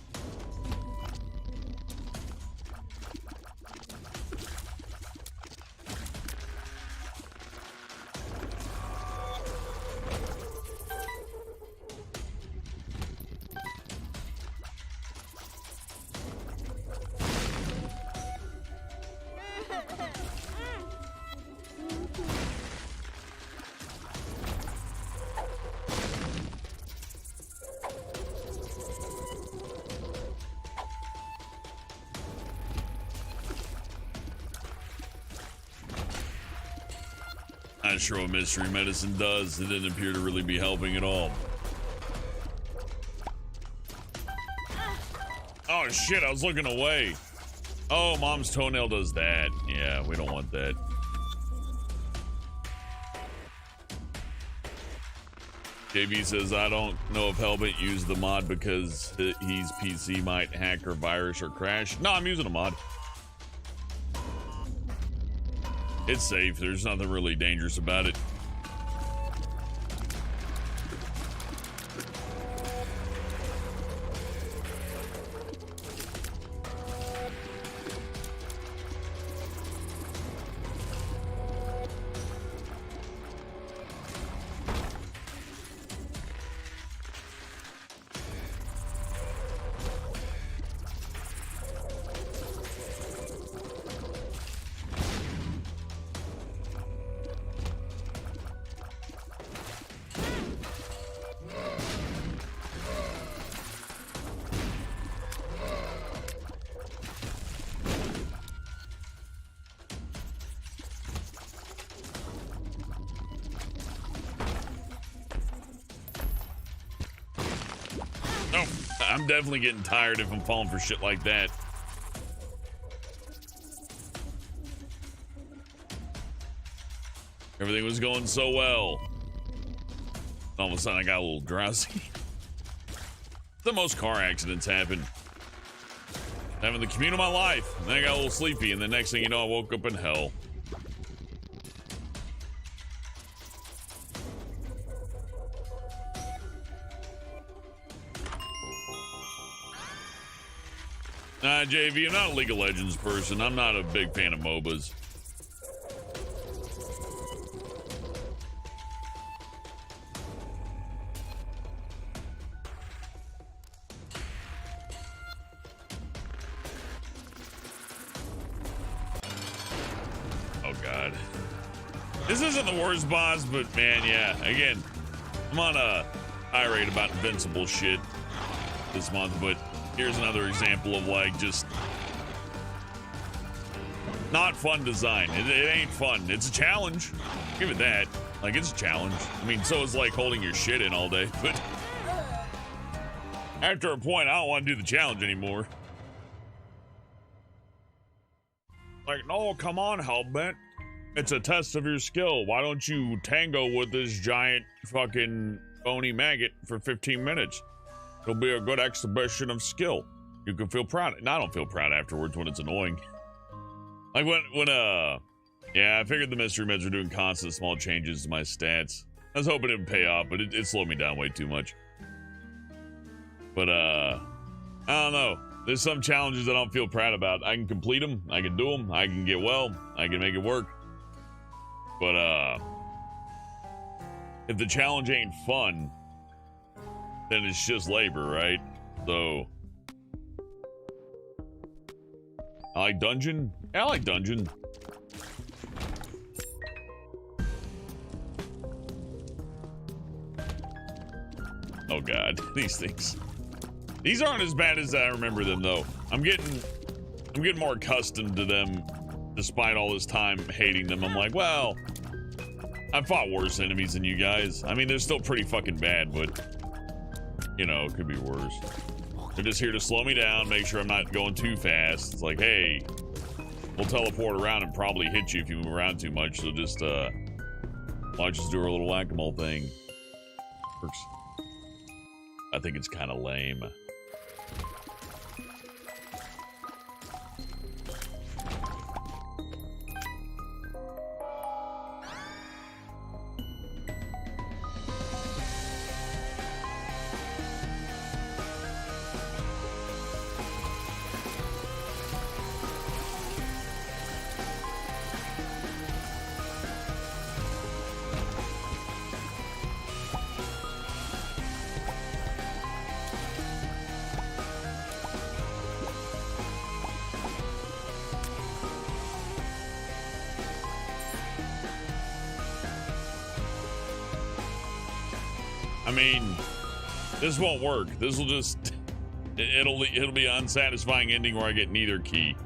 Not sure what mystery medicine does. It didn't appear to really be helping at all. Oh shit, I was looking away. Oh, mom's toenail does that. Yeah, we don't want that. JB says, I don't know if Hellbent used the mod because he's PC might hack or virus or crash. No, I'm using a mod. It's safe. There's nothing really dangerous about it. I'm definitely getting tired if I'm falling for shit like that. Everything was going so well. All of a sudden I got a little drowsy. The most car accidents happen. Having the commute of my life. And then I got a little sleepy, and the next thing you know, I woke up in hell. Nah, JV, I'm not a League of Legends person. I'm not a big fan of MOBAs. Oh, God. This isn't the worst boss, but man, yeah. Again, I'm on a tirade about Invincible shit this month, but here's another example of like just not fun design. It ain't fun. It's a challenge. Give it that. Like, it's a challenge. I mean, so is like holding your shit in all day, but after a point, I don't want to do the challenge anymore. Like, no, come on, Hellbent. It's a test of your skill. Why don't you tango with this giant fucking bony maggot for 15 minutes? It'll be a good exhibition of skill. You can feel proud. And I don't feel proud afterwards when it's annoying. Like yeah, I figured the mystery meds were doing constant small changes to my stats. I was hoping it would pay off, but it slowed me down way too much. But, I don't know. There's some challenges I don't feel proud about. I can complete them. I can do them. I can get well. I can make it work. But, if the challenge ain't fun, then it's just labor, right? So, I like dungeon. Yeah, I like dungeon. Oh God, these things. These aren't as bad as I remember them, though. I'm getting more accustomed to them, despite all this time hating them. I'm like, well, I've fought worse enemies than you guys. I mean, they're still pretty fucking bad, but you know, it could be worse. They're just here to slow me down, make sure I'm not going too fast. It's like, hey, we'll teleport around and probably hit you if you move around too much. So just watch us do our little whack-a-mole thing. Works. I think it's kind of lame. I mean, this won't work. This will just, it'll be an unsatisfying ending where I get neither key.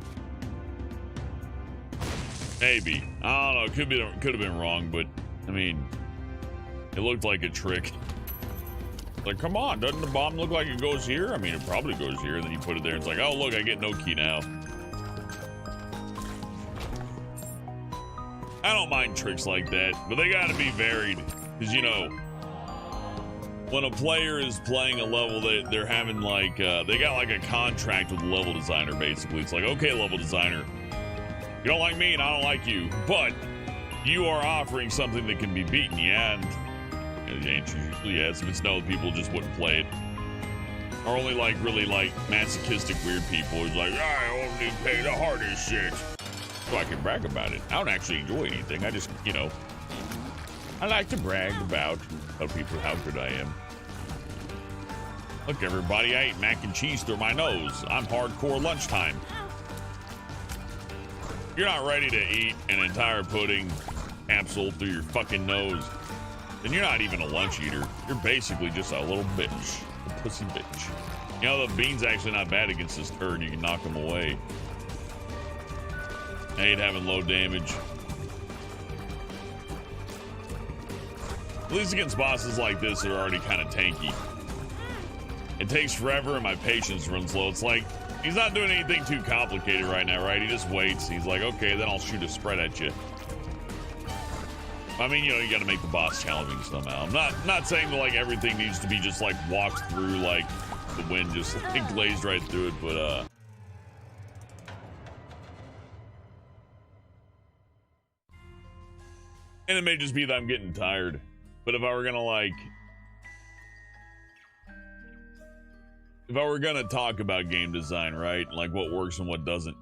Maybe. I don't know. Could have been wrong, but I mean, it looked like a trick. Like, come on, doesn't the bomb look like it goes here? I mean, it probably goes here. And then you put it there. And it's like, oh, look, I get no key now. I don't mind tricks like that, but they got to be varied. Because, you know, when a player is playing a level, they're having like, they got like a contract with the level designer, basically. It's like, okay, level designer, you don't like me and I don't like you, but you are offering something that can be beaten, yeah? And the answer is usually yes. If it's no, people just wouldn't play it. Or only like really like masochistic weird people who's like, I only pay the hardest shit. So I can brag about it. I don't actually enjoy anything. I just, you know, I like to brag about, tell people how good I am. Look, everybody, I ate mac and cheese through my nose. I'm hardcore lunchtime. You're not ready to eat an entire pudding capsule through your fucking nose, then you're not even a lunch eater. You're basically just a little bitch. A pussy bitch. You know, the bean's actually not bad against this turd. You can knock them away. I hate having low damage. At least against bosses like this that are already kind of tanky. It takes forever and my patience runs low. It's like, he's not doing anything too complicated right now, right? He just waits. He's like, okay, then I'll shoot a spread at you. I mean, you know, you gotta make the boss challenging somehow. I'm not saying that, like, everything needs to be just, like, walked through, like, the wind just, like, glazed right through it, but, and it may just be that I'm getting tired. But if I were gonna, like... If I were gonna talk about game design, right? Like, what works and what doesn't.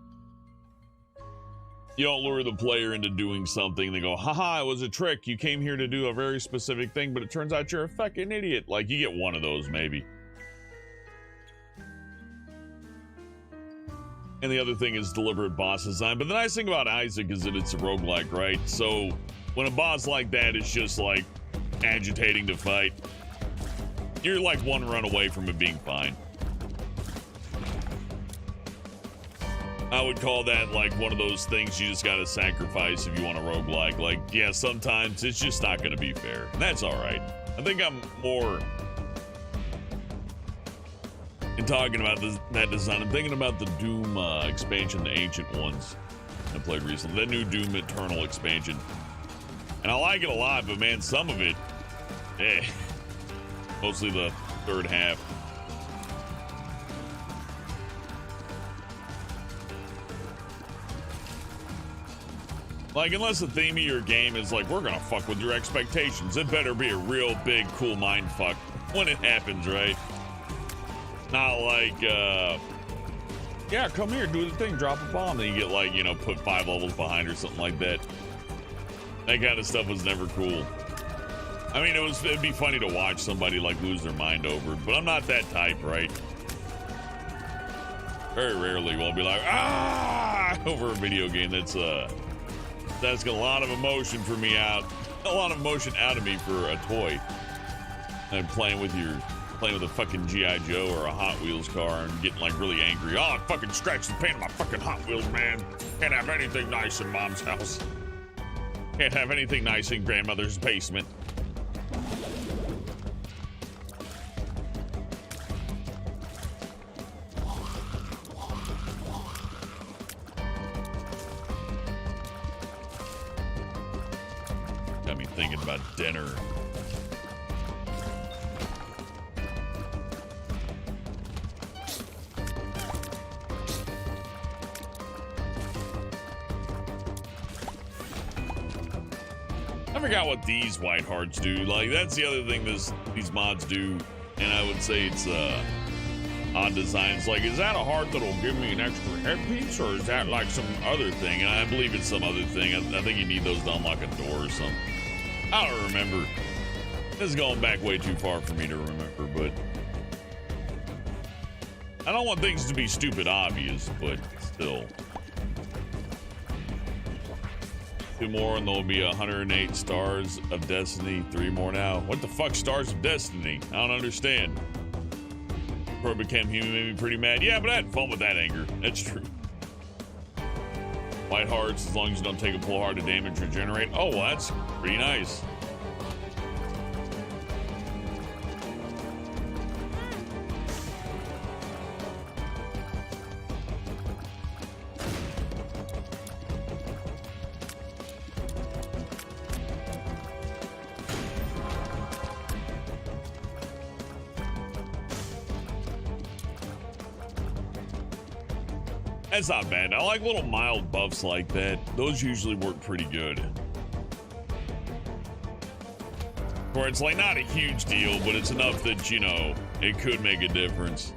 You don't lure the player into doing something. They go, haha, it was a trick. You came here to do a very specific thing, but it turns out you're a fucking idiot. Like, you get one of those, maybe. And the other thing is deliberate boss design. But the nice thing about Isaac is that it's a roguelike, right? So, when a boss like that is just, like, agitating to fight, you're, like, one run away from it being fine. I would call that, like, one of those things you just gotta sacrifice if you want a roguelike. Like, yeah, sometimes it's just not gonna be fair. And that's alright. I think I'm more... In talking about that design, I'm thinking about the Doom expansion, the Ancient Ones I played recently. That new Doom Eternal expansion. And I like it a lot, but man, some of it... Mostly the third half. Like, unless the theme of your game is like, we're gonna fuck with your expectations, it better be a real big, cool mind fuck when it happens, right? Not like, yeah, come here, do the thing, drop a bomb, then you get, like, you know, put 5 levels behind or something like that. That kind of stuff was never cool. I mean, it'd be funny to watch somebody, like, lose their mind over it, but I'm not that type, right? Very rarely will I be like, ah, over a video game that's got a lot of emotion for me out, a lot of emotion out of me for a toy. And playing with a fucking G.I. Joe or a Hot Wheels car and getting, like, really angry. Oh, it fucking scratched the paint on my fucking Hot Wheels, man. Can't have anything nice in Mom's house. Can't have anything nice in Grandmother's basement. Got me thinking about dinner. I forgot what these white hearts do. Like, that's the other thing these mods do, and I would say it's odd designs. Like, is that a heart that'll give me an extra headpiece, or is that like some other thing? And I believe it's some other thing. I think you need those to unlock a door or something. I don't remember. This is going back way too far for me to remember, but I don't want things to be stupid obvious, but still. 2 more and there'll be 108 Stars of Destiny. 3 more now. What the fuck, Stars of Destiny? I don't understand. Before I became human made me pretty mad. Yeah, but I had fun with that anger. That's true. White hearts, as long as you don't take a full heart of damage, regenerate. Oh, well, that's pretty nice. That's not bad. I like little mild buffs like that. Those usually work pretty good. Where it's like not a huge deal, but it's enough that, you know, it could make a difference.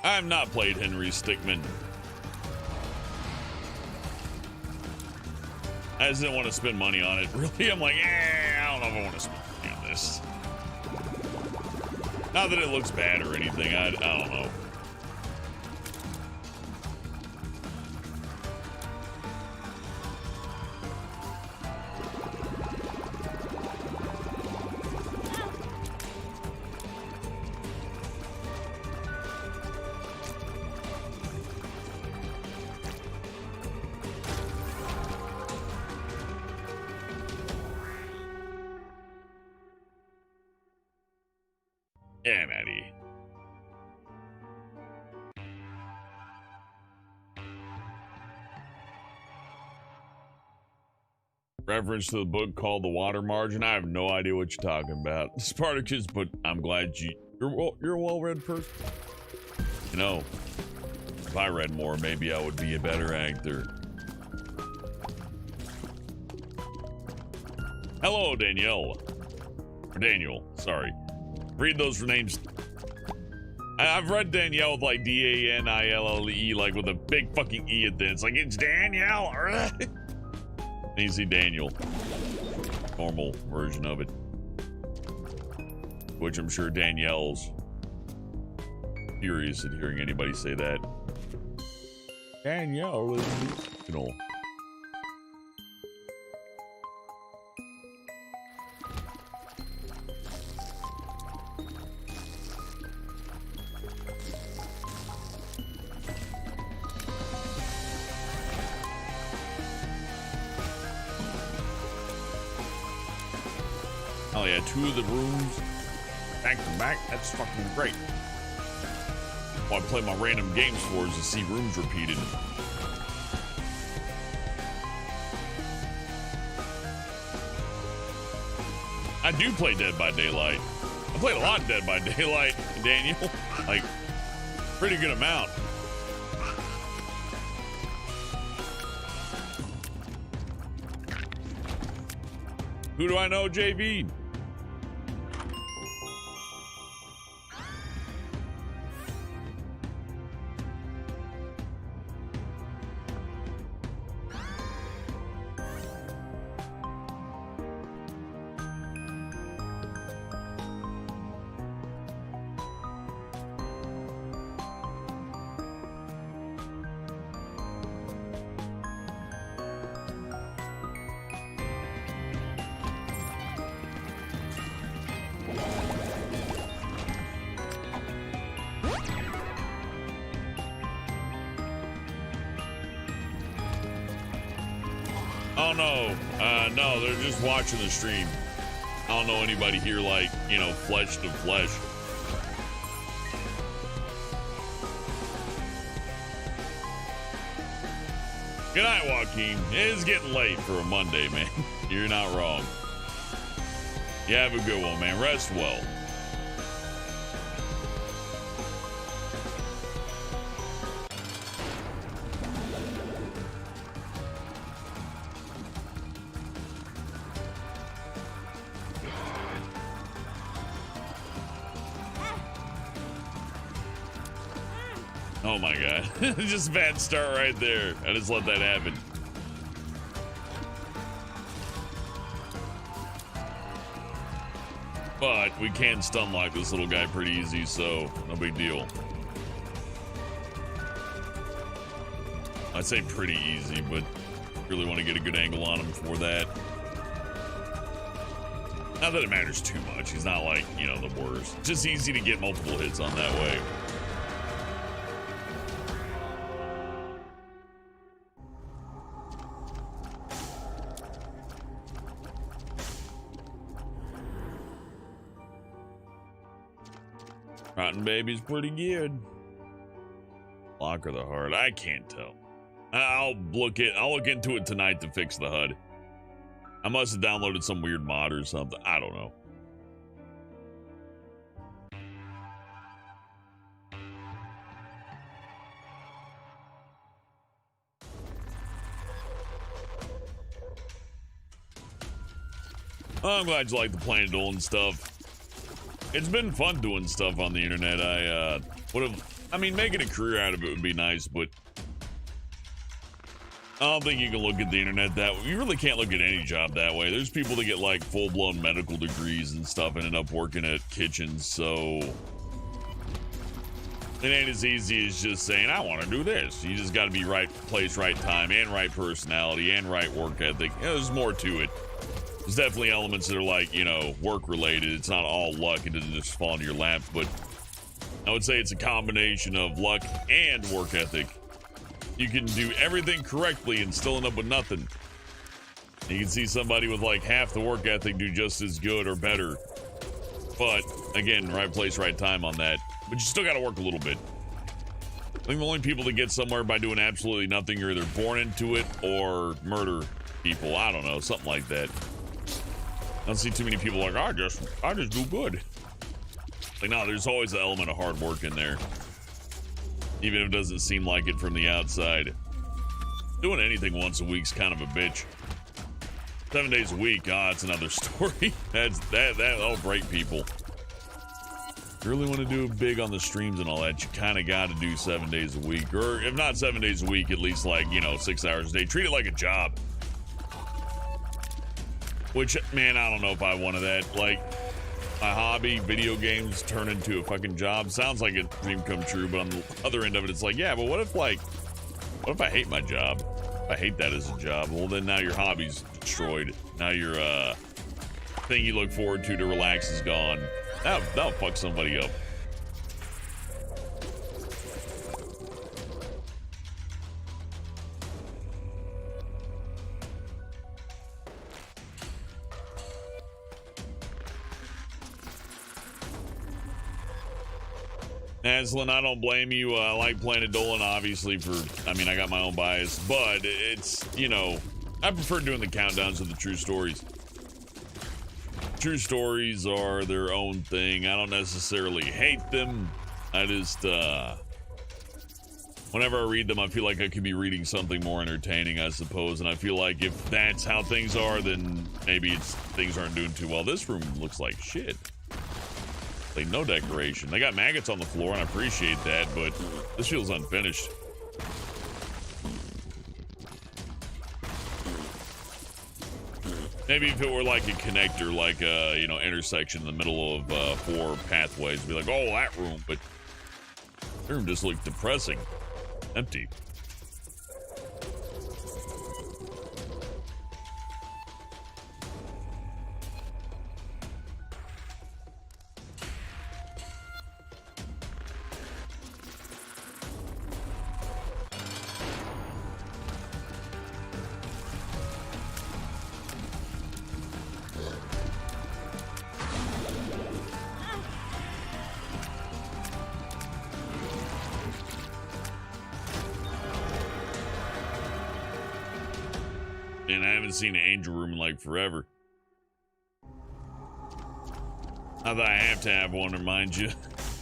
I have not played Henry Stickmin. I just didn't want to spend money on it. Really, I'm like, I don't know if I want to spend money on this. Not that it looks bad or anything. I don't know. Yeah, Maddie. Reference to the book called The Water Margin. I have no idea what you're talking about, Spartacus, but I'm glad you're a well-read person. You know, if I read more, maybe I would be a better actor. Hello, Danielle. Or Daniel, sorry. Read those names. I've read Danielle with like D-A-N-I-L-L-E, like with a big fucking E at the end. It's like, it's Danielle. And you see Daniel. Normal version of it. Which I'm sure Danielle's furious at hearing anybody say that. Danielle is the original. Oh yeah, 2 of the rooms back to back. That's fucking great. Well, I play my random games for is to see rooms repeated. I do play Dead by Daylight. I played a lot of Dead by Daylight, Daniel. Like, pretty good amount. Who do I know, JV? Oh no, no, they're just watching the stream. I don't know anybody here like, you know, flesh to flesh. Good night, Joaquin. It is getting late for a Monday, man. You're not wrong. You have a good one, man. Rest well. Oh my god. Just a bad start right there. I just let that happen. But we can stun lock this little guy pretty easy, so no big deal. I'd say pretty easy, but really want to get a good angle on him for that. Not that it matters too much. He's not like, you know, the worst. Just easy to get multiple hits on that way. Rotten Baby's pretty good. Lock or the heart? I can't tell. I'll look into it tonight to fix the HUD. I must have downloaded some weird mod or something. I don't know. I'm glad you like the Planet Duel and stuff. It's been fun doing stuff on the internet. I mean, making a career out of it would be nice, but I don't think you can look at the internet that way. You really can't look at any job that way. There's people that get like full-blown medical degrees and stuff and end up working at kitchens, so it ain't as easy as just saying, I want to do this. You just got to be right place, right time, and right personality, and right work ethic. You know, there's more to it. There's definitely elements that are like, you know, work related. It's not all luck and doesn't just fall into your lap, but I would say it's a combination of luck and work ethic. You can do everything correctly and still end up with nothing. You can see somebody with like half the work ethic do just as good or better. But again, right place, right time on that. But you still got to work a little bit. I think the only people that get somewhere by doing absolutely nothing, you're either born into it or murder people. I don't know, something like that. I don't see too many people like, I just do good. Like, no, there's always an element of hard work in there. Even if it doesn't seem like it from the outside. Doing anything once a week's kind of a bitch. 7 days a week, it's another story. That'll break people. You really want to do big on the streams and all that, you kind of got to do 7 days a week. Or if not 7 days a week, at least like, 6 hours a day. Treat it like a job. Which, man, I don't know if I wanted that. Like, my hobby, video games, turn into a fucking job. Sounds like a dream come true, but on the other end of it, it's like, yeah, but what if I hate my job? If I hate that as a job, well, then now your hobby's destroyed. Now your thing you look forward to relax is gone. That'll fuck somebody up. Aslan, I don't blame you. I like playing Adolan, obviously, I got my own bias, but it's, I prefer doing the countdowns of the true stories. True stories are their own thing. I don't necessarily hate them. I just, whenever I read them, I feel like I could be reading something more entertaining, I suppose, and I feel like if that's how things are, then maybe things aren't doing too well. This room looks like shit. Like, no decoration. They got maggots on the floor, and I appreciate that, but this feels unfinished. Maybe if it were like a connector, like a, intersection in the middle of 4 pathways, it'd be like, oh, that room, but the room just looked depressing. Empty. And I haven't seen an angel room in like forever. Not that I have to have one, remind you.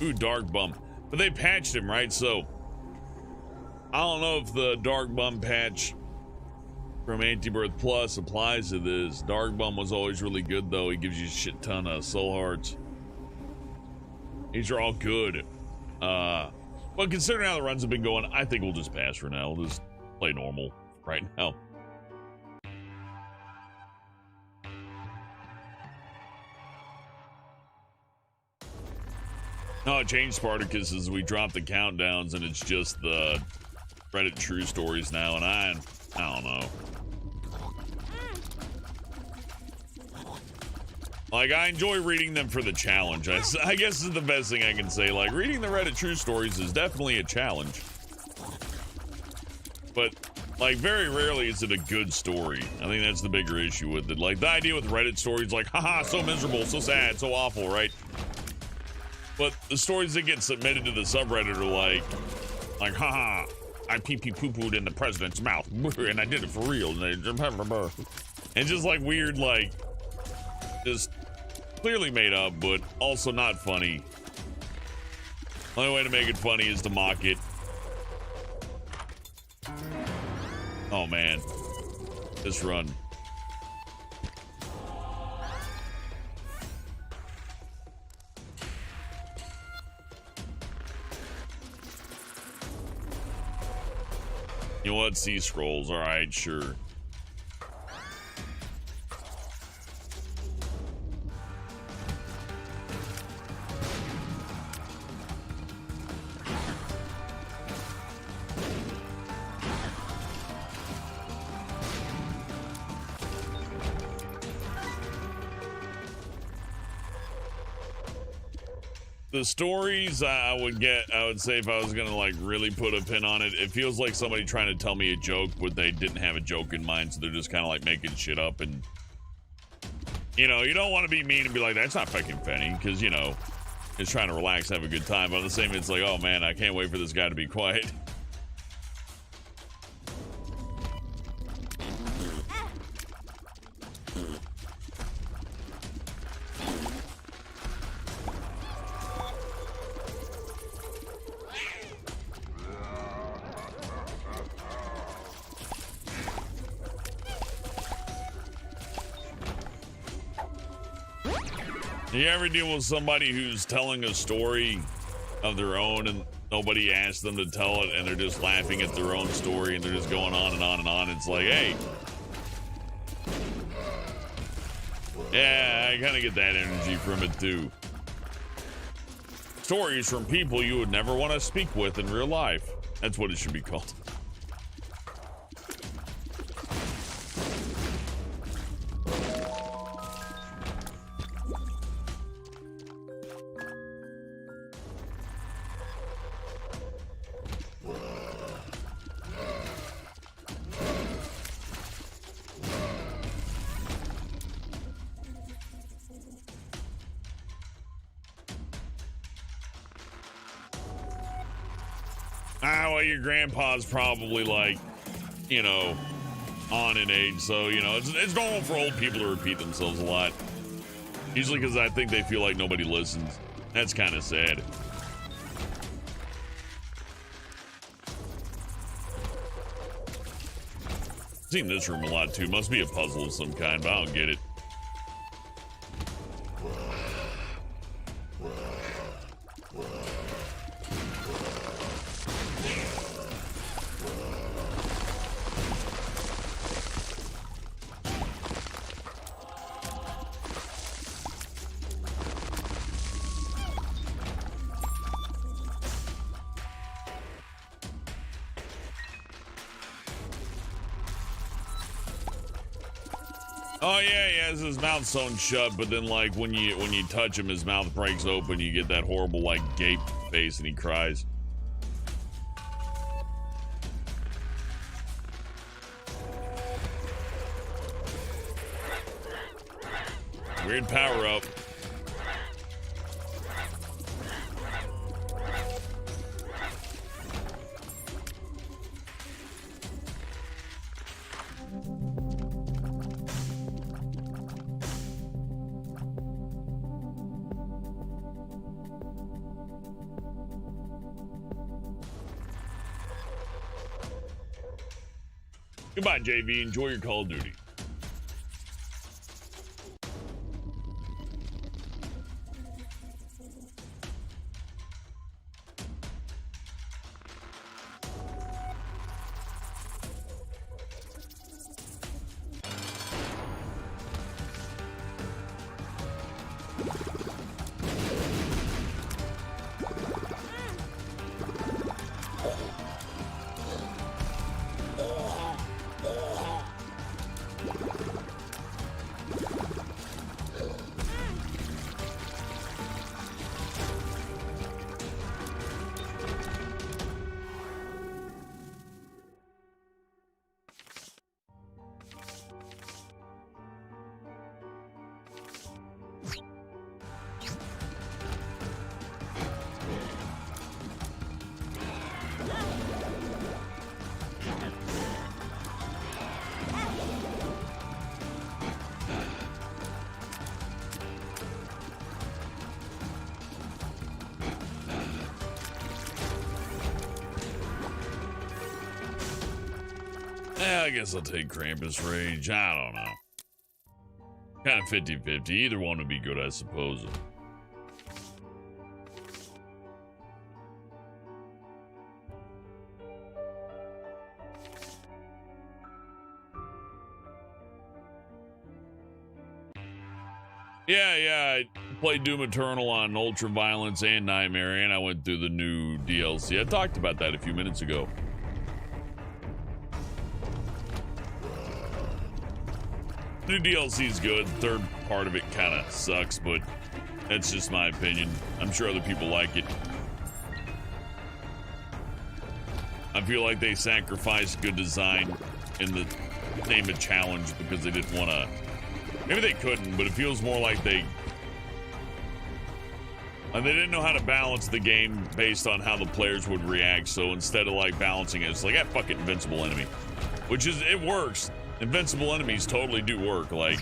Ooh, Dark Bum. But they patched him, right? So, I don't know if the Dark Bum patch from Antibirth Plus applies to this. Dark Bum was always really good, though. He gives you a shit ton of soul hearts. These are all good. But considering how the runs have been going, I think we'll just pass for now. We'll just play normal right now. No, it changed Spartacus as we dropped the countdowns, and it's just the Reddit true stories now, and I don't know. Like, I enjoy reading them for the challenge. I guess is the best thing I can say. Like, reading the Reddit true stories is definitely a challenge. But, like, very rarely is it a good story. I think that's the bigger issue with it. Like, the idea with Reddit stories, like, haha, so miserable, so sad, so awful, right? But the stories that get submitted to the subreddit are like, haha, I pee-poo-pooed in the president's mouth, and I did it for real. And just like weird, like, just clearly made up, but also not funny. Only way to make it funny is to mock it. Oh man, this run. You know what? Sea scrolls. All right, sure. The stories I would say if I was gonna like really put a pin on it, it feels like somebody trying to tell me a joke, but they didn't have a joke in mind, so they're just kind of like making shit up and, You know, you don't want to be mean and be like, that's not fucking funny, because, you know, it's trying to relax, have a good time. But at the same, it's like, oh man, I can't wait for this guy to be quiet. You ever deal with somebody who's telling a story of their own and nobody asked them to tell it and they're just laughing at their own story and they're just going on and on and on? It's like, hey. Yeah, I kind of get that energy from it too. Stories from people you would never want to speak with in real life. That's what it should be called. Well, your grandpa's probably like, you know, on in age, so, you know, it's normal for old people to repeat themselves a lot. Usually because I think they feel like nobody listens. That's kind of sad. I've seen this room a lot too. Must be a puzzle of some kind, but I don't get it. Oh yeah, he has his mouth sewn shut, but then like when you touch him, his mouth breaks open. You get that horrible like gape face, and he cries. Weird power up. Goodbye, JV. Enjoy your Call of Duty. I guess I'll take Krampus Rage. I don't know. Kind of 50-50. Either one would be good, I suppose. Yeah, I played Doom Eternal on Ultra Violence and Nightmare, and I went through the new DLC. I talked about that a few minutes ago. New DLC is good. Third part of it kind of sucks, but that's just my opinion. I'm sure other people like it. I feel like they sacrificed good design in the name of challenge because they didn't want to Maybe they couldn't, but it feels more like they didn't know how to balance the game based on how the players would react. So instead of like balancing it, it's like, fuck it, invincible enemy. Which is, it works. Invincible enemies totally do work. Like,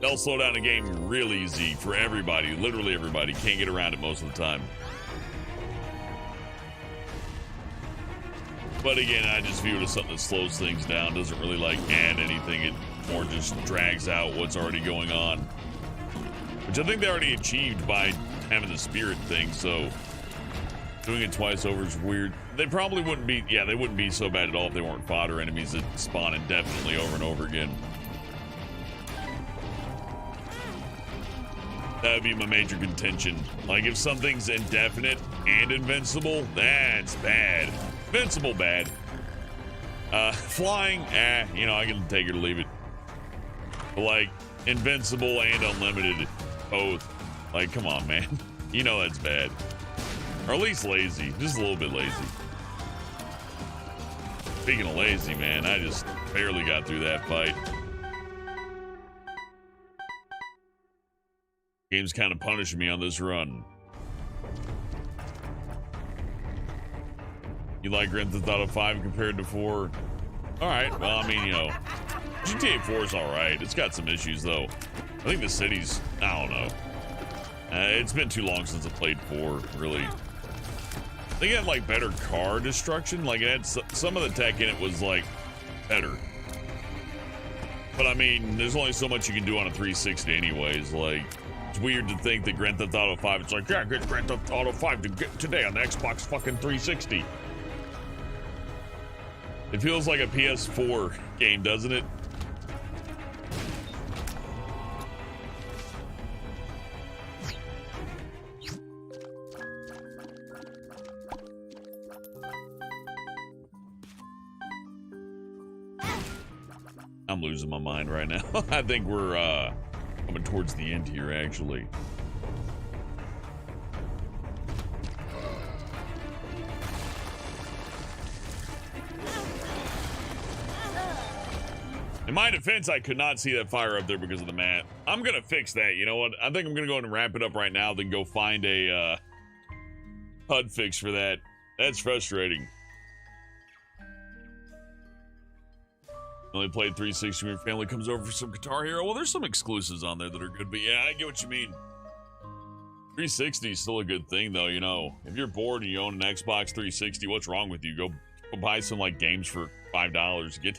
they'll slow down a game real easy for everybody. Literally everybody. Can't get around it most of the time. But again, I just view it as something that slows things down. Doesn't really like add anything. It more just drags out what's already going on. Which I think they already achieved by having the spirit thing, so doing it twice over is weird. They probably wouldn't be, they wouldn't be so bad at all if they weren't fodder enemies that spawn indefinitely over and over again. That would be my major contention. Like, if something's indefinite and invincible, that's bad. Invincible, bad. Flying, you know, I can take it or leave it. But like, invincible and unlimited, both. Like, come on, man. You know that's bad. Or at least lazy. Just a little bit lazy. Speaking of lazy, man, I just barely got through that fight. Game's kind of punishing me on this run. You like Grand Theft Auto 5 compared to 4? Alright, well, I mean, you know, GTA 4 is alright. It's got some issues, though. I think the city's, I don't know. It's been too long since I played 4, really. I think it had, like, better car destruction. Like, it had some of the tech in it was, like, better. But, I mean, there's only so much you can do on a 360 anyways. Like, it's weird to think that Grand Theft Auto 5, it's like, yeah, get Grand Theft Auto 5 to get today on the Xbox fucking 360. It feels like a PS4 game, doesn't it? I'm losing my mind right now. I think we're coming towards the end here, actually. In my defense, I could not see that fire up there because of the mat. I'm gonna fix that. You know what? I think I'm gonna go ahead and wrap it up right now, then go find a HUD fix for that. That's frustrating. Only played 360 when your family comes over for some Guitar Hero. Well, there's some exclusives on there that are good, but yeah, I get what you mean. 360 is still a good thing, though. You know, if you're bored and you own an Xbox 360, what's wrong with you? Go buy some like games for $5.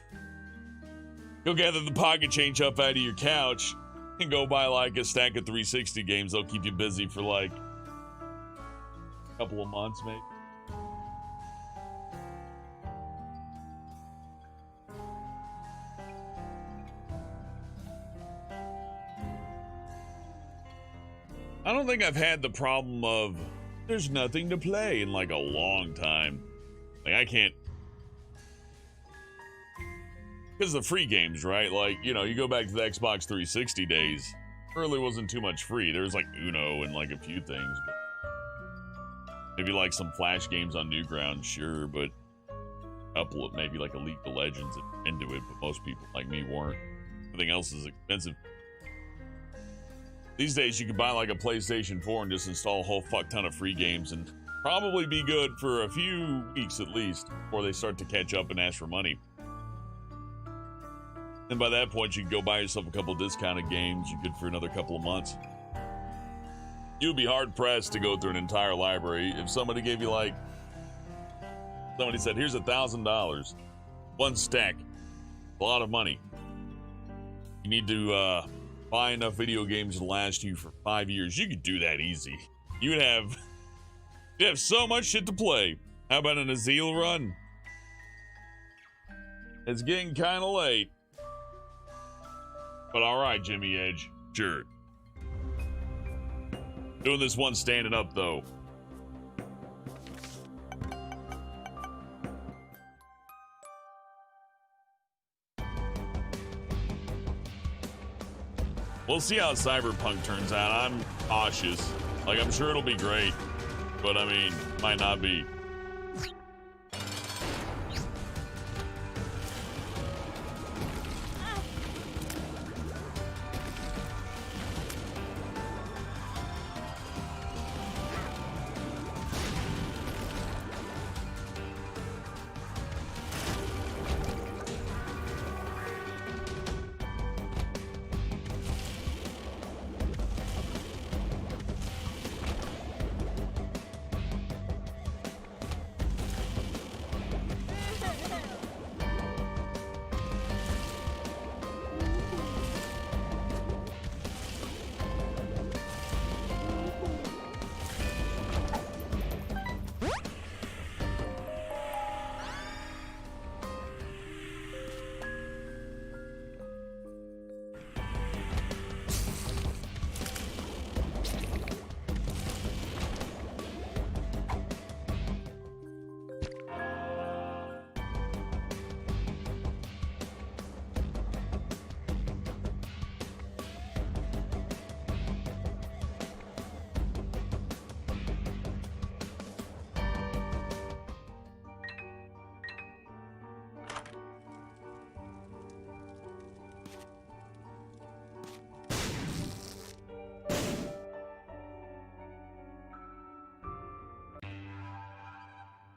Go gather the pocket change up out of your couch and go buy like a stack of 360 games. They'll keep you busy for like a couple of months, maybe. I don't think I've had the problem of there's nothing to play in like a long time. Like, I can't, because the free games, right? Like, you know, you go back to the Xbox 360 days, really wasn't too much free. There was like Uno and like a few things, but maybe like some Flash games on Newgrounds, sure, but a couple of maybe like a League of Legends into it, but most people like me weren't. Everything else is expensive. These days, you can buy like a PlayStation 4 and just install a whole fuck ton of free games and probably be good for a few weeks at least before they start to catch up and ask for money. And by that point, you can go buy yourself a couple discounted games. You're good for another couple of months. You'd be hard-pressed to go through an entire library if somebody gave you like, somebody said, here's $1,000, one stack, a lot of money. You need to buy enough video games to last you for 5 years. You could do that easy. You'd have so much shit to play. How about an Azeel run? It's getting kind of late. But all right, Jimmy Edge. Sure. Doing this one standing up, though. We'll see how Cyberpunk turns out. I'm cautious. Like, I'm sure it'll be great. But, I mean, might not be.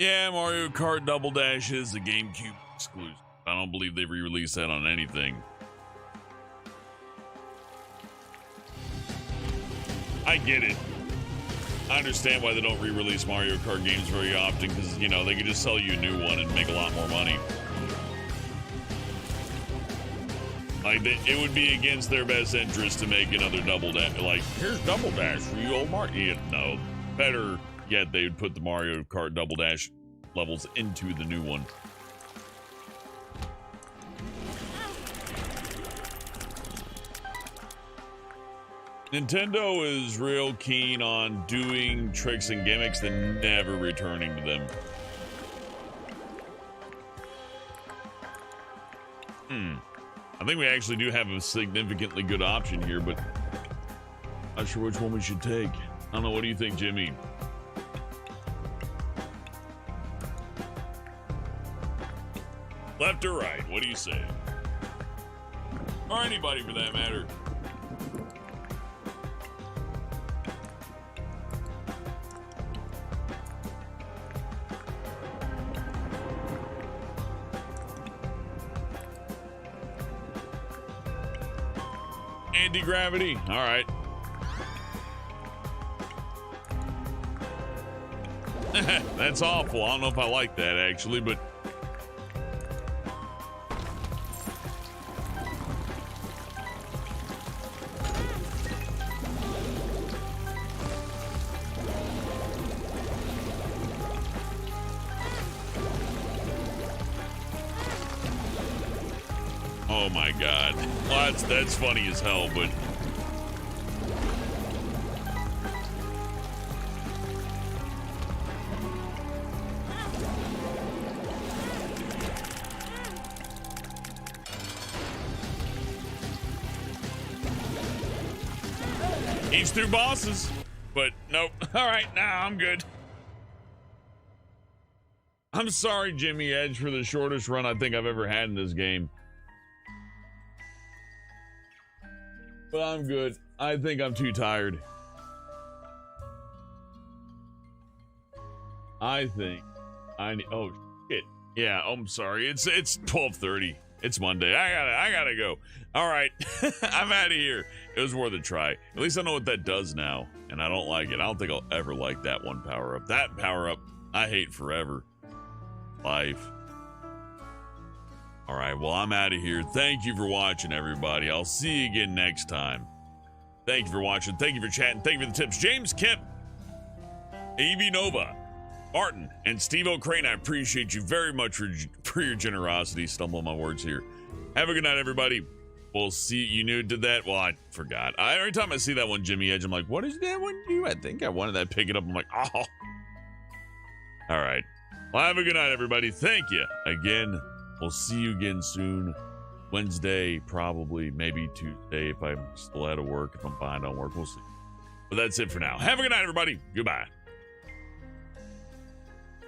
Yeah, Mario Kart Double Dash is a GameCube exclusive. I don't believe they re-released that on anything. I get it. I understand why they don't re-release Mario Kart games very often, because, you know, they could just sell you a new one and make a lot more money. Like, it would be against their best interest to make another Double Dash. Like, here's Double Dash for you, old Mario. Yeah, no. Better yet, they would put the Mario Kart Double Dash levels into the new one. Nintendo is real keen on doing tricks and gimmicks and never returning to them. I think we actually do have a significantly good option here, but not sure which one we should take. I don't know. What do you think, Jimmy? Left or right? What do you say? Or anybody for that matter. Anti-gravity. All right. That's awful. I don't know if I like that, actually, but... Oh my God. Well, that's funny as hell, but... Eats through bosses, but nope. All right, nah, I'm good. I'm sorry, Jimmy Edge, for the shortest run I think I've ever had in this game. But I'm good. I think I'm too tired. I think I need... Oh, shit. Yeah, I'm sorry. It's 12:30. It's Monday. I gotta go. All right. I'm out of here. It was worth a try. At least I know what that does now, and I don't like it. I don't think I'll ever like that one power-up. That power-up, I hate forever. Life. All right, well, I'm out of here. Thank you for watching, everybody. I'll see you again next time. Thank you for watching. Thank you for chatting. Thank you for the tips. James Kemp, AV Nova, Martin, and Steve O'Crane, I appreciate you very much for your generosity. Stumbling my words here. Have a good night, everybody. We'll see. You knew it did that? Well, I forgot. Every time I see that one, Jimmy Edge, I'm like, what does that one do? I think I wanted that. Pick it up. I'm like, oh. All right. Well, have a good night, everybody. Thank you again. We'll see you again soon. Wednesday, probably, maybe Tuesday if I'm still out of work. If I'm behind on work, we'll see. But that's it for now. Have a good night, everybody. Goodbye.